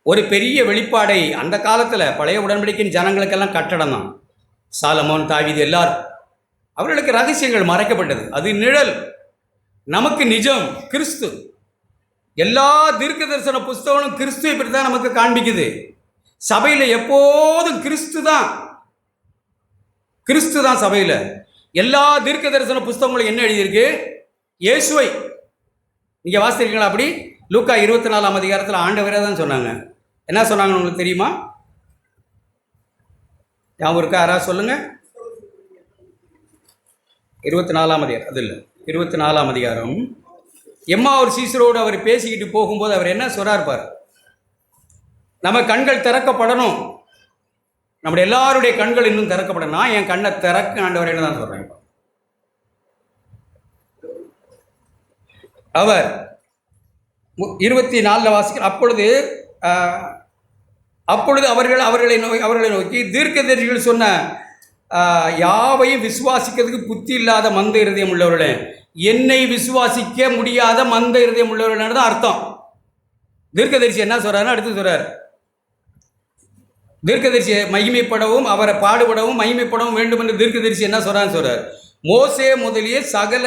ஒரு பெரிய வெளிப்பாடை அந்த காலத்துல பழைய உடன்படிக்கையின் ஜனங்களுக்கெல்லாம் கட்டடம் தான். சாலமோன், தாவீது எல்லாரும், அவர்களுக்கு ரகசியங்கள் மறைக்கப்பட்டது. அது நிழல், நமக்கு நிஜம் கிறிஸ்து. எல்லா தீர்க்க தரிசன புஸ்தகங்களும் கிறிஸ்துவை பற்றி தான் நமக்கு காண்பிக்குது. சபையில் எப்போதும் கிறிஸ்து தான் சபையில். எல்லா தீர்க்க தரிசன புஸ்தகங்களும் என்ன எழுதியிருக்கு? இயேசுவை. நீங்கள் வாசிக்கிறீங்களா? அப்படி லூக்கா 24ஆம் அதிகாரத்தில் ஆண்டவரே தான் சொன்னாங்க. என்ன சொன்னாங்கன்னு உங்களுக்கு தெரியுமா? ஞாபகம் இருக்கா? யாராவது சொல்லுங்க. 24ஆம் அதிகாரம், அது இல்லை, 24ஆம் அதிகாரம். எம்மாவூர் சீசரோடு அவர் பேசிக்கிட்டு போகும்போது அவர் என்ன சொல்றார் பார். நம்ம கண்கள் திறக்கப்படணும், நம்முடைய எல்லாருடைய கண்கள் இன்னும் திறக்கப்படணும். நான் என் கண்ணை திறக்க ஆண்டவரேன்னு தான் சொல்றேன். அவர் 24 வாசிக்க, அப்பொழுது அவர்களை நோக்கி தீர்க்கதரிசிகள் சொன்ன யாவையும் விசுவாசிக்கிறதுக்கு புத்தி இல்லாத மந்த இருதயம் உள்ளவர்களே, என்னை விசுவாசிக்க முடியாத மந்த இருதயம் உள்ளவர்கள் தான் அர்த்தம். தீர்க்கதரிசி என்ன சொல்றாரு? அடுத்து சொல்றார், தீர்க்கதரிசி மகிமைப்படவும் அவரை பாடுபடவும் மகிமைப்படவும் வேண்டும் என்று தீர்க்கதரிசி என்ன சொல்றார்? மோசே முதலிய சகல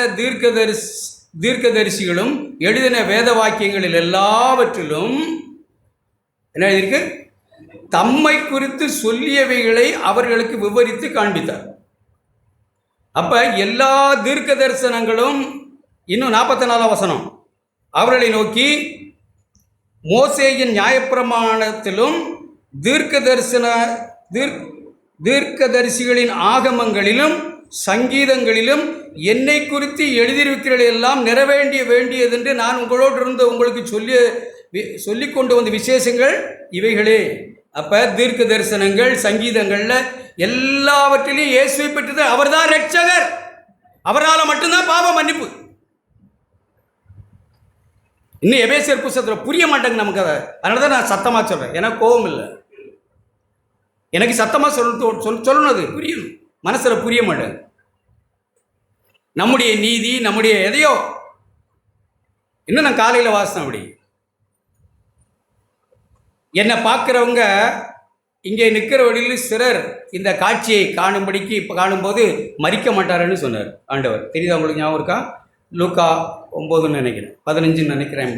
தீர்க்கதரிசிகளும் எழுதின வேத வாக்கியங்களில் எல்லாவற்றிலும் என்ன எழுதியிருக்கு? தம்மை குறித்து சொல்லியவைகளை அவர்களுக்கு விவரித்து காண்பித்தார். அப்ப எல்லா தீர்க்க தரிசனங்களும், இன்னும் 44ஆம் வசனம், அவர்களை நோக்கி மோசேயின் நியாயப்பிரமாணத்திலும் தீர்க்கதரிசிகளின் ஆகமங்களிலும் சங்கீதங்களிலும் என்னை குறித்து எழுதியிருக்கிறீர்கள் எல்லாம் வேண்டியதென்று நான் உங்களோடு இருந்து உங்களுக்கு சொல்லி கொண்டு வந்த விசேஷங்கள் இவைகளே. அப்ப தீர்க்க தரிசனங்கள், சங்கீதங்கள்ல எல்லாவற்றிலையும் இயேசுவை பெற்றது. அவர்தான் ரட்சகர், அவரால் மட்டும்தான் பாவ மன்னிப்பு. இன்னும் எபேசியர் புத்தகத்தில் புரிய மாட்டேங்க நமக்கு. அதனால தான் நான் சத்தமாக சொல்றேன். எனக்கு கோபம் இல்லை, எனக்கு சத்தமாக சொல்லணும், அது புரியணும். மனசில் புரிய மாட்டேன். நம்முடைய நீதி, நம்முடைய எதையோ இன்னும் நான் காலையில் வாசித்தேன். அப்படி என்னை பார்க்குறவங்க இங்கே நிற்கிற வழியில் சிலர் இந்த காட்சியை காணும்போது மறிக்க மாட்டாருன்னு சொன்னார் ஆண்டவர். தெரியுதா உங்களுக்கு? ஞாபகம் இருக்கா? லூக்கா 9ன்னு நினைக்கிறேன், 15ன்னு நினைக்கிறேன்.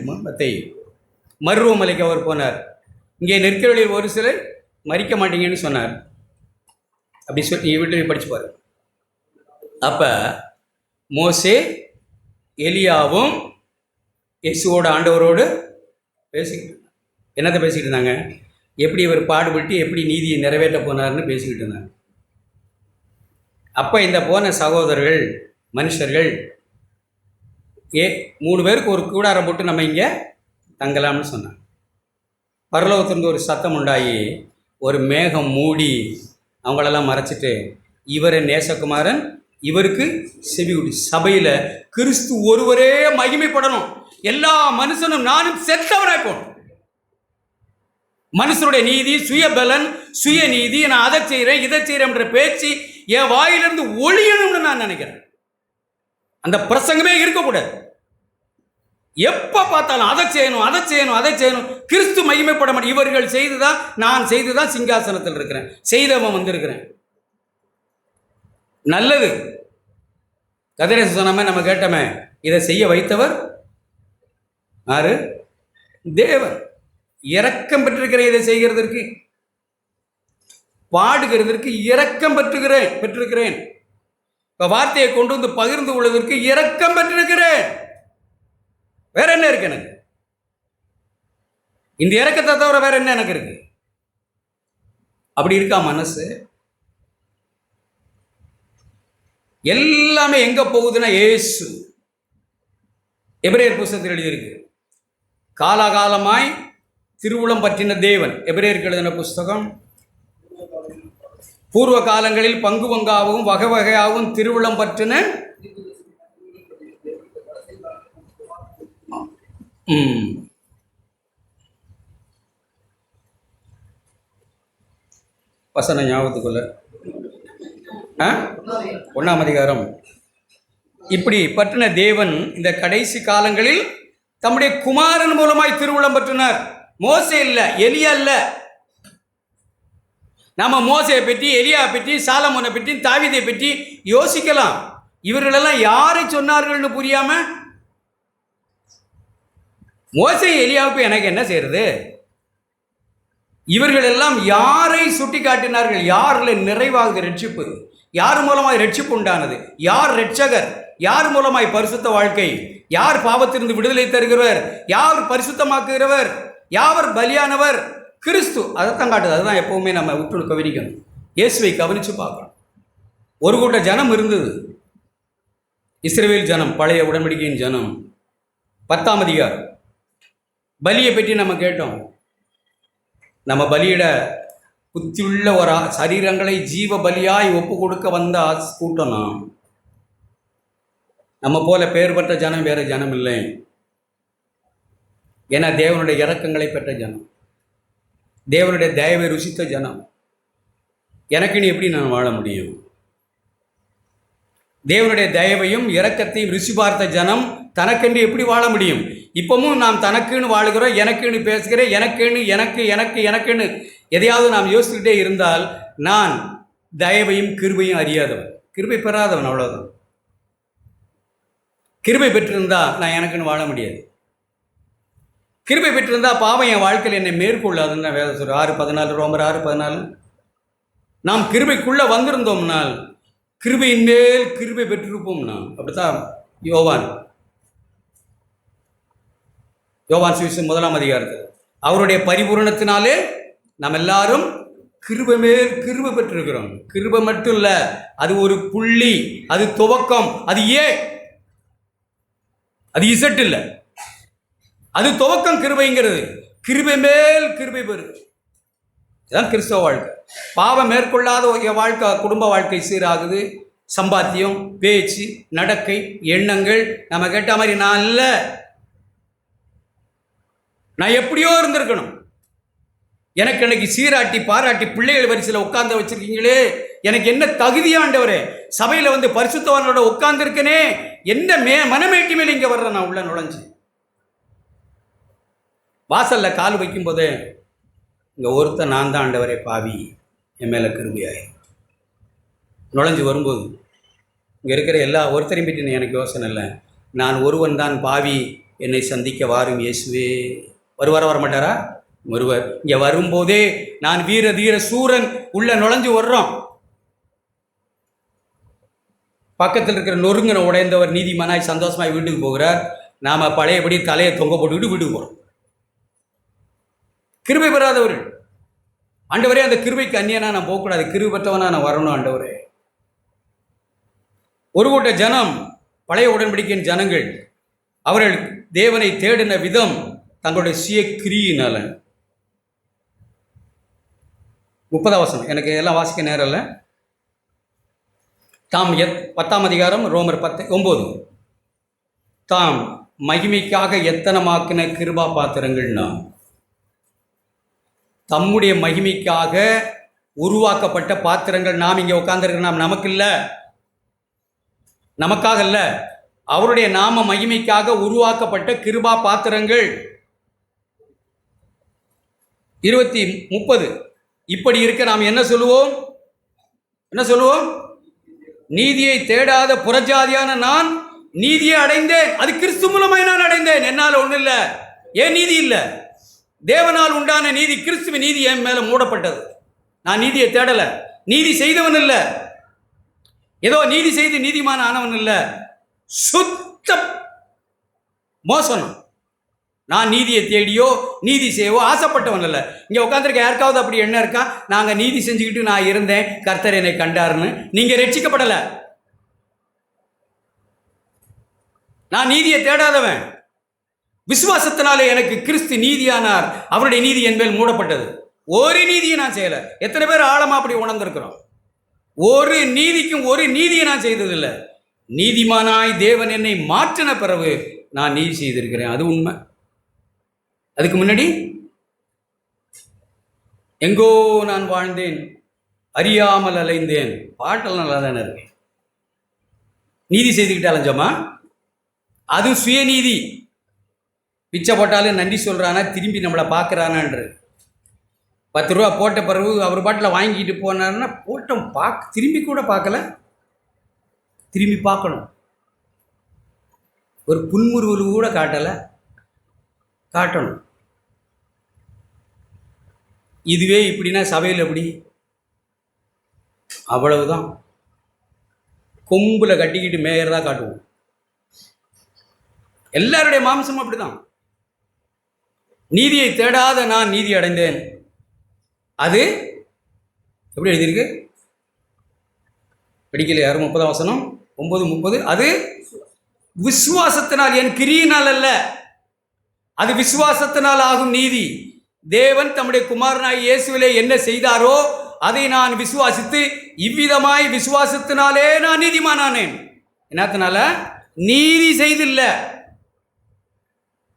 மருவமலைக்கு அவர் போனார். இங்கே நிற்கிற வழியில் ஒரு சிலர் மறிக்க மாட்டீங்கன்னு சொன்னார். அப்படி சொல்லி வீட்டில் படிச்சு பாரு. அப்போ மோசே, எலியாவும் இயேசுவோட ஆண்டவரோடு என்னத்தை பேசிக்கிட்டு இருந்தாங்க? எப்படி இவர் பாடுபட்டு எப்படி நீதியை நிறைவேற்ற போனார்னு பேசிக்கிட்டு இருந்தாங்க. அப்போ இந்த போன சகோதரர்கள், மனுஷர்கள் 3 பேருக்கு ஒரு கூடாரம் போட்டு நம்ம இங்கே தங்கலாம்னு சொன்னாங்க. பரலோகத்திலிருந்து ஒரு சத்தம் உண்டாகி ஒரு மேகம் மூடி அவங்களெல்லாம் மறைச்சிட்டு, இவரை நேசகுமாரன், இவருக்கு செவி கொடு. சபையில் கிறிஸ்து ஒருவரே மகிமைப்படணும். எல்லா மனுஷனும் நானும் செத்தவனாய் போகணும். மனுஷனுடைய நீதி, சுயபலன், சுயநீதி, நான் அதை செய்கிறேன் இதை செய்கிறேன்ற பேச்சு என் வாயிலிருந்து ஒழியணும்னு நான் நினைக்கிறேன். அந்த பிரசங்கமே இருக்கக்கூடாது. எப்போ பார்த்தாலும் அதை செய்யணும். கிறிஸ்து மகிமைப்பட மாட்டேன். இவர்கள் செய்துதான், நான் செய்துதான் சிங்காசனத்தில் இருக்கிறேன், செய்தவன் வந்திருக்கிறேன். நல்லது. கதிரேசன் சொன்னாம நம்ம கேட்டோமே, இதை செய்ய வைத்தவர் யாரு? தேவன். இரக்கம் பெற்றிருக்கிறேன், இதை செய்கிறதற்கு, பாடுகிறதற்கு இரக்கம் பெற்றிருக்கிறேன். இப்ப வார்த்தையை கொண்டு வந்து பகிர்ந்து கொள்வதற்கு இரக்கம் பெற்றிருக்கிறேன். வேற என்ன இருக்கு எனக்கு? இந்த இரக்கத்தை தவிர வேற என்ன எனக்கு இருக்கு? அப்படி இருக்கா மனசு? எல்லாமே எங்க போகுதுன்னா இயேசு. எபிரேயர் புத்தகத்தில் எழுதியிருக்கு, காலாகாலமாய் திருவுளம் பற்றின தேவன். எபிரேயருக்கு எழுதின புஸ்தகம், பூர்வ காலங்களில் பங்கு பங்காகவும் வகை வகையாகவும் திருவுளம் பற்றின வசனம் ஞாபகத்துக்குள்ள 1ஆம் அதிகாரம். இப்படி பற்றின தேவன் இந்த கடைசி காலங்களில் தம்முடைய குமாரன் மூலமாய் திருவுளம் பற்றினார். மோசே இல்ல, எலியா இல்ல. நாம மோசையை பற்றி, எலியா பற்றி, சாலமோனை பற்றி, தாவீதை பற்றி யோசிக்கலாம். இவர்களெல்லாம் யாரை சொன்னார்கள்னு புரியாம, மோசே எலியாவுக்கு எனக்கு என்ன செய்யறது? இவர்கள் எல்லாம் யாரை சுட்டி காட்டினார்கள்? யாரில் நிறைவாகுது ரட்சிப்பு? யார் மூலமாய் ரட்சிப்பு உண்டானது? யார் ரட்சகர்? யார் மூலமாய் பரிசுத்த வாழ்க்கை? யார் பாவத்திலிருந்து விடுதலை தருகிறவர்? யார் பரிசுத்தமாக்குகிறவர்? யார் பலியானவர்? கிறிஸ்து. அதைத்தான் காட்டுது. அதுதான் எப்பவுமே நம்ம உற்று கவனிக்கணும், இயேசுவை கவனித்து பார்க்கணும். ஒரு கூட்ட ஜனம் இருந்தது, இஸ்ரவேல் ஜனம், பழைய உடன்படிக்கையின் ஜனம். 10ஆம் அதிகாரம் பலியை பற்றி நம்ம கேட்டோம். நம்ம பலியிட புத்தியுள்ள ஒரு சரீரங்களை ஜீவ பலியாய் ஒப்பு கொடுக்க வந்த கூட்டம் நாம். நம்ம போல பேர் பெற்ற ஜனம் வேற ஜனம் இல்லை. ஏன்னா தேவனுடைய இரக்கங்களை பெற்ற ஜனம், தேவனுடைய தயவை ருசித்த ஜனம். எனக்குன்னு எப்படி நான் வாழ முடியும்? தேவனுடைய தயவையும் இரக்கத்தையும் ருசி பார்த்த ஜனம் தனக்கென்று எப்படி வாழ முடியும்? இப்பவும் நாம் தனக்குன்னு வாழுகிறோம், எனக்குன்னு பேசுகிறேன், எனக்குன்னு எதையாவது நாம் யோசிச்சுக்கிட்டே இருந்தால் நான் தயவையும் கிருபையும் அறியாதவன், கிருபை பெறாதவன், அவ்வளோதான். கிருபை பெற்றிருந்தா நான் எனக்குன்னு வாழ முடியாது. கிருபை பெற்றிருந்தா பாவம் என் வாழ்க்கையில் என்னை மேற்கொள்ளாதுன்னு தான் வேதம் சொல்ற. 6:14, ரோமர் 6:14. நாம் கிருபைக்குள்ள வந்திருந்தோம்னால் கிருபையின் மேல் கிருபை பெற்றிருப்போம் நாம். அப்படித்தான் யோவான் சுவிசேஷம் 1ஆம் அதிகாரத்தில் அவருடைய பரிபூரணத்தினாலே நாம் எல்லாரும் கிருபை மேல் கிருபை பெற்றிருக்கிறோம். கிருபை மட்டும் இல்லை, அது ஒரு புள்ளி, அது துவக்கம், அது அது இசட் இல்லை, அது துவக்கம். கிருபைங்கிறது கிருபை மேல் கிருபை பெறுது. இதுதான் கிறிஸ்தவ வாழ்க்கை. பாவம் மேற்கொள்ளாத வாழ்க்கை, குடும்ப வாழ்க்கை சீராகுது. சம்பாத்தியம், பேச்சு, நடக்கை, எண்ணங்கள் நம்ம கேட்ட மாதிரி நான் இல்லை, நான் எப்படியோ இருந்திருக்கணும். எனக்கு இன்னைக்கு சீராட்டி பாராட்டி பிள்ளைகள் வரிசையில் உட்கார்ந்து வச்சிருக்கீங்களே, எனக்கு என்ன தகுதியாண்டவரே? சபையில் வந்து பரிசுத்தவானோட உட்கார்ந்துருக்கனே, என்ன மனமேட்டி மேலே இங்கே வர்ற நான் உள்ள நுழைஞ்சு வாசல்ல கால் வைக்கும் போதே இங்கே ஒருத்தன் நான் தான் ஆண்டவரே பாவி, என் மேலே கிருபையாய் நுழைஞ்சு வரும்போது இங்கே இருக்கிற எல்லா ஒருத்தரையும் பற்றி எனக்கு யோசனை இல்லை. நான் ஒருவன் தான் பாவி, என்னை சந்திக்க வாரும் இயேசுவே. வருவாரா வரமாட்டாரா? வருவார். இங்கே வரும்போதே நான் வீர தீர சூரன் உள்ள நுழைஞ்சு வர்றோம். பக்கத்தில் இருக்கிற நொறுங்கின உடைந்தவர் நீதிமானாய் சந்தோஷமாய் வீட்டுக்கு போகிறார். நாம் பழையபடி தலையை தொங்க போட்டுக்கிட்டு வீட்டுக்கு போகிறோம். கிருபை பெறாதவர்கள், ஆண்டவரே அந்த கிருபைக்கு அந்நியனா நான் போகக்கூடாது, கிருபை பெற்றவனா நான் வரணும் ஆண்டவரே. ஒரு கூட்ட ஜனம், பழைய உடன்படிக்கையின் ஜனங்கள், அவர்கள் தேவனை தேடின விதம் தங்களுடைய சுய கிரியினால. 30ஆம் வசனம், எனக்கு எல்லாம் வாசிக்க நேரம் இல்லை. தாம் 10ஆம் அதிகாரம் ரோமர் 10:9. தாம் மகிமைக்காக எத்தனமாக்கின கிருபா பாத்திரங்கள் நாம். தம்முடைய மகிமைக்காக உருவாக்கப்பட்ட பாத்திரங்கள் நாம். இங்கே உட்கார்ந்துருக்கிற நாம் நமக்கு இல்லை, நமக்காக அல்ல, அவருடைய நாம மகிமைக்காக உருவாக்கப்பட்ட கிருபா பாத்திரங்கள். 20:30. இப்படி இருக்க நாம் என்ன சொல்லுவோம்? நீதியை தேடாத புறஜாதியான நான் நீதியை அடைந்தேன். அது கிறிஸ்து மூலமாய் நான் அடைந்தேன். என்னால் ஒன்றும் இல்லை. ஏன் நீதி இல்லை? தேவனால் உண்டான நீதி, கிறிஸ்துவ நீதி என் மேலே மூடப்பட்டது. நான் நீதியை தேடலை. நீதி செய்தவன் இல்லை. ஏதோ நீதி செய்து நீதிமான ஆனவன் இல்லை. சுத்த மோசனம். நான் நீதியை தேடியோ நீதி செய்யவோ ஆசைப்பட்டவன் இல்லை. இங்கே உட்காந்துருக்க யாருக்காவது அப்படி என்ன இருக்கா? நாங்கள் நீதி செஞ்சுக்கிட்டு நான் இருந்தேன், கர்த்தர் என்னை கண்டாருன்னு. நீங்கள் ரட்சிக்கப்படலை. நான் நீதியை தேடாதவன். விசுவாசத்தினாலே எனக்கு கிறிஸ்து நீதியானார். அவருடைய நீதி என் மேல் மூடப்பட்டது. ஒரு நீதியை நான் செய்யலை. எத்தனை பேர் ஆழமா அப்படி உணர்ந்திருக்கிறோம்? ஒரு நீதிக்கும் ஒரு நீதியை நான் செய்ததில்லை. நீதிமானாய் தேவன் என்னை மாற்றின பிறகு நான் நீதி செய்திருக்கிறேன். அது உண்மை. அதுக்கு முன்னாடி எங்கோ நான் வாழ்ந்தேன், அறியாமல் அலைந்தேன். பாட்டெல்லாம் நல்லா தானே இருக்கு. நீதி செய்துக்கிட்டு அலைஞ்சோமா? அது சுயநீதி. பிச்சை போட்டாலும் நன்றி சொல்கிறானா, திரும்பி நம்மளை பார்க்குறானான்று. 10 ரூபா போட்ட பிறகு அவர் பாட்டில் வாங்கிட்டு போனாருன்னா போட்டோம், திரும்பி கூட பார்க்கல. திரும்பி பார்க்கணும். ஒரு புன்முறுவல் கூட காட்டலை. காட்டணும். இதுவே இப்படின்னா சபையில் எப்படி? அவ்வளவுதான். கொம்பில் கட்டிக்கிட்டு மேயறதா காட்டுவோம். எல்லாருடைய மாம்சமும் அப்படிதான். நீதியை தேடாத நான் நீதி அடைந்தேன். அது எப்படி எழுதியிருக்கு? படிக்கல யாரும்? 30ஆம் வசனம் 9:30. அது விசுவாசத்தினால், என் கிரியினால் அல்ல. அது விசுவாசத்தினால் ஆகும் நீதி. தேவன் தம்முடைய குமாரனாய் இயேசுவிலே என்ன செய்தாரோ அதை நான் விசுவாசித்து இவ்விதமாய் விசுவாசத்தினாலே நான் நீதிமானானேன். என்னத்தினால? நீதி செய்தில்ல,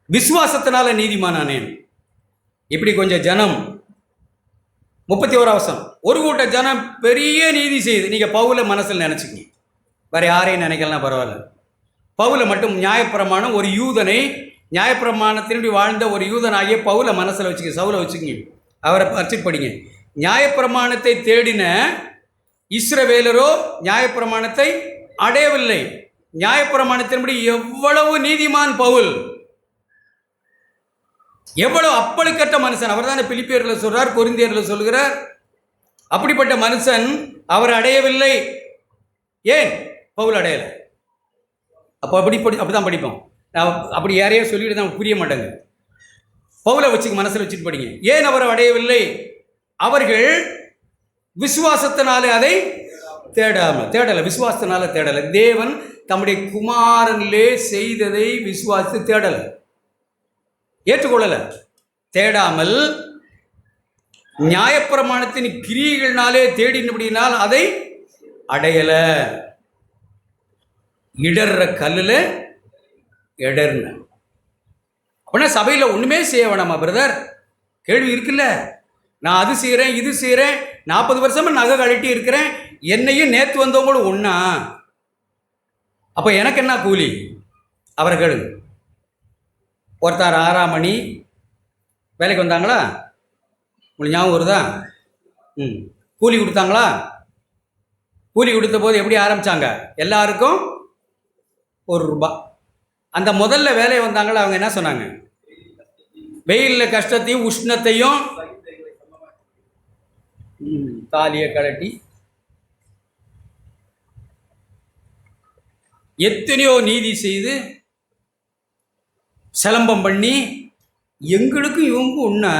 விசுவாசத்தினால நீதிமானானேன். இப்படி கொஞ்சம் ஜனம் 31ஆம் வசனம். ஒரு கூட்ட ஜனம் பெரிய நீதி செய்து, நீங்கள் பவுலை மனசில் நினச்சிக்கிங்க, வேறு யாரையும் நினைக்கலாம் பரவாயில்ல. பவுலை மட்டும் நியாயப்பிரமாணம், ஒரு யூதனை நியாயப்பிரமாணத்தினுடைய வாழ்ந்த ஒரு யூதனாகிய பவுலை மனசில் வச்சுக்க, சவுலை வச்சுக்கிங்க, அவரை பரிச்சு படிங்க. நியாயப்பிரமாணத்தை தேடின இஸ்ரவேலரோ நியாயப்பிரமாணத்தை அடையவில்லை. நியாயப்பிரமாணத்தின்படி எவ்வளவு நீதிமான் பவுல், எவ்வளவு அப்பழுக்கற்ற மனுஷன். அவர் தானே பிலிப்பியரில் சொல்றார், கொரிந்தியரில் சொல்கிறார். அப்படிப்பட்ட மனுஷன் அவர் அடையவில்லை. ஏன் பவுல் அடையலை? அப்போ அப்படிதான் படிப்போம். அப்படி யாரையோ சொல்லிட்டு தான் புரிய மாட்டாங்க. பவுலை வச்சு மனசில் வச்சுட்டு படிங்க. ஏன் அவர் அடையவில்லை? அவர்கள் விசுவாசத்தினாலே அதை தேடலை. விசுவாசத்தினால தேடலை. தேவன் தம்முடைய குமாரனிலே செய்ததை விசுவாசித்து தேடலை, ஏற்றுக்கொள்ளலை. தேடாமல் நியாயப்பிரமாணத்தின் கிரியைகளினாலே தேடினபடினால் அதை அடையலை. இடர்ற கல்லில் இடர்ன. அப்படின்னா சபையில் ஒன்றுமே செய்ய வேணாமா பிரதர்? கேள்வி இருக்குல்ல. நான் அது செய்கிறேன், இது செய்கிறேன், 40 வருஷமாக நகை கழட்டி இருக்கிறேன், என்னையும் நேற்று வந்தவங்களும் ஒன்றா, அப்போ எனக்கு என்ன கூலி? அவரை கேளுங்க. ஒருத்தர் 6ஆம் மணி வேலைக்கு வந்தாங்களா? உங்களுக்கு ஞாபகம் வருதா? கூலி கொடுத்தாங்களா? கூலி கொடுத்த போது எப்படி ஆரம்பித்தாங்க? எல்லாருக்கும் 1 ரூபா. அந்த முதல்ல வேலையை வந்தாங்களா, அவங்க என்ன சொன்னாங்க? வெயிலில் கஷ்டத்தையும் உஷ்ணத்தையும் தாலியை கழட்டி எத்தனையோ நீதி செய்து சிலம்பம் பண்ணி எங்களுக்கும் இவங்களுக்கும் ஒன்றா,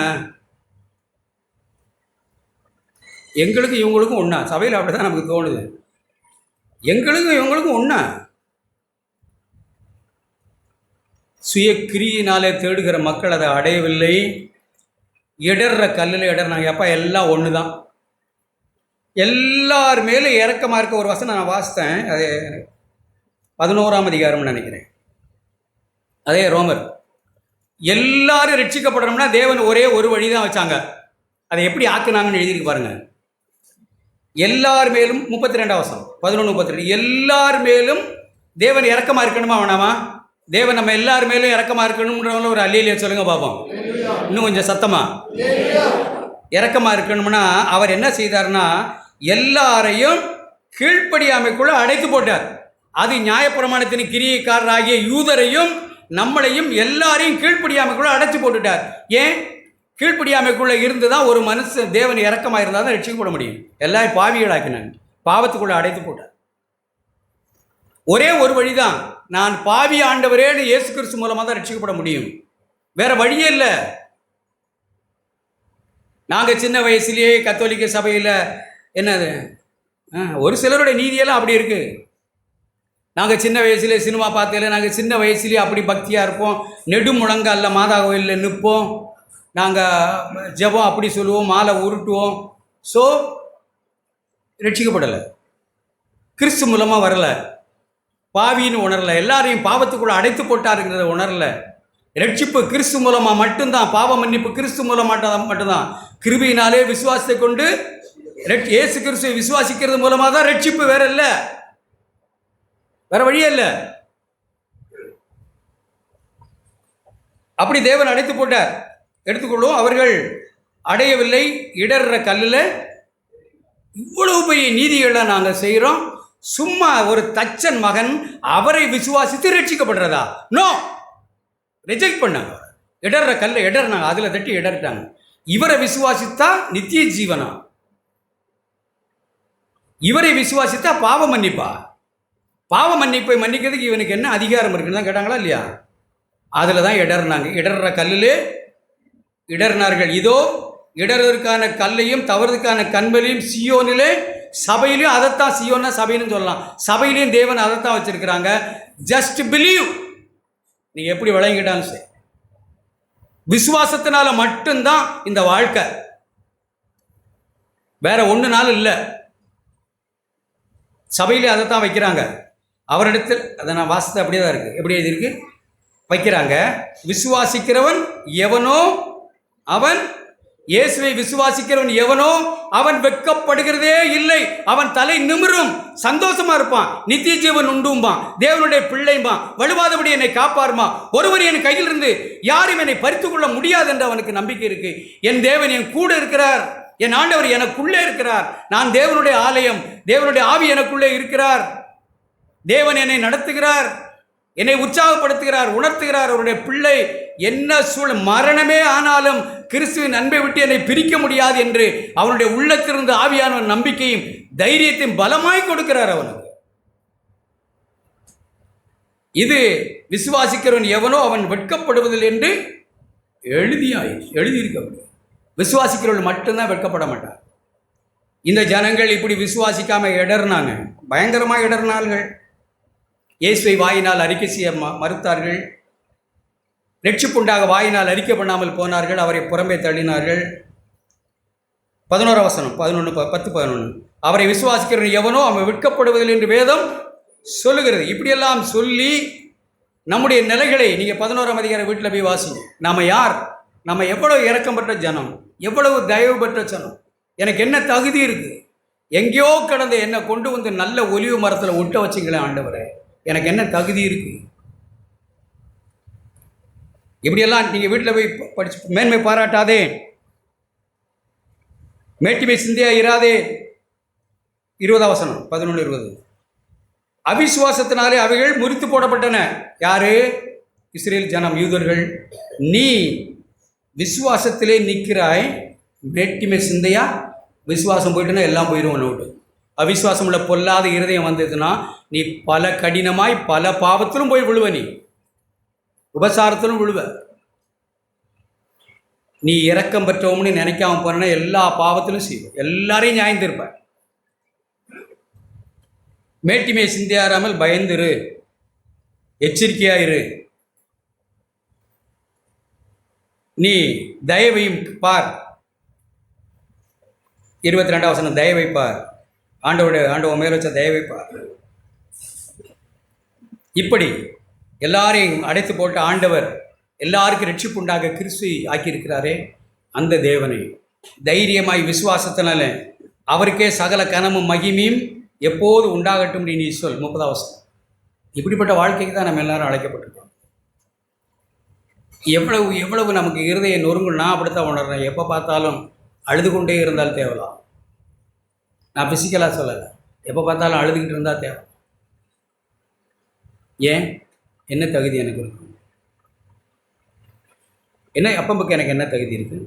எங்களுக்கும் இவங்களுக்கும் ஒன்றா. சபையில் அப்படி தான் நமக்கு தோணுது. எங்களுக்கும் இவங்களுக்கும் ஒன்றா. சுயக்கிரியினாலே தேடுகிற மக்கள் அதை அடையவில்லை. இடர்ற கல்லில் இடர்னாங்க. அப்பா எல்லாம் ஒன்று தான். எல்லார் மேலும் இறக்கமாக இருக்க ஒரு வசனம் நான் வாசித்தேன். அது 11ஆம் அதிகாரம்னு நினைக்கிறேன். அதே ரோமர். எல்லாரும் ரட்சிக்கப்படணும்னா தேவன் ஒரே ஒரு வழி தான் வச்சாங்க. அதை எப்படி ஆக்குனாங்கன்னு எழுதியிருக்கு பாருங்க. எல்லார் மேலும் 32ஆம் வசனம் 11:32. எல்லார் மேலும் தேவன் இறக்கமாக இருக்கணுமா வேணாமா? தேவன் நம்ம எல்லார் மேலும் இறக்கமாக இருக்கணும்ன்றவங்கள ஒரு அல்லேலூயா சொல்லுங்க பார்ப்போம். இன்னும் கொஞ்சம் சத்தமா. இறக்கமாக இருக்கணும்னா அவர் என்ன செய்தார்னா எல்லாரையும் கீழ்ப்படியாமைக்குள்ள அடைத்து போட்டார். அது நியாயப்பிரமாணத்தின் கிரியைக்காரராகிய யூதரையும் நம்மளையும் எல்லாரையும் கீழ்ப்படியாமைக்குள்ள அடைச்சு போட்டுட்டார். ஏன்? கீழ்ப்படியாமைக்குள்ள இருந்து தான் ஒரு மனுஷன் தேவன் இறக்கமாக இருந்தால் தான் ரட்சிக்கப்பட முடியும். எல்லாரும் பாவிகளாக்கினாங்க, பாவத்துக்குள்ள அடைத்து போட்டார். ஒரே ஒரு வழிதான், நான் பாவி ஆண்டவரேன்னு இயேசு கிறிஸ்து மூலமாக தான் ரட்சிக்கப்பட முடியும். வேற வழியே இல்லை. நாங்கள் சின்ன வயசுலேயே கத்தோலிக்க சபையில் என்னது ஒரு சிலருடைய நீதியெல்லாம் அப்படி இருக்கு. நாங்கள் சின்ன வயசுலேயே சினிமா பார்த்தையில நாங்கள் சின்ன வயசுலேயே அப்படி பக்தியாக இருப்போம். நெடுமுழங்கால மாதா கோயிலில் நிற்போம், நாங்கள் ஜெபம் அப்படி சொல்லுவோம், மாலை உருட்டுவோம். ஸோ ரட்சிக்கப்படலை, கிறிஸ்து மூலமாக வரலை, பாவின்னு உணரலை, எல்லாரையும் பாவத்துக்குள்ள அடைத்து போட்டாருங்கிறத உணரலை. ரட்சிப்பு கிறிஸ்து மூலமாக மட்டும்தான், பாவ மன்னிப்பு கிறிஸ்து மூலமாக மட்டும்தான். கிருபையினாலே விசுவாசத்தை கொண்டு இயேசு கிறிஸ்துவை விசுவாசிக்கிறது மூலமாக தான் ரட்சிப்பு, வேற இல்லை, வேற வழியே இல்லை. அப்படி தேவன் அடைத்து போட்டார். எடுத்துக்கொள்ளும், அவர்கள் அடையவில்லை. இடர்ற கல்லில் இவ்வளவு பெரிய நீதிகளை நாங்கள் செய்கிறோம். சும்மா ஒரு தச்சன் மகன் அவரை விசுவாசித்து ரட்சிக்கப்படுறதா? நோ, ரிஜெக்ட் பண்ணாங்க. இடர்ற கல்லை இடர்னாங்க, அதில் தட்டி இடர்ட்டாங்க. இவரை விசுவாசித்தா நித்திய ஜீவனா, இவரை விசுவாசித்தா பாவ மன்னிப்பா? பாவ மன்னிப்பை மன்னிக்கிறதுக்கு இவனுக்கு என்ன அதிகாரம் இருக்குன்னு தான் கேட்டாங்களா இல்லையா? அதில் தான் இடர்னாங்க. இடர்ற கல்லிலே இடர்னார்கள். இதோ இடறதுக்கான கல்லையும் தவறுக்கான கண்மலையும் சியோனிலே, சபையிலையும் அதைத்தான், சியோன்னா சபைன்னு சொல்லலாம், சபையிலையும் தேவன் அதைத்தான் வச்சிருக்கிறாங்க. Just believe. நீங்கள் எப்படி விளங்கிட்டாலும் சரி, விசுவாசத்தினால மட்டும்தான் இந்த வாழ்க்கை, வேற ஒன்றுனாலும் இல்லை. சபையிலே அதைத்தான் வைக்கிறாங்க. அவரிடத்தில் அதை நான் வாசத்தை அப்படியே தான் இருக்குது, எப்படி எழுதியிருக்கு, வைக்கிறாங்க. விசுவாசிக்கிறவன் எவனோ அவன், இயேசுவை விசுவாசிக்கிறவன் எவனோ அவன் வெட்கப்படுகிறதே இல்லை. அவன் தலை நிமிரும், சந்தோஷமா இருப்பான், நித்திய ஜீவன் உண்டும்பான், தேவனுடைய பிள்ளைம்பான், வலுவாதபடி என்னை காப்பாருமா, ஒருவர் என் கையிலிருந்து யாரும் என்னை பறித்து கொள்ள முடியாது என்று அவனுக்கு நம்பிக்கை இருக்கு. என் தேவன் என் கூட இருக்கிறார், என் ஆண்டவர் எனக்குள்ளே இருக்கிறார், நான் தேவனுடைய ஆலயம், தேவனுடைய ஆவி எனக்குள்ளே இருக்கிறார், தேவன் என்னை நடத்துகிறார், என்னை உற்சாகப்படுத்துகிறார், உணர்த்துகிறார். அவருடைய பிள்ளை என்ன மரணமே ஆனாலும் கிறிஸ்துவின் அன்பை விட்டு என்னை பிரிக்க முடியாது என்று அவனுடைய உள்ளத்திலிருந்து ஆவியான நம்பிக்கையும் தைரியத்தையும் பலமாய் கொடுக்கிறார் அவனுக்கு. இது விசுவாசிக்கிறவன் எவனோ அவன் வெட்கப்படுவதில்லை என்று எழுதியிருக்க. விசுவாசிக்கிறவர்கள் மட்டும்தான் வெட்கப்பட மாட்டார். இந்த ஜனங்கள் இப்படி விசுவாசிக்காம இடர்னாங்க, பயங்கரமாக இடர்னார்கள். இயேசுவை வாயினால் அறிக்கை செய்ய மறுத்தார்கள். ரட்சிப்புண்டாக வாயினால் அறிக்கை பண்ணாமல் போனார்கள், அவரை புறம்பே தள்ளினார்கள். 11 வசனம் 10-11, அவரை விசுவாசிக்கிறவன் எவனோ அவன் வெட்கப்படுவதில்லை என்று வேதம் சொல்லுகிறது. இப்படியெல்லாம் சொல்லி நம்முடைய நிலைகளை நீங்கள் 11ஆம் அதிகாரம் வீட்டில் போய் வாசிங்க. நாம் யார், நம்ம எவ்வளவு இரக்கம் பெற்ற ஜனம், எவ்வளவு தயவு பெற்ற ஜனம், எனக்கு என்ன தகுதி இருக்குது, எங்கேயோ கடந்த என்னை கொண்டு வந்து நல்ல ஒலிவு மரத்தில் ஒட்ட வச்சிங்களேன் ஆண்டவரே, எனக்கு என்ன தகுதி இருக்கு. இப்படியெல்லாம் நீங்கள் வீட்டில் போய் படிச்சு மேன்மை பாராட்டாதே, மேட்டிமை சிந்தையா இராதே. 20ஆம் வசனம் 11-20, அவிசுவாசத்தினாலே அவைகள் முறித்து போடப்பட்டன. யாரு? இஸ்ரேல் ஜனம், யூதர்கள். நீ விசுவாசத்திலே நிற்கிறாய், மேட்டிமை சிந்தையா, விசுவாசம் போயிட்டுனா எல்லாம் போயிடும் நோட்டு. அவிசுவாசம் உள்ள பொல்லாத இருதயம் வந்ததுன்னா நீ பல கடினமாய் பல பாவத்திலும் போய் விழுவ, நீ உபசாரத்திலும் விழுவ. நீ இரக்கம் பெற்றவம்னு நினைக்காம போனா எல்லா பாவத்திலும் செய்வோம், எல்லாரையும் நியாயந்திருப்ப. மேட்டிமை சிந்தியாராமல் பயந்துரு, எச்சரிக்கையாயிரு. நீ தயவையும் பார். 22ஆம் வசனம், தயவை பார், ஆண்டவன் மேல் வச்ச தயவை பார். இப்படி எல்லாரையும் அடைத்து போட்ட ஆண்டவர் எல்லாருக்கும் ரட்சிப்பு உண்டாக கிறிஸ்துவை ஆக்கியிருக்கிறாரே, அந்த தேவனை தைரியமாய் விசுவாசத்தினால அவருக்கே சகல கனமும் மகிமையும் எப்போது உண்டாகட்டும் நீ சொல். 30ஆம் வசனம். இப்படிப்பட்ட வாழ்க்கைக்கு தான் நம்ம எல்லாரும் அழைக்கப்பட்டிருக்கோம். எவ்வளவு நமக்கு இருதய நொறுங்கும். நான் அப்படித்தான் உணர்றேன். எப்போ பார்த்தாலும் அழுது கொண்டே இருந்தால் தேவலாம். நான் ஃபிசிக்கலாக சொல்லலை, எப்போ பார்த்தாலும் அழுதுகிட்டு இருந்தால் தேவை. ஏன்? என்ன தகுதி எனக்கு இருக்கு? என்ன அப்பம்புக்கு எனக்கு என்ன தகுதி இருக்குது?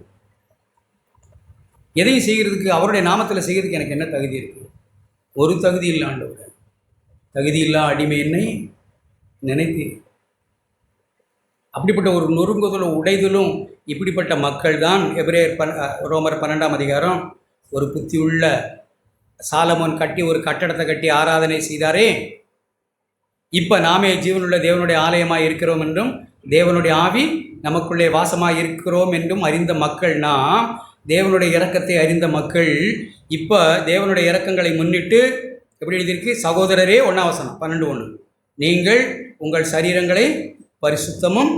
எதையும் செய்கிறதுக்கு, அவருடைய நாமத்தில் செய்கிறதுக்கு எனக்கு என்ன தகுதி இருக்குது? ஒரு தகுதி இல்லை ஆண்டவரே. தகுதி இல்லா அடிமை என்னை நினைத்து. அப்படிப்பட்ட ஒரு நொறுங்குதலும் உடைதலும் இப்படிப்பட்ட மக்கள் தான் ரோமர் 12ஆம் அதிகாரம் ஒரு புத்தியுள்ள சாலமோன் கட்டி ஒரு கட்டடத்தை கட்டி ஆராதனை செய்தாரே, இப்போ நாமே ஜீவனுள்ள தேவனுடைய ஆலயமாக இருக்கிறோம் என்றும் தேவனுடைய ஆவி நமக்குள்ளே வாசமாக இருக்கிறோம் என்றும் அறிந்த மக்கள் நாம், தேவனுடைய இரக்கத்தை அறிந்த மக்கள். இப்போ தேவனுடைய இரக்கங்களை முன்னிட்டு எப்படி எழுதியிருக்கு? சகோதரரே, 1ஆம் வசனம் 12:1, நீங்கள் உங்கள் சரீரங்களை பரிசுத்தமும்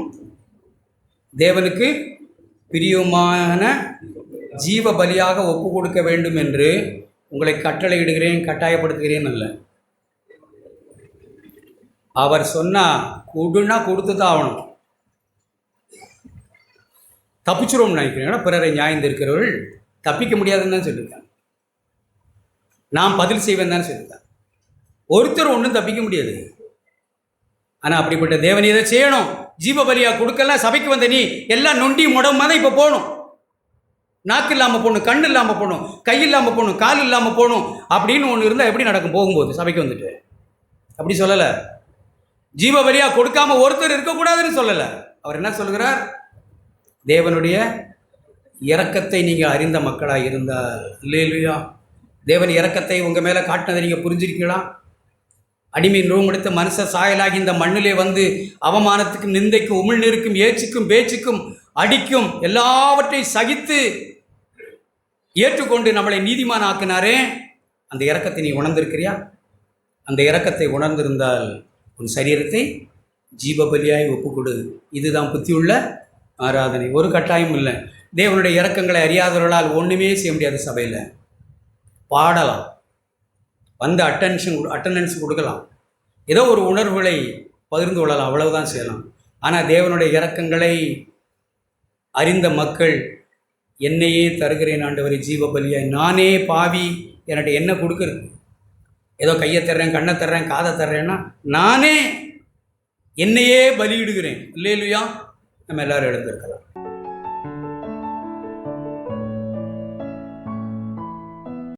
தேவனுக்கு பிரியமான ஜீவ பலியாக ஒப்பு கொடுக்க வேண்டும் என்று உங்களை கட்டளையிடுகிறேன், கட்டாயப்படுத்துகிறேன் அல்ல. அவர் சொன்னா கொடுன்னா கொடுத்து தான் ஆகணும். தப்பிச்சிருவோம்னு நினைக்கிறீங்கன்னா பிறரை நியாயந்திருக்கிறவர்கள் தப்பிக்க முடியாதுன்னு தான் சொல்லியிருக்காங்க. நான் பதில் செய்வேன் தான் சொல்லியிருக்காங்க. ஒருத்தர் ஒன்றும் தப்பிக்க முடியாது. ஆனால் அப்படிப்பட்ட தேவன் இதை செய்யணும். ஜீவ பலியாக கொடுக்கலாம். சபைக்கு வந்த நீ எல்லாம் நொண்டி முடமாக தான் இப்போ போகணும். நாக்கு இல்லாமல் போகணும், கண் இல்லாமல் போகணும், கை இல்லாமல் போகணும், கால் இல்லாமல் போகணும் அப்படின்னு ஒன்று இருந்தால் எப்படி நடக்கும்? போகும்போது சபைக்கு வந்துட்டு அப்படி சொல்லலை. ஜீவ பலியாக கொடுக்காம ஒருத்தர் இருக்கக்கூடாதுன்னு சொல்லலை. அவர் என்ன சொல்கிறார்? தேவனுடைய இரக்கத்தை நீங்கள் அறிந்த மக்களாக இருந்தால் இல்லையா? தேவன் இரக்கத்தை உங்கள் மேலே காட்டினதை நீங்கள் புரிஞ்சிருக்கீங்களா? அடிமை நோம்பெடுத்த மனுஷ சாயலாகி இந்த மண்ணிலே வந்து அவமானத்துக்கும் நிந்தைக்கும் உமிழ்நீருக்கும் ஏச்சுக்கும் பேச்சுக்கும் அடிக்கும் எல்லாவற்றையும் சகித்து ஏற்றுக்கொண்டு நம்மளை நீதிமான் ஆக்கினாரே, அந்த இரக்கத்தை நீ உணர்ந்திருக்கிறியா? அந்த இரக்கத்தை உணர்ந்திருந்தால் உன் சரீரத்தை ஜீவபலியாய் ஒப்புக்கொடு. இதுதான் புத்தியுள்ள ஆராதனை. ஒரு கட்டாயம் இல்லை. தேவனுடைய இரக்கங்களை அறியாதவர்களால் ஒன்றுமே செய்ய முடியாது. சபையில் பாடலாம், வந்து அட்டண்டன்ஸ் கொடுக்கலாம், ஏதோ ஒரு உணர்வுகளை பகிர்ந்து கொள்ளலாம், அவ்வளவுதான் செய்யலாம். ஆனால் தேவனுடைய இரக்கங்களை அறிந்த மக்கள், என்னையே தருகிறேன் ஆண்டவரை ஜீவ பலியாய், நானே பாவி, என்கிட்ட என்ன கொடுக்குறது? ஏதோ கையை தர்றேன், கண்ணை தர்றேன், காதை தர்றேன்னா நானே என்னையே பலியிடுகிறேன். இல்லையா? நம்ம எல்லாரும் எழுந்திருக்கலாம்.